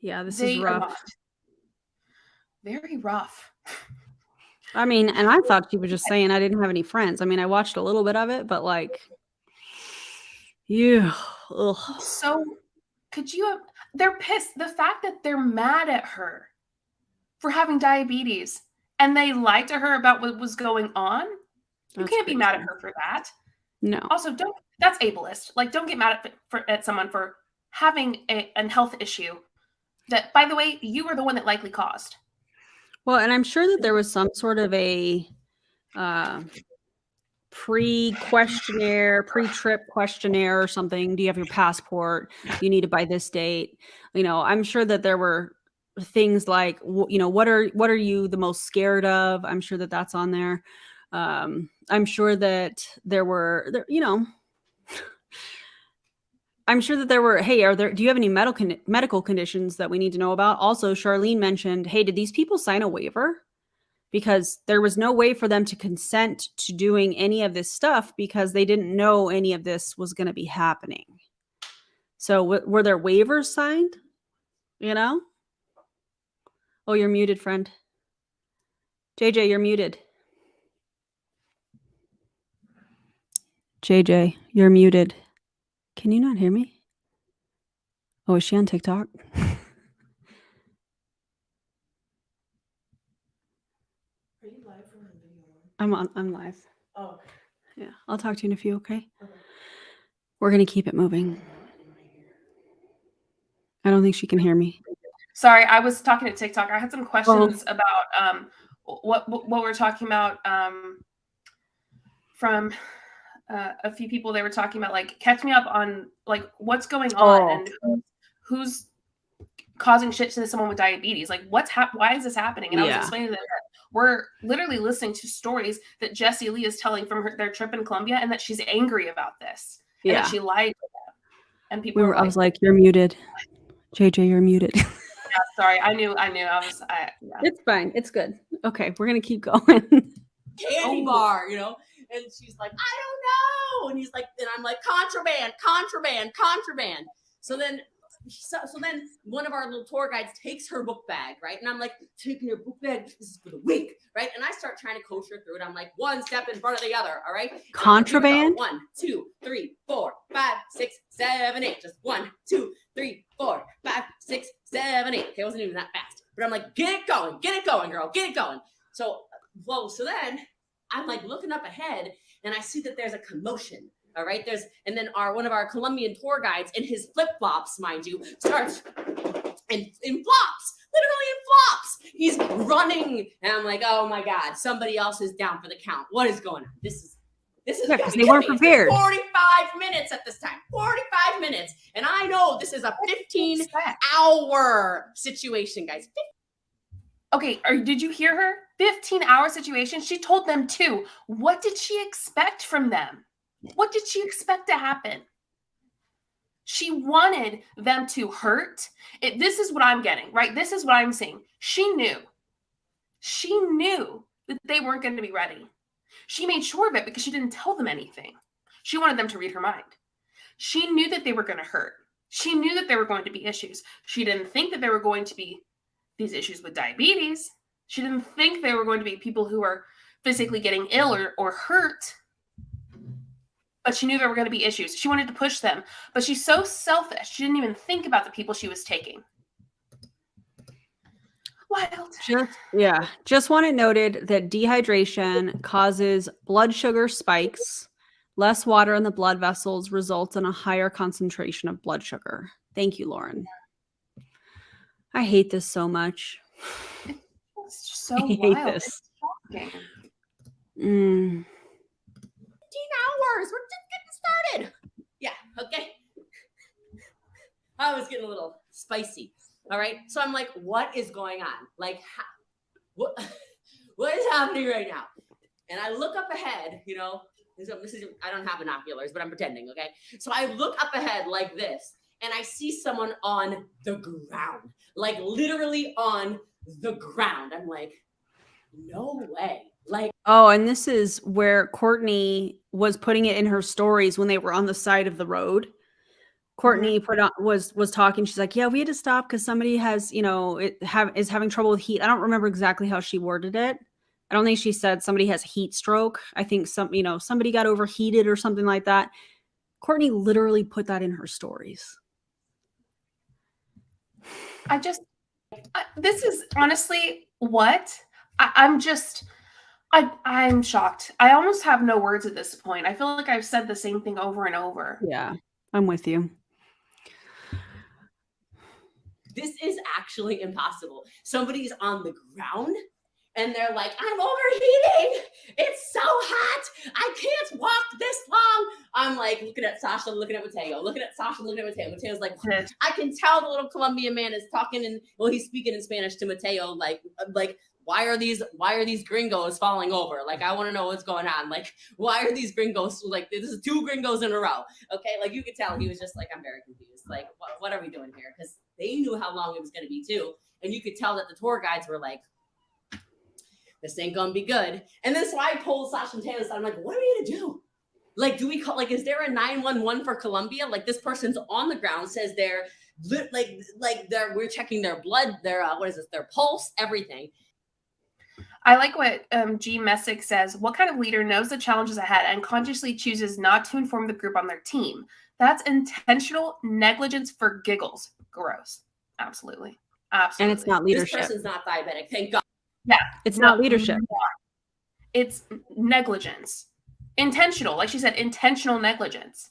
Yeah, this is rough. Very rough. I mean, and I thought she was just saying I didn't have any friends. I mean, I watched a little bit of it, but like, yeah. Ugh. So, they're pissed. The fact that they're mad at her for having diabetes and they lied to her about what was going on, you can't be mad at her for that. No. Also, that's ableist. Like, don't get mad at someone for having a health issue that, by the way, you were the one that likely caused. Well, and I'm sure that there was some sort of a pre-questionnaire, pre-trip questionnaire or something. Do you have your passport? You need it by this date. You know, I'm sure that there were things like, you know, what are you the most scared of? I'm sure that that's on there. I'm sure that there were, you know, I'm sure that there were, hey, do you have any medical conditions that we need to know about? Also, Charlene mentioned, hey, did these people sign a waiver? Because there was no way for them to consent to doing any of this stuff because they didn't know any of this was going to be happening. So were there waivers signed? You know? Oh, you're muted, friend. JJ, you're muted. JJ, you're muted. Can you not hear me? Oh, is she on TikTok? Are you live or on video? I'm live. Oh, okay. Yeah, I'll talk to you in a few, okay? We're going to keep it moving. I don't think she can hear me. Sorry, I was talking to TikTok. I had some questions about what we're talking about from a few people. They were talking about, like, catch me up on, like, what's going on and who's causing shit to someone with diabetes. Like, why is this happening? And I was explaining to them that we're literally listening to stories that Jessie Lee is telling from their trip in Colombia, and that she's angry about this. And that she lied to them. And people I was like, you're muted. JJ, you're muted. Yeah, sorry. I knew. It's fine. It's good. Okay, we're going to keep going. Candy bar, you know? And she's like, I don't know. And he's like, and I'm like, contraband. So then one of our little tour guides takes her book bag, right? And I'm like, taking her book bag, this is for the week, right? And I start trying to coach her through it. I'm like, one step in front of the other, all right? Contraband? 1, 2, 3, 4, 5, 6, 7, 8. Just 1, 2, 3, 4, 5, 6, 7, 8. Okay, it wasn't even that fast. But I'm like, get it going, girl, get it going. So then I'm like looking up ahead and I see that there's a commotion. All right, and then one of our Colombian tour guides in his flip-flops, mind you, starts in flops, literally in flops. He's running, and I'm like, oh my God, somebody else is down for the count. What is going on? This is because they weren't prepared. 45 minutes at this time, 45 minutes, and I know this is a 15-hour situation, guys. Okay, did you hear her? 15-hour situation, she told them 2. What did she expect from them? What did she expect to happen? She wanted them to hurt. This is what I'm getting, right? This is what I'm seeing. She knew that they weren't going to be ready. She made sure of it because she didn't tell them anything. She wanted them to read her mind. She knew that they were going to hurt. She knew that there were going to be issues. She didn't think that there were going to be these issues with diabetes. She didn't think there were going to be people who are physically getting ill or hurt. But she knew there were going to be issues. She wanted to push them. But she's so selfish. She didn't even think about the people she was taking. Wild. Just want it noted that dehydration causes blood sugar spikes. Less water in the blood vessels results in a higher concentration of blood sugar. Thank you, Lauren. I hate this so much. It's so wild. It's shocking. 15 hours. We're just getting started. Yeah, okay. I was getting a little spicy. All right. So I'm like, what is going on? Like, what is happening right now? And I look up ahead, you know. So I don't have binoculars, but I'm pretending, okay? So I look up ahead like this, and I see someone on the ground, like literally on the ground. I'm like, no way. Like, oh, and this is where Courtney was putting it in her stories when they were on the side of the road. Courtney was talking. She's like, yeah, we had to stop because somebody has, you know, is having trouble with heat. I don't remember exactly how she worded it. I don't think she said somebody has heat stroke. I think somebody got overheated or something like that. Courtney literally put that in her stories. This is honestly what I'm shocked. I almost have no words at this point. I feel like I've said the same thing over and over. Yeah, I'm with you. This is actually impossible. Somebody's on the ground and they're like, I'm overheating. It's so hot. I can't walk this long. I'm like looking at Sasha, looking at Mateo, looking at Sasha, looking at Mateo. Mateo's like, I can tell the little Colombian man is talking he's speaking in Spanish to Mateo. Like, why are these gringos falling over? Like, I want to know what's going on. Like, why are these gringos, like, this is 2 gringos in a row. Okay. Like, you could tell he was just like, I'm very confused. Like, what are we doing here? Because they knew how long it was going to be too. And you could tell that the tour guides were like, this ain't gonna be good. And then so I pulled Sasha and Taylor aside. I'm like, what are we gonna do? Like, do we call, like, is there a 911 for Colombia? Like, this person's on the ground, says they're we're checking their blood, their their pulse, everything. I like what G Messick says. What kind of leader knows the challenges ahead and consciously chooses not to inform the group on their team? That's intentional negligence for giggles. Gross. Absolutely. And it's not leadership. This person's not diabetic. Thank God. Yeah. It's not leadership. It's negligence. Intentional. Like she said, intentional negligence.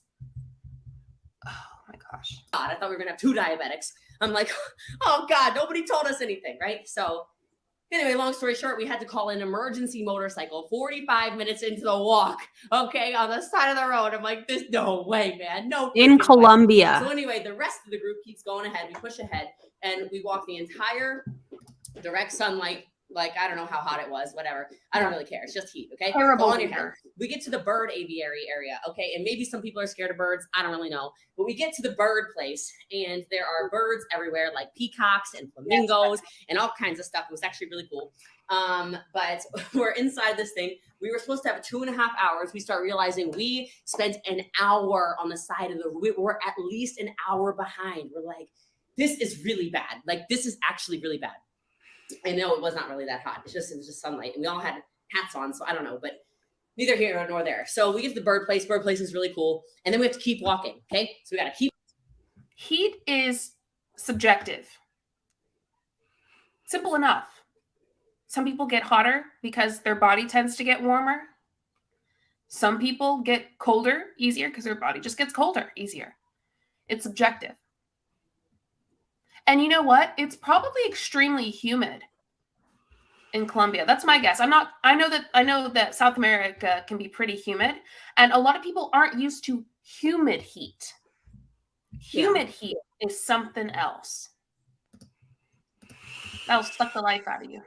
Oh my gosh. God, I thought we were going to have 2 diabetics. I'm like, oh God, nobody told us anything, right? So anyway, long story short, we had to call an emergency motorcycle 45 minutes into the walk, okay, on the side of the road. I'm like, there's no way, man. No. In Colombia. So anyway, the rest of the group keeps going ahead. We push ahead, and we walk the entire direct sunlight. Like, I don't know how hot it was, whatever. I don't really care. It's just heat, okay? Terrible on your head. We get to the bird aviary area, okay? And maybe some people are scared of birds. I don't really know. But we get to the bird place, and there are birds everywhere, like peacocks and flamingos and all kinds of stuff. It was actually really cool. But we're inside this thing. We were supposed to have 2.5 hours. We start realizing we spent an hour on the side of we're at least an hour behind. We're like, this is really bad. Like, this is actually really bad. I know it was not really that hot. It was just sunlight, and we all had hats on, so I don't know, but neither here nor there. So we get to the bird place. Bird place is really cool, and then we have to keep walking. Okay, so we got to keep. Heat is subjective. Simple enough. Some people get hotter because their body tends to get warmer. Some people get colder easier because their body just gets colder easier. It's subjective. And you know what? It's probably extremely humid in Colombia. That's my guess. I know that South America can be pretty humid, and a lot of people aren't used to humid heat. Humid heat is something else. That'll suck the life out of you.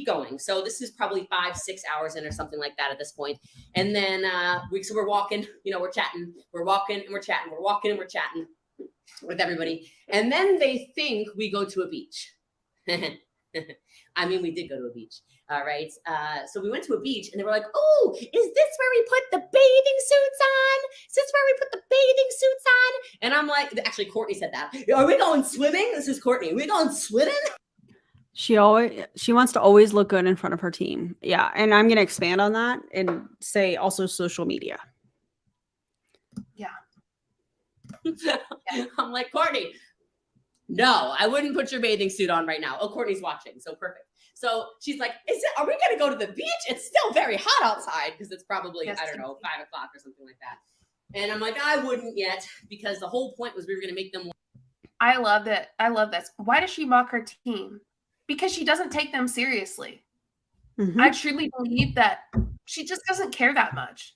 going. So this is probably 5-6 hours in or something like that at this point. And then so we're walking, we're chatting, we're walking and we're chatting, we're walking and we're chatting with everybody. And then they think we go to a beach. I mean, we did go to a beach. All right. So we went to a beach and they were like, oh, is this where we put the bathing suits on? Is this where we put the bathing suits on? And I'm like, actually, Courtney said that. Are we going swimming? This is Courtney. Are we going swimming? She wants to always look good in front of her team. Yeah. And I'm going to expand on that and say also social media. Yeah. I'm like, Courtney, no, I wouldn't put your bathing suit on right now. Oh, Courtney's watching. So perfect. So she's like, are we going to go to the beach? It's still very hot outside because it's probably, yes, I don't know, 5 o'clock or something like that. And I'm like, I wouldn't yet because the whole point was we were going to make them. I love it. I love this. Why does she mock her team? Because she doesn't take them seriously. Mm-hmm. I truly believe that she just doesn't care that much.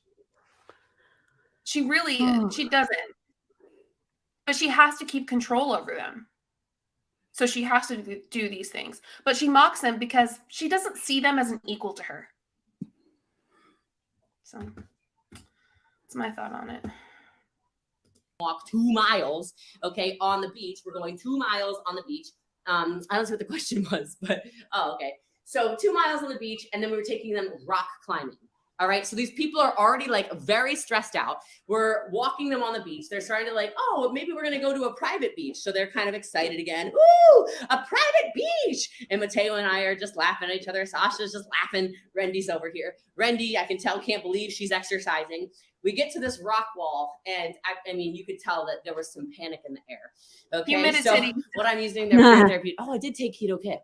She really, she doesn't. But she has to keep control over them. So she has to do these things. But she mocks them because she doesn't see them as an equal to her. So that's my thought on it. Walk 2 miles, okay, on the beach. We're going 2 miles on the beach. I don't know what the question was, but, okay. So 2 miles on the beach, and then we were taking them rock climbing. All right. So these people are already like very stressed out. We're walking them on the beach. They're starting to like, oh, maybe we're going to go to a private beach. So they're kind of excited again. Ooh, a private beach. And Mateo and I are just laughing at each other. Sasha's just laughing. Rendy's over here. Rendy, I can tell, can't believe she's exercising. We get to this rock wall, and I mean, you could tell that there was some panic in the air. Okay. So what I'm using there, I did take Keto Kick.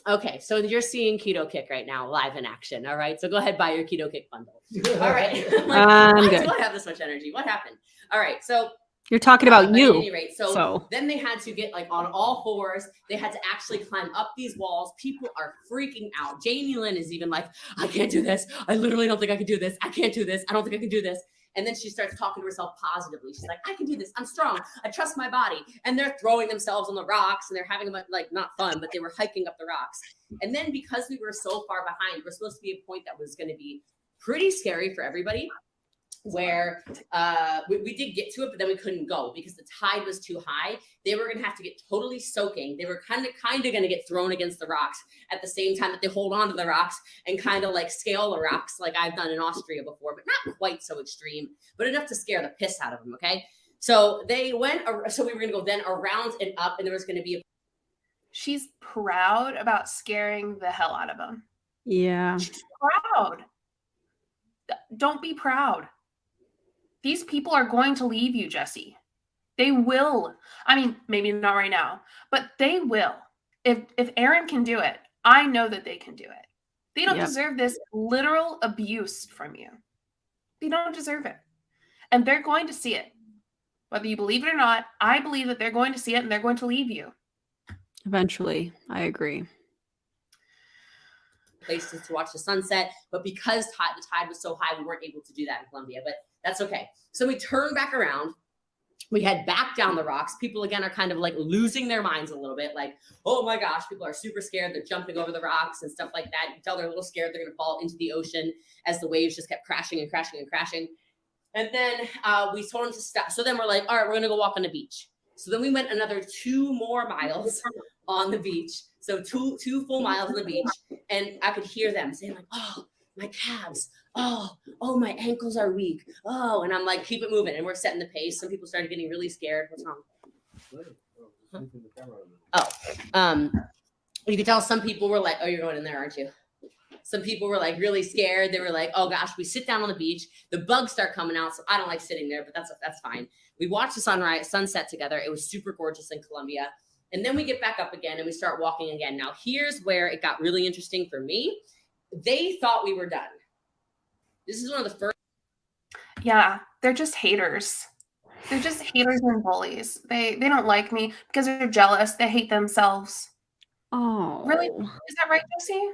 Okay, so you're seeing Keto Kick right now, live in action. All right, so go ahead, buy your Keto Kick bundle. All right, why do I have this much energy? What happened? All right, so you're talking about you. At any rate, so then they had to get like on all fours. They had to actually climb up these walls. People are freaking out. Jamie Lynn is even like, I can't do this. I literally don't think I can do this. I can't do this. I don't think I can do this. And then she starts talking to herself positively. She's like, I can do this. I'm strong. I trust my body. And they're throwing themselves on the rocks and they're having like not fun, but they were hiking up the rocks. And then because we were so far behind, we're supposed to be a point that was going to be pretty scary for everybody, where we did get to it, but then we couldn't go because the tide was too high. They were going to have to get totally soaking. They were kind of going to get thrown against the rocks at the same time that they hold on to the rocks and kind of like scale the rocks like I've done in Austria before, but not quite so extreme, but enough to scare the piss out of them. Okay. So they went, so we were going to go then around and up, and there was going to be She's proud about scaring the hell out of them. Yeah. She's proud. Don't be proud. These people are going to leave you, Jessie. They will. I mean, maybe not right now, but they will. If Aaron can do it, I know that they can do it. They don't deserve this literal abuse from you. They don't deserve it. And they're going to see it. Whether you believe it or not, I believe that they're going to see it and they're going to leave you. Eventually. I agree. Places to watch the sunset, but because the tide was so high, we weren't able to do that in Colombia, but that's okay. So we turned back around. We head back down the rocks. People again are kind of like losing their minds a little bit, like, oh my gosh, people are super scared. They're jumping over the rocks and stuff like that. You can tell they're a little scared they're going to fall into the ocean as the waves just kept crashing and crashing and crashing. And then we told them to stop. So then we're like, all right, we're going to go walk on the beach. So then we went another 2 more miles on the beach. So two full miles on the beach. And I could hear them saying like, oh, my calves. Oh, my ankles are weak. Oh, and I'm like, keep it moving. And we're setting the pace. Some people started getting really scared. What's wrong? You could tell some people were like, oh, you're going in there, aren't you? Some people were like really scared. They were like, oh gosh, we sit down on the beach. The bugs start coming out. So I don't like sitting there, but that's fine. We watched the sunset together. It was super gorgeous in Colombia. And then we get back up again and we start walking again. Now here's where it got really interesting for me. They thought we were done. This is one of the first. Yeah, they're just haters. They're just haters and bullies. They don't like me because they're jealous. They hate themselves. Oh. Really? Is that right, Jessie?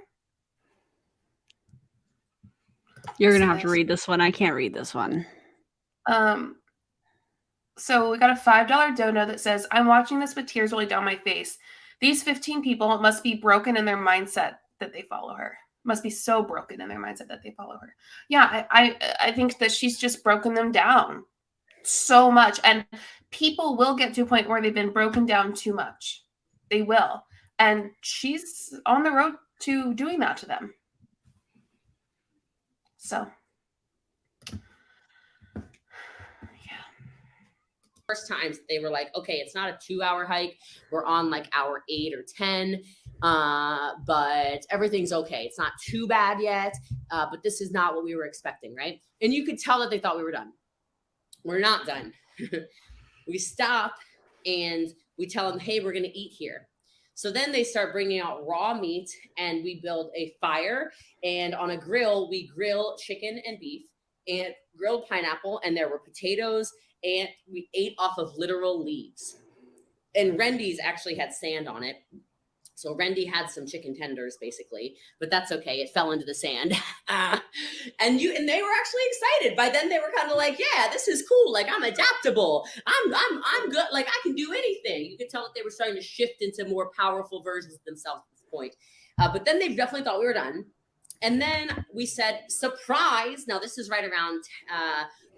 You're going to have to read this one. I can't read this one. So we got a $5 dono that says, I'm watching this with tears rolling down my face. These 15 people must be broken in their mindset. that they follow her. Must be so broken in their mindset that they follow her. Yeah, I think that she's just broken them down so much. And people will get to a point where they've been broken down too much. They will. And she's on the road to doing that to them. So, yeah. First times they were like, okay, it's not a 2-hour hike. We're on like hour 8 or 10. But everything's okay. It's not too bad yet. But this is not what we were expecting, right? And you could tell that they thought we were done. We're not done. We stop and we tell them, hey, we're going to eat here. So then they start bringing out raw meat and we build a fire. And on a grill, we grill chicken and beef and grilled pineapple. And there were potatoes and we ate off of literal leaves. And Rendy's actually had sand on it. So Rendy had some chicken tenders basically, but that's okay. It fell into the sand. And they were actually excited. By then they were kind of like, yeah, this is cool. Like I'm adaptable. I'm good. Like I can do anything. You could tell that they were starting to shift into more powerful versions of themselves at this point. But then they definitely thought we were done. And then we said, surprise. Now this is right around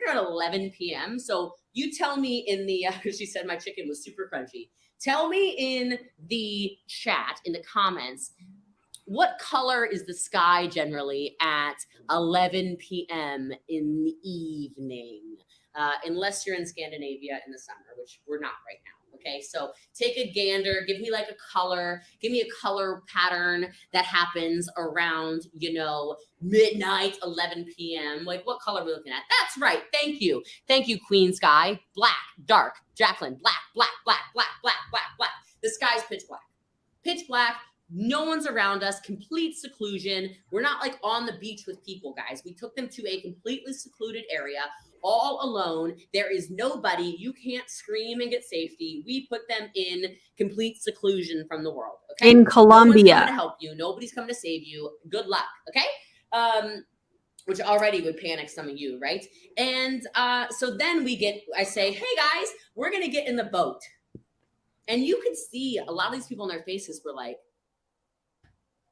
11 p.m. So you tell me in the, she said my chicken was super crunchy. Tell me in the chat, in the comments, what color is the sky generally at 11 p.m. in the evening? Unless you're in Scandinavia in the summer, which we're not right now. Okay, so take a gander, give me like a color, give me a color pattern that happens around, midnight, 11 p.m. Like what color are we looking at? That's right. Thank you. Thank you, Queen Sky. Black, dark. Jacqueline, black, black, black, black, black, black, black. The sky's pitch black. Pitch black. No one's around us, complete seclusion. We're not like on the beach with people, guys. We took them to a completely secluded area, all alone. There is nobody. You can't scream and get safety. We put them in complete seclusion from the world. Okay. In Colombia. No one's coming to help you. Nobody's coming to save you. Good luck. Okay. Which already would panic some of you, right? And so then I say, hey guys, we're gonna get in the boat. And you can see a lot of these people on their faces were like,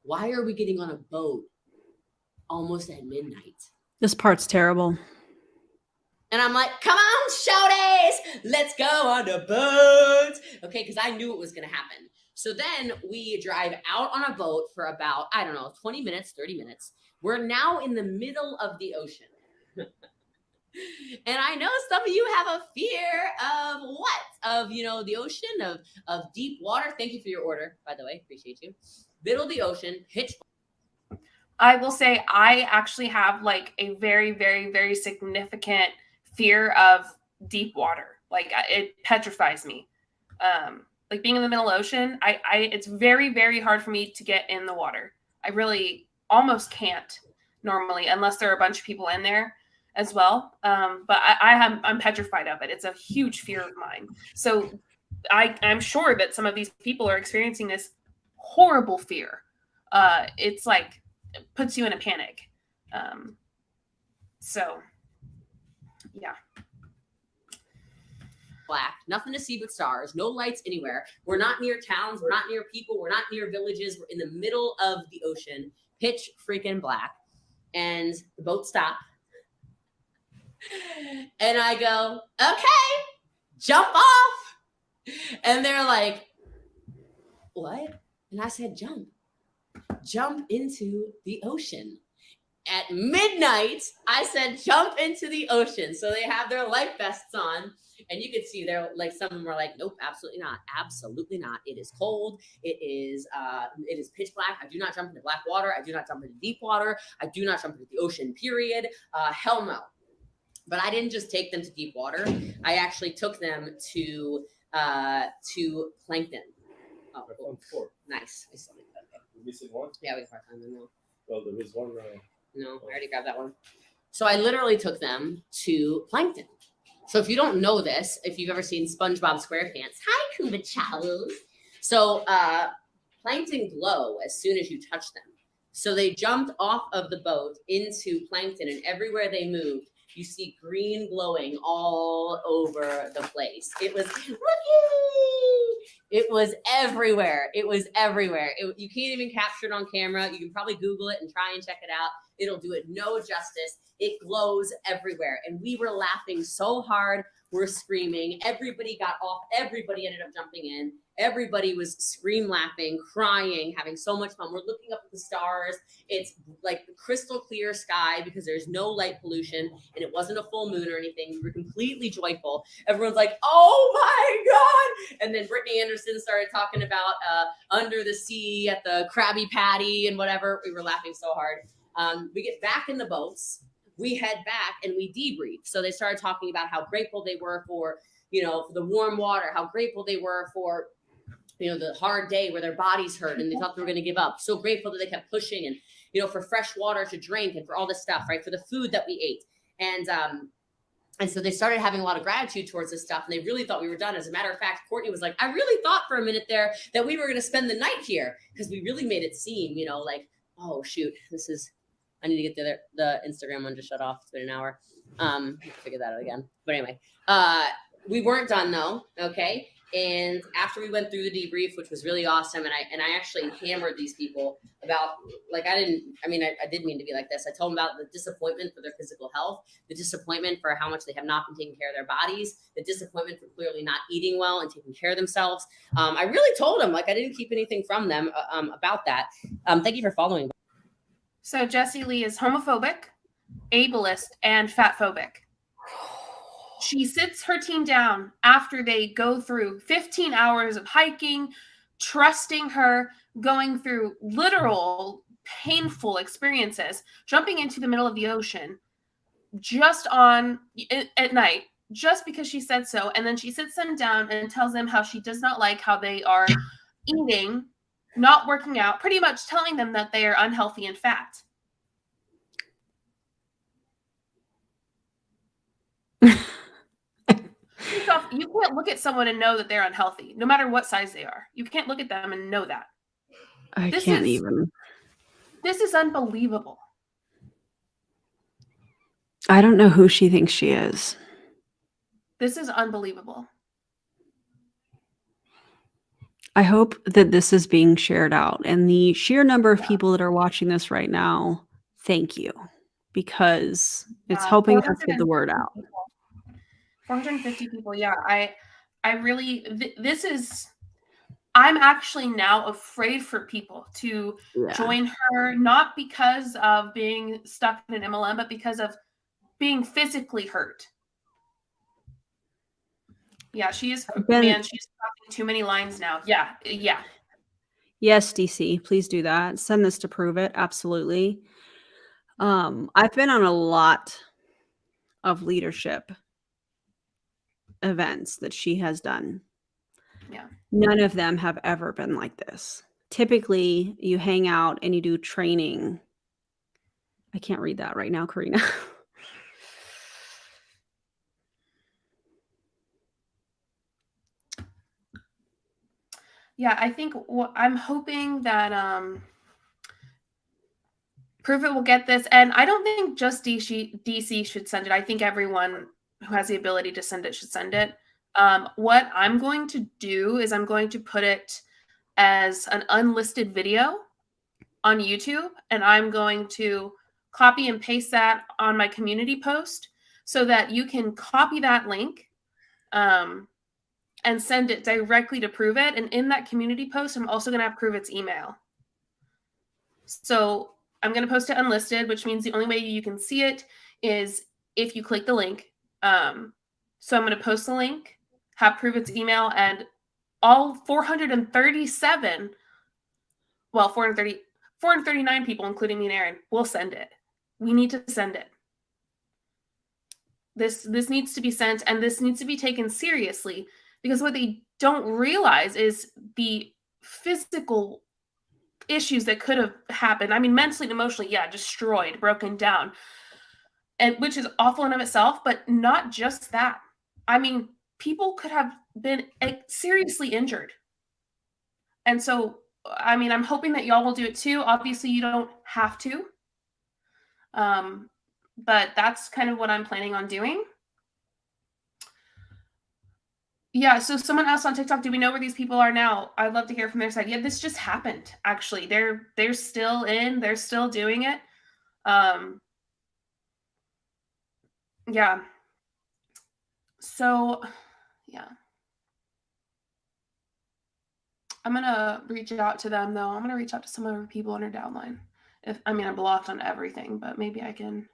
why are we getting on a boat almost at midnight? This part's terrible. And I'm like, come on, shouties, let's go on a boat. Okay, because I knew it was going to happen. So then we drive out on a boat for about, 20 minutes, 30 minutes. We're now in the middle of the ocean. And I know some of you have a fear of what? Of, the ocean, of deep water. Thank you for your order, by the way. Appreciate you. Middle of the ocean, pitch. I will say I actually have like a very, very, very significant fear of deep water. Like it petrifies me. Like being in the middle ocean, it's very, very hard for me to get in the water. I really almost can't normally, unless there are a bunch of people in there as well. But I'm petrified of it. It's a huge fear of mine. So I'm sure that some of these people are experiencing this horrible fear. It's like, it puts you in a panic. So yeah. Black, nothing to see but stars, no lights anywhere. We're not near towns, we're not near people, we're not near villages, we're in the middle of the ocean, pitch freaking black. And the boat stopped. And I go, okay, jump off. And they're like, what? And I said, jump into the ocean. At midnight, I said, jump into the ocean. So they have their life vests on. And you could see they're like, some of them were like, nope, absolutely not. Absolutely not. It is cold. It is pitch black. I do not jump into black water. I do not jump into deep water. I do not jump into the ocean, period. Hell no. But I didn't just take them to deep water. I actually took them to Plankton. Oh, cool. Nice. I still need that. You're missing one? Yeah, we can find them now. Well, there is one. No, I already grabbed that one. So I literally took them to Plankton. So if you don't know this, if you've ever seen SpongeBob SquarePants, hi, Kuba Charles. So plankton glow as soon as you touch them. So they jumped off of the boat into Plankton, and everywhere they moved, you see green glowing all over the place. It was, It was everywhere. It was everywhere. You can't even capture it on camera. You can probably Google it and try and check it out. It'll do it no justice. It glows everywhere. And we were laughing so hard. We're screaming. Everybody got off. Everybody ended up jumping in. Everybody was scream laughing, crying, having so much fun. We're looking up at the stars. It's like the crystal clear sky because there's no light pollution and it wasn't a full moon or anything. We were completely joyful. Everyone's like, oh my God. And then Brittany Anderson started talking about under the sea at the Krabby Patty and whatever. We were laughing so hard. We get back in the boats. We head back and we debrief. So they started talking about how grateful they were for, for the warm water, how grateful they were for, the hard day where their bodies hurt and they thought they were going to give up. So grateful that they kept pushing and, for fresh water to drink and for all this stuff, right? For the food that we ate. And so they started having a lot of gratitude towards this stuff. And they really thought we were done. As a matter of fact, Courtney was like, I really thought for a minute there that we were going to spend the night here because we really made it seem, like, oh, shoot, I need to get the Instagram one to shut off. It's been an hour. Figure that out again. But anyway, we weren't done though. Okay. And after we went through the debrief, which was really awesome, and I actually hammered these people about, like, I didn't mean to be like this. I told them about the disappointment for their physical health, the disappointment for how much they have not been taking care of their bodies, the disappointment for clearly not eating well and taking care of themselves. I really told them, like, I didn't keep anything from them about that. Thank you for following. So Jessie Lee is homophobic, ableist, and fatphobic. She sits her team down after they go through 15 hours of hiking, trusting her, going through literal painful experiences, jumping into the middle of the ocean just at night, just because she said so. And then she sits them down and tells them how she does not like how they are eating, not working out, pretty much telling them that they are unhealthy and fat. You can't look at someone and know that they're unhealthy, no matter what size they are. You can't look at them and know that. This is unbelievable. I don't know who she thinks she is. This is unbelievable. I hope that this is being shared out. And the sheer number of people that are watching this right now, thank you. Because it's helping us get the word out. 450 people. Yeah, I really, I'm actually now afraid for people to join her, not because of being stuck in an MLM, but because of being physically hurt. Yeah, she's talking too many lines now. Yeah. Yes, DC, please do that. Send this to prove it. Absolutely. I've been on a lot of leadership events that she has done. Yeah. None of them have ever been like this. Typically, you hang out and you do training. I can't read that right now, Karina. Yeah, I think I'm hoping that Prove It will get this. And I don't think just DC should send it. I think everyone who has the ability to send it should send it. What I'm going to do is I'm going to put it as an unlisted video on YouTube, and I'm going to copy and paste that on my community post so that you can copy that link and send it directly to Prove It. And in that community post, I'm also going to have Prove It's email. So I'm going to post it unlisted, which means the only way you can see it is if you click the link. So I'm going to post the link, have Prove It's email, and all 439 people, including me and Aaron, will send it. We need to send it. This needs to be sent, and this needs to be taken seriously, because what they don't realize is the physical issues that could have happened. I mean, mentally and emotionally, destroyed, broken down, and which is awful in of itself, but not just that. I mean, people could have been seriously injured. And so, I mean, I'm hoping that y'all will do it too. Obviously, you don't have to. But that's kind of what I'm planning on doing. Yeah, so someone asked on TikTok, do we know where these people are now? I'd love to hear from their side. Yeah, this just happened, actually. They're still in, they're still doing it. Yeah. So, yeah. I'm gonna reach out to them though. I'm gonna reach out to some other people in her downline. I'm blocked on everything, but maybe I can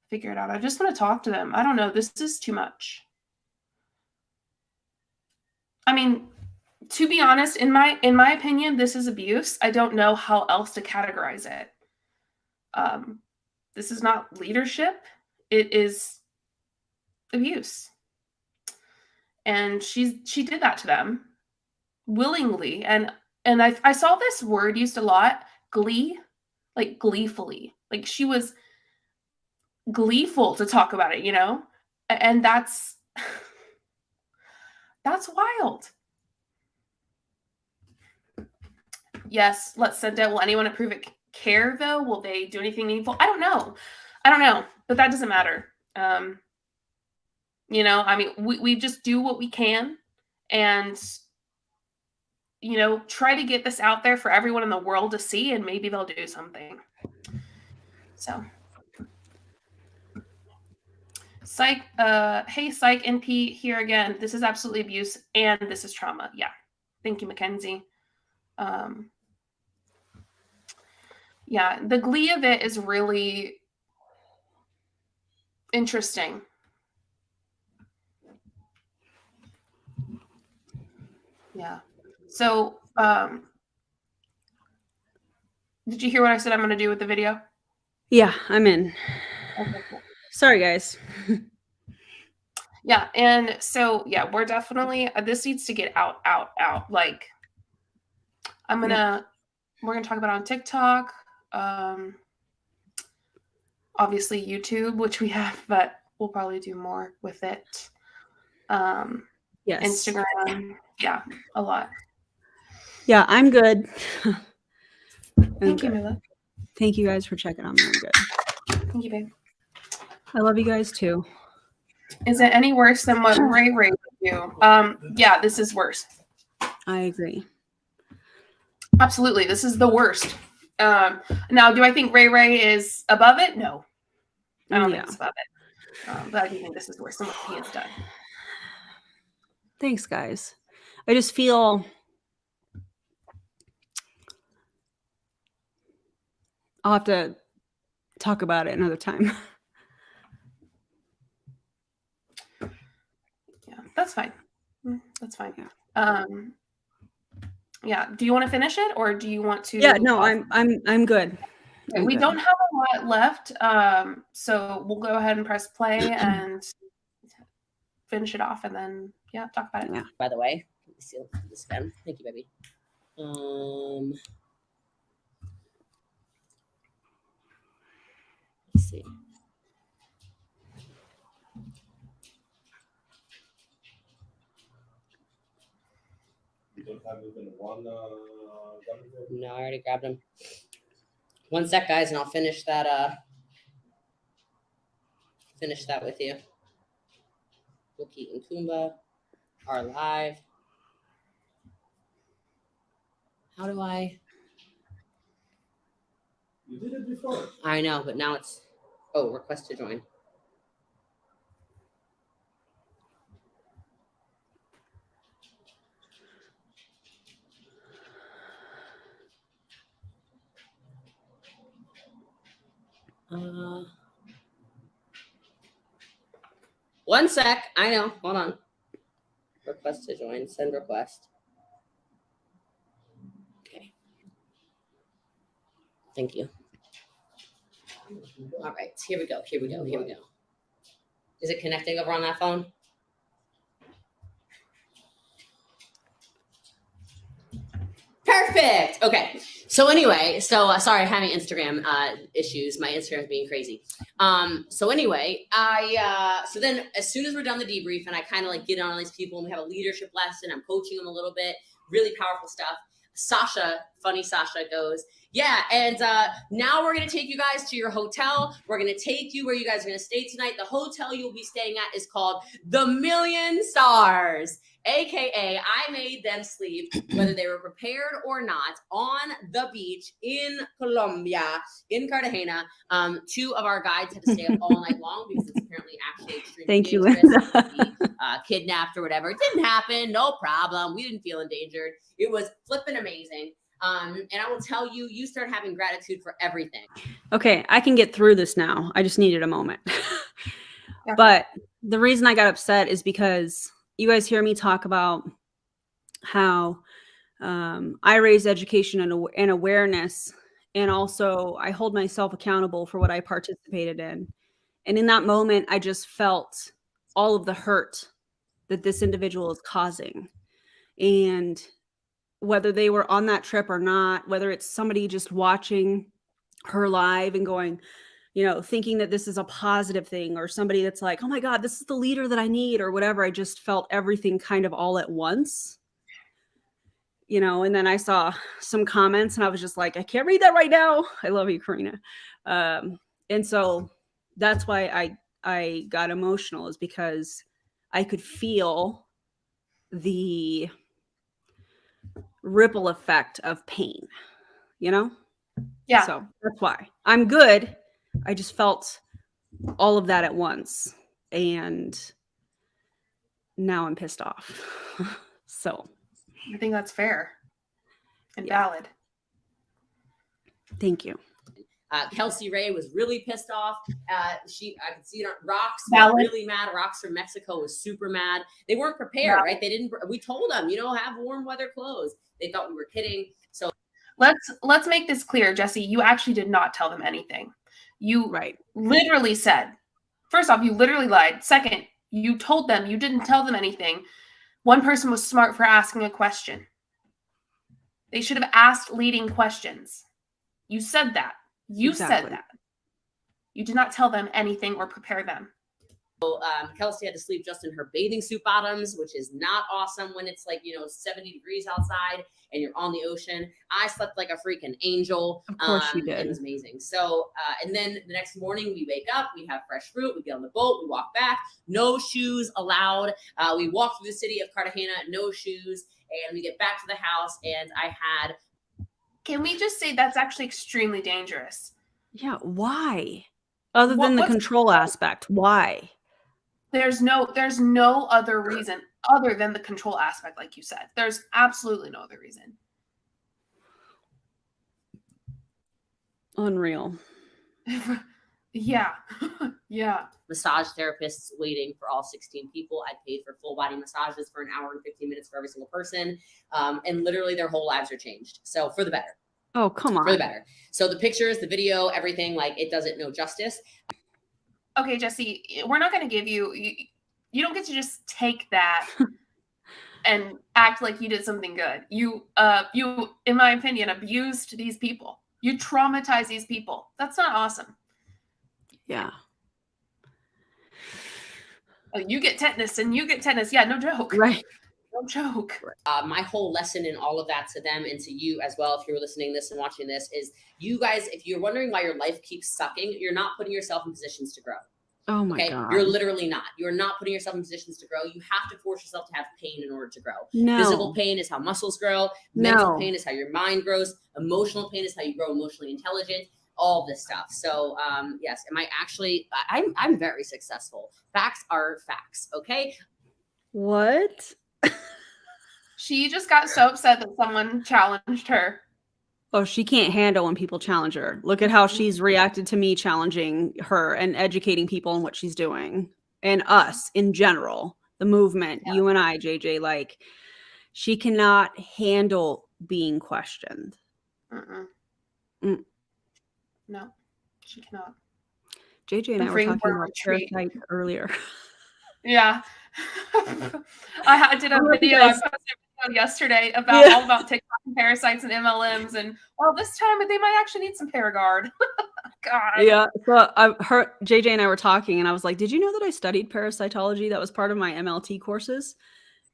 figure it out. I just want to talk to them. I don't know. This is too much. I mean, to be honest, in my opinion, this is abuse. I don't know how else to categorize it. This is not leadership. It is abuse. And she did that to them willingly. And I saw this word used a lot, glee, like gleefully. Like she was gleeful to talk about it, you know? And that's wild. Yes, let's send it. Will anyone approve it? Care though? Will they do anything meaningful? I don't know, but that doesn't matter. You know, I mean, we just do what we can, and you know, try to get this out there for everyone in the world to see, and maybe they'll do something. So, psych, hey, psych NP here again. This is absolutely abuse, and this is trauma. Yeah, thank you, Mackenzie. Yeah, the glee of it is really interesting. Yeah. So, did you hear what I said I'm going to do with the video? Yeah, I'm in. Okay, cool. Sorry, guys. Yeah, and so, yeah, we're definitely, this needs to get out. Like, we're going to talk about it on TikTok, obviously YouTube, which we have, but we'll probably do more with it. Yes. Instagram, yeah, a lot. Yeah, I'm good. Thank you, Mila. Thank you guys for checking on me. I'm good. Thank you, babe. I love you guys too. Is it any worse than what Ray would do? Yeah, this is worse. I agree. Absolutely, this is the worst. Now, do I think Ray is above it? No, I don't think it's above it. But I do think this is worse than what he has done. Thanks, guys. I just feel I'll have to talk about it another time. Yeah, that's fine. That's fine. Yeah. Yeah. Do you want to finish it, or do you want to? Yeah. No, I'm good. Okay, we don't have a lot left, so we'll go ahead and press play and finish it off, and then talk about it. Yeah. By the way, let me see this pen. Thank you, baby. Let's see. You don't have even one No, I already grabbed him. One sec, guys, and I'll finish that. Finish that with you. Wookie and Kumba are live. How do I? You did it before. I know, but now it's request to join. One sec. I know. Hold on. Request to join. Send request. Okay. Thank you. All right. Here we go. Is it connecting over on that phone? Perfect. Okay. So anyway, sorry, having Instagram issues. My Instagram is being crazy. So anyway, so then as soon as we're done the debrief and I kind of like get on all these people and we have a leadership lesson, I'm coaching them a little bit, really powerful stuff. Sasha, funny Sasha goes, yeah, and now we're going to take you guys to your hotel. We're going to take you where you guys are going to stay tonight. The hotel you'll be staying at is called the Million Stars, aka I made them sleep, whether they were prepared or not, on the beach in Colombia, in Cartagena. 2 of our guides had to stay up all night long because it's apparently actually extremely dangerous to be kidnapped or whatever. It didn't happen, no problem. We didn't feel endangered. It was flipping amazing. And I will tell you, you start having gratitude for everything. Okay, I can get through this now. I just needed a moment. Yeah. But the reason I got upset is because you guys hear me talk about how I raise education and awareness, and also I hold myself accountable for what I participated in. And in that moment, I just felt all of the hurt that this individual is causing. And whether they were on that trip or not, whether it's somebody just watching her live and going, you know, thinking that this is a positive thing, or somebody that's like, oh my God, this is the leader that I need, or whatever. I just felt everything kind of all at once, you know. And then I saw some comments and I was just like, I can't read that right now. I love you, Karina. And so that's why I got emotional, is because I could feel the ripple effect of pain, you know? Yeah. So that's why I'm good. I just felt all of that at once. And now I'm pissed off. So I think that's fair and valid. Thank you. Kelsey Ray was really pissed off. I could see it on Rocks Valid. was really mad. Rocks from Mexico was super mad. They weren't prepared, right? They didn't. We told them, you know, have warm weather clothes. They thought we were kidding. So let's make this clear, Jessie. You actually did not tell them anything. You literally said, first off, you literally lied. Second, you told them you didn't tell them anything. One person was smart for asking a question. They should have asked leading questions. You said that. You said that. You did not tell them anything or prepare them. Kelsey had to sleep just in her bathing suit bottoms, which is not awesome when it's like, 70 degrees outside and you're on the ocean. I slept like a freaking angel. Of course you did. It was amazing. So, and then the next morning we wake up, we have fresh fruit, we get on the boat, we walk back, no shoes allowed. We walk through the city of Cartagena, no shoes, and we get back to the house and I had... Can we just say that's actually extremely dangerous? Yeah, why? Other than the control aspect, why? There's no other reason other than the control aspect, like you said. There's absolutely no other reason. Unreal. Yeah. Yeah. Massage therapists waiting for all 16 people. I paid for full body massages for an hour and 15 minutes for every single person. And literally their whole lives are changed. So for the better. Oh, come on. For the better. So the pictures, the video, everything, like it does it no justice. Okay, Jessie, we're not going to give you don't get to just take that and act like you did something good. You, in my opinion, abused these people. You traumatized these people. That's not awesome. Yeah. You get tetanus and you get tetanus. Yeah, no joke. Right. No joke. My whole lesson in all of that to them and to you as well, if you're listening to this and watching this, is you guys, if you're wondering why your life keeps sucking, you're not putting yourself in positions to grow. Oh my God. You're literally not. You're not putting yourself in positions to grow. You have to force yourself to have pain in order to grow. No. Physical pain is how muscles grow. Mental pain is how your mind grows. Emotional pain is how you grow emotionally intelligent. All this stuff. So yes, I'm very successful. Facts are facts. Okay. What? She just got so upset that someone challenged her. Oh, she can't handle when people challenge her. Look at how she's reacted to me challenging her and educating people on what she's doing, and us in general, the movement, you and I, JJ, like she cannot handle being questioned. No, she cannot. JJ and I were talking about parasite earlier. Yeah. I did a video. I posted a video yesterday all about TikTok and parasites and MLMs, and this time they might actually need some Paragard. God. Yeah. So JJ and I were talking, and I was like, "Did you know that I studied parasitology? That was part of my MLT courses."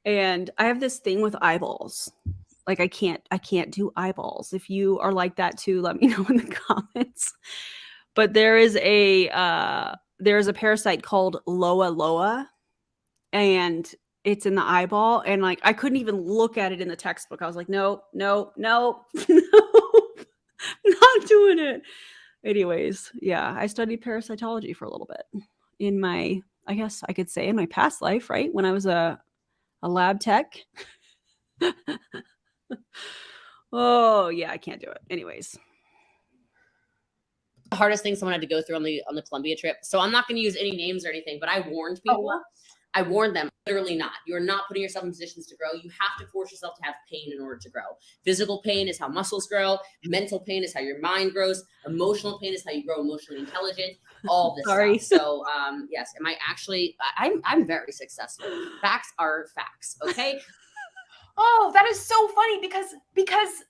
And I have this thing with eyeballs. Like I can't do eyeballs. If you are like that too, let me know in the comments. But there's a parasite called Loa Loa, and it's in the eyeball. And like I couldn't even look at it in the textbook. I was like, no, no, no, no, not doing it. Anyways, yeah, I studied parasitology for a little bit in my, I guess I could say in my past life, right? When I was a lab tech. Oh yeah, I can't do it. Anyways. The hardest thing someone had to go through on the Colombia trip. So I'm not going to use any names or anything, but I warned people. Oh. I warned them, literally not. You're not putting yourself in positions to grow. You have to force yourself to have pain in order to grow. Physical pain is how muscles grow. Mental pain is how your mind grows. Emotional pain is how you grow emotionally intelligent. All this stuff. So yes, am I actually? I'm very successful. Facts are facts. Okay. Oh, that is so funny because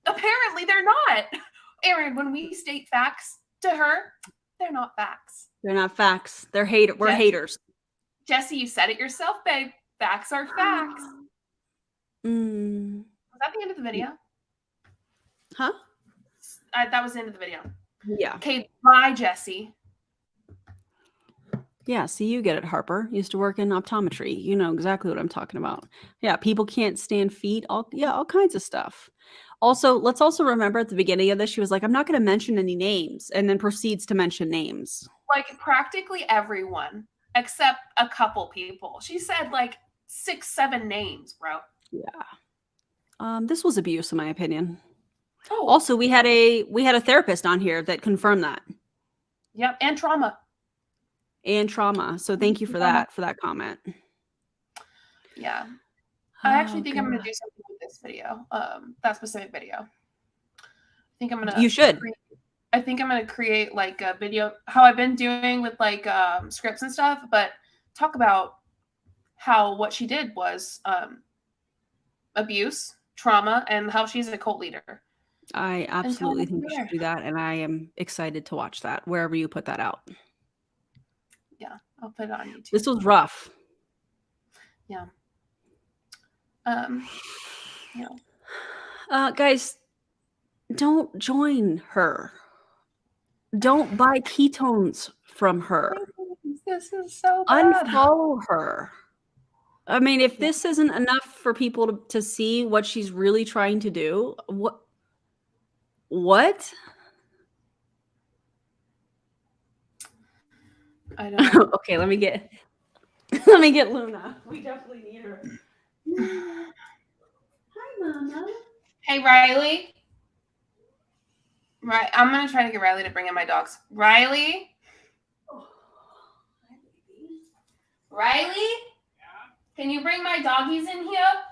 apparently they're not. Aaron, when we state facts to her, they're not facts. They're not facts. They're we're haters. Jessie, you said it yourself, babe. Facts are facts. Was that the end of the video? Huh? That was the end of the video. Yeah. Okay, bye, Jessie. Yeah, see, you get it, Harper. Used to work in optometry. You know exactly what I'm talking about. Yeah, people can't stand feet. All kinds of stuff. Also, let's also remember at the beginning of this, she was like, I'm not going to mention any names, and then proceeds to mention names. Like practically everyone, except a couple people. She said like 6-7 names, bro. Yeah. This was abuse, in my opinion. Oh. Also, we had a therapist on here that confirmed that. Yep, and trauma. So thank you for that comment. Yeah. I actually think I'm going to do something with this video, that specific video. I think I'm going to. You should. I think I'm going to create like a video, how I've been doing with like scripts and stuff, but talk about how what she did was abuse, trauma, and how she's a cult leader. I absolutely think you should do that, and I am excited to watch that wherever you put that out. Yeah, I'll put it on YouTube. This was rough. Yeah. Guys, don't join her. Don't buy ketones from her. This is so bad. Unfollow her. I mean, if this isn't enough for people to see what she's really trying to do, what? I don't know. Okay, let me get Luna. We definitely need her. Hi, Mama. Hey, Riley. Right, I'm gonna try to get Riley to bring in my dogs. Riley. Oh, hi, baby. Riley. Yeah. Can you bring my doggies in here?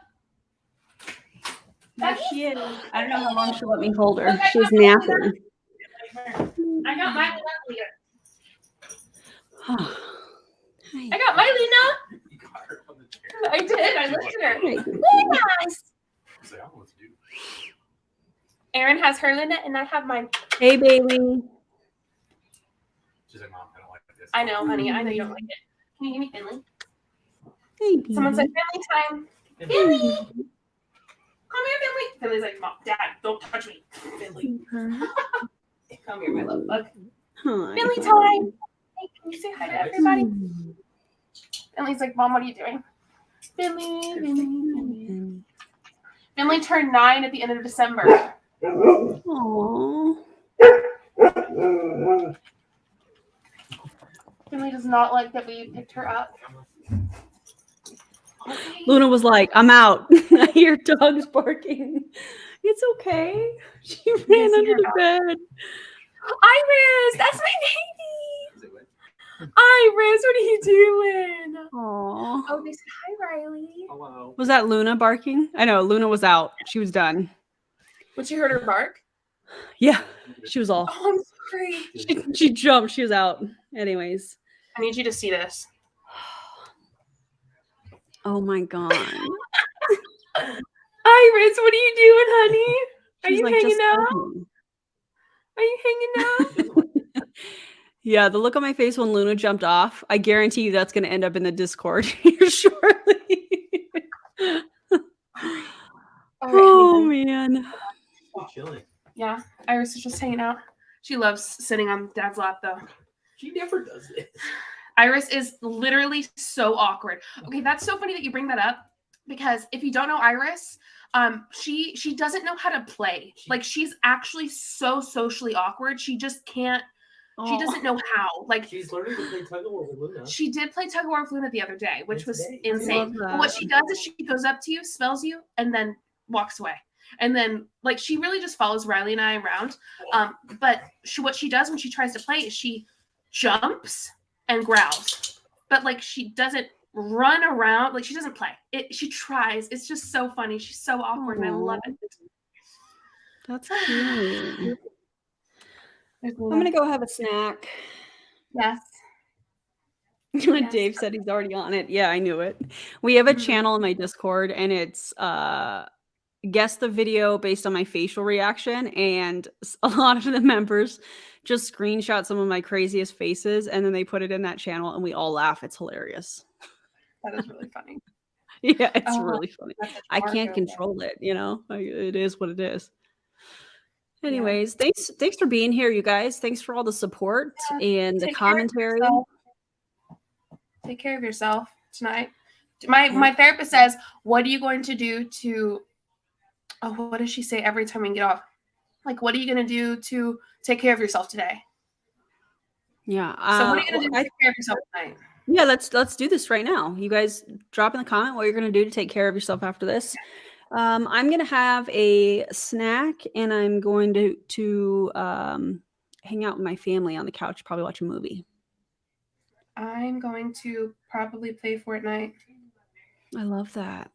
There she is. I don't know how long she'll let me hold her. She's napping. I got my here. Hi. I got my Luna. You got her on the chair. I did. I lifted her. Very nice. I don't know what to do. Aaron has her Luna, and I have mine. Hey, baby. She's like, Mom, I don't like this. I know, honey. I know you don't like it. Can you give me Finley? Hey, baby. Someone said Finley time. Finley. Come here, Finley. Finley's like, Mom, Dad, don't touch me. Finley. Come here, my love bug. Finley time. Hey, can you say hi to everybody? Finley's like, Mom, what are you doing? Finley. Finley turned 9 at the end of December. Aww. Finley does not like that we picked her up. Luna was like, I'm out. I hear dogs barking. It's okay. She ran under the bed. Iris, that's my baby. Iris, what are you doing? Aww. Oh, they said hi, Riley. Hello. Was that Luna barking? I know, Luna was out. She was done. But you heard her bark? Yeah, she was all. Oh, I'm sorry. She jumped. She was out. Anyways. I need you to see this. Oh my God. Iris, what are you doing, honey? Are She's you like, hanging out? Home. Are you hanging out? Yeah, the look on my face when Luna jumped off, I guarantee you that's going to end up in the Discord here shortly. All right, man. You're chilling. Yeah, Iris is just hanging out. She loves sitting on Dad's lap, though. She never does this. Iris is literally so awkward. Okay, that's so funny that you bring that up, because if you don't know Iris, she doesn't know how to play. Like, she's actually so socially awkward. She just can't. She doesn't know how. Like, she's learning to play tug of war with Luna. She did play tug of war with Luna the other day, which was Today. insane. But what she does is she goes up to you, smells you, and then walks away. And then, like, she really just follows Riley and I around. But what she does when she tries to play is she jumps and growls. But, like, she doesn't run around. Like, she doesn't play. She tries. It's just so funny. She's so awkward, and I love it. That's cute. I'm going to go have a snack. Yes. Dave said he's already on it. Yeah, I knew it. We have a channel in my Discord, and it's guess the video based on my facial reaction, and a lot of the members just screenshot some of my craziest faces, and then they put it in that channel, and we all laugh. It's hilarious. That is really funny. Yeah, it's really funny. I can't control it, you know? It is what it is. Anyways, thanks for being here, you guys. Thanks for all the support and the commentary. Take care of yourself tonight. My therapist says, what are you going to do to, what does she say every time we get off? Like, what are you going to do to take care of yourself today? Yeah. So what are you going to do to take care of yourself tonight? Yeah, let's do this right now. You guys drop in the comment what you're going to do to take care of yourself after this. I'm going to have a snack, and I'm going to hang out with my family on the couch, probably watch a movie. I'm going to probably play Fortnite. I love that.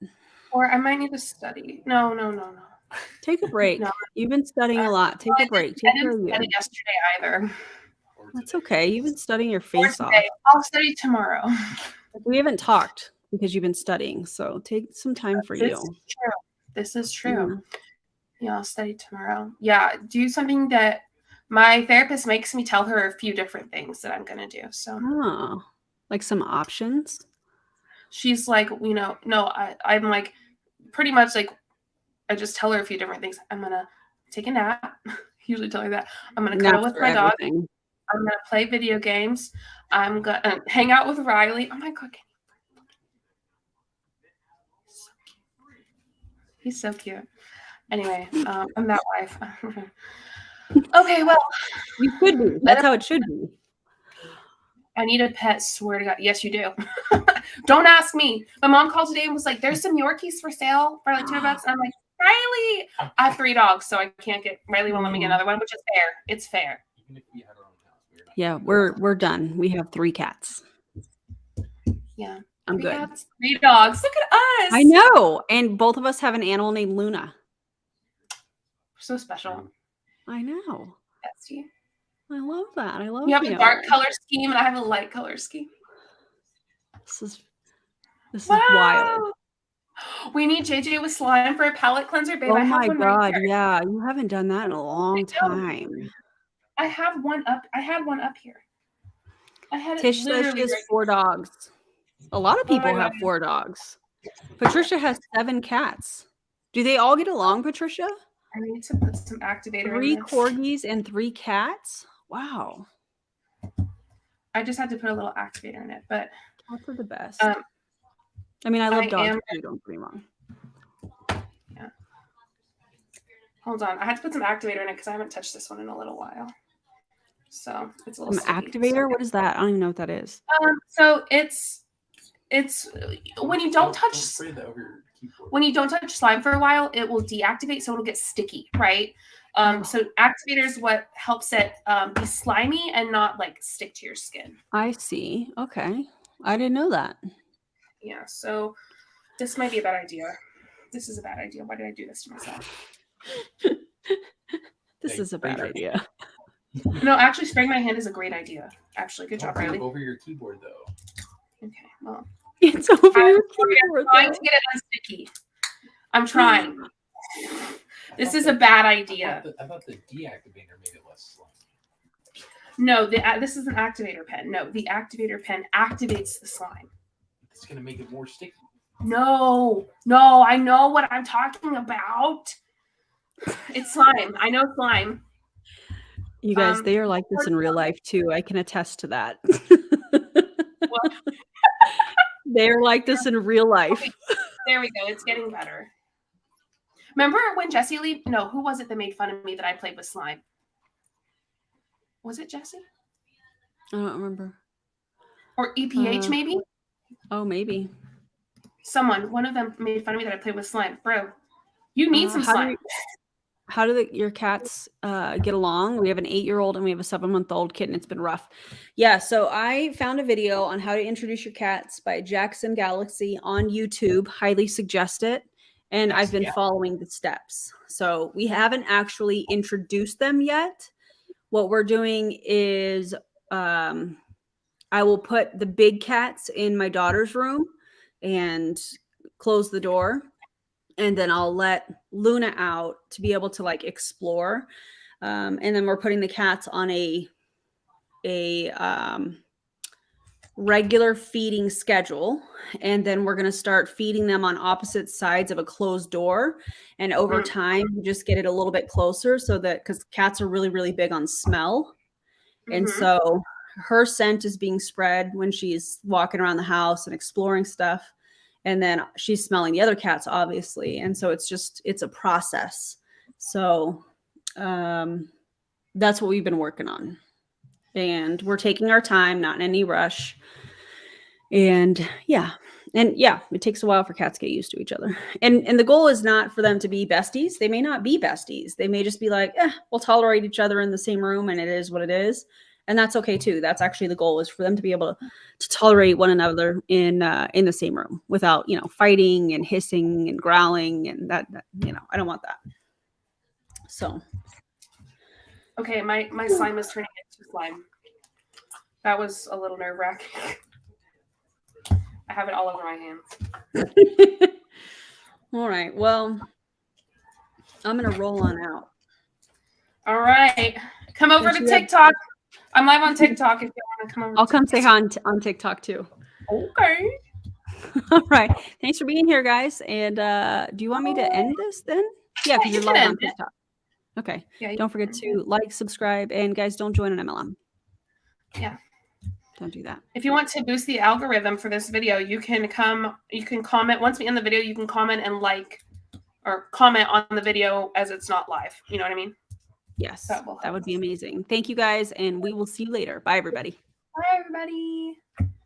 Or I might need to study. No. Take a break. No. You've been studying a lot. Take a break. I didn't study yesterday either. That's okay. You've been studying your face off. I'll study tomorrow. We haven't talked because you've been studying, so take some time for you. This is true. Yeah, I'll study tomorrow. Yeah, do something that my therapist makes me tell her a few different things that I'm going to do. So, like some options? She's like, I'm like, pretty much like, I just tell her a few different things. I'm going to take a nap. Usually tell her that. I'm going to cuddle with my dog. I'm going to play video games. I'm going to hang out with Riley. Oh my God. He's so cute. Anyway, I'm that wife. Okay, well. You could be. That's how it should be. I need a pet, swear to God. Yes, you do. Don't ask me. My mom called today and was like, there's some Yorkies for sale for like $200. And I'm like, Riley, I have 3 dogs, so I can't get, Riley won't let me get another one, which is fair. It's fair. Yeah, we're done. We have 3 cats. Yeah. I'm 3 good. cats, 3 dogs. Look at us. I know. And both of us have an animal named Luna. So special. I know. Bestie. I love that. I love you have a dark color scheme and I have a light color scheme. This is wild. We need JJ with slime for a palette cleanser, babe. Oh I have my one God, right here. yeah. You haven't done that in a long time. I have one up. I had one up here. I had Tish says she has 4 dogs. A lot of people have 4 dogs. Patricia has 7 cats. Do they all get along, Patricia? I need to put some activator 3 in this. corgis and 3 cats? Wow. I just had to put a little activator in it, but cats are the best. I mean, I love dogs too, don't get me wrong. Yeah. Hold on. I had to put some activator in it because I haven't touched this one in a little while. So it's a little activator? So. What is that? I don't even know what that is. So it's when you don't touch slime for a while, it will deactivate, so it'll get sticky, right? So activator is what helps it be slimy and not like stick to your skin. I see. Okay. I didn't know that. Yeah, so this might be a bad idea. This is a bad idea. Why did I do this to myself? This is a bad idea. No, actually spraying my hand is a great idea. Actually, good job, Riley. Over your keyboard though. Okay, well. It's over your keyboard. I'm trying to get it unsticky. I'm trying. This is a bad idea. I thought the deactivator made it less slime. No, this is an activator pen. No, the activator pen activates the slime. It's going to make it more sticky. No, I know what I'm talking about. It's slime. I know slime. You guys, they are like this in real life too. I can attest to that. They're like this in real life. Okay, there we go. It's getting better. Remember when Jessie Lee? No, who was it that made fun of me that I played with slime? Was it Jessie? I don't remember. Or EPH maybe? Oh, maybe. Someone, one of them made fun of me that I played with slime. Bro, you need some slime. How do your cats get along? We have an 8-year-old and we have a 7-month-old kitten. It's been rough. Yeah, so I found a video on how to introduce your cats by Jackson Galaxy on YouTube. Highly suggest it. And I've been following the steps. So we haven't actually introduced them yet. What we're doing is I will put the big cats in my daughter's room and close the door. And then I'll let Luna out to be able to like explore. And then we're putting the cats on a regular feeding schedule. And then we're going to start feeding them on opposite sides of a closed door. And over time, you just get it a little bit closer so that because cats are really, really big on smell. And so her scent is being spread when she's walking around the house and exploring stuff. And then she's smelling the other cats, obviously. And so it's a process. So that's what we've been working on. And we're taking our time, not in any rush. And yeah, it takes a while for cats to get used to each other. And the goal is not for them to be besties. They may not be besties. They may just be like, we'll tolerate each other in the same room and it is what it is. And that's okay too. That's actually the goal, is for them to be able to tolerate one another in the same room without, fighting and hissing and growling and that I don't want that. So. Okay, my slime is turning into slime. That was a little nerve-wracking. I have it all over my hands. All right. Well, I'm going to roll on out. All right. Come over to TikTok. I'm live on TikTok if you want to come over. I'll come say hi on TikTok too. Okay. All right. Thanks for being here, guys. And do you want me to end this then? Yeah, because you're live on TikTok. Okay. Yeah, don't forget to like, subscribe, and guys, don't join an MLM. Yeah. Don't do that. If you want to boost the algorithm for this video, you can comment. Once we end the video, you can comment and like or comment on the video as it's not live. You know what I mean? Yes, that would be amazing. Thank you guys, and we will see you later. Bye, everybody. Bye, everybody.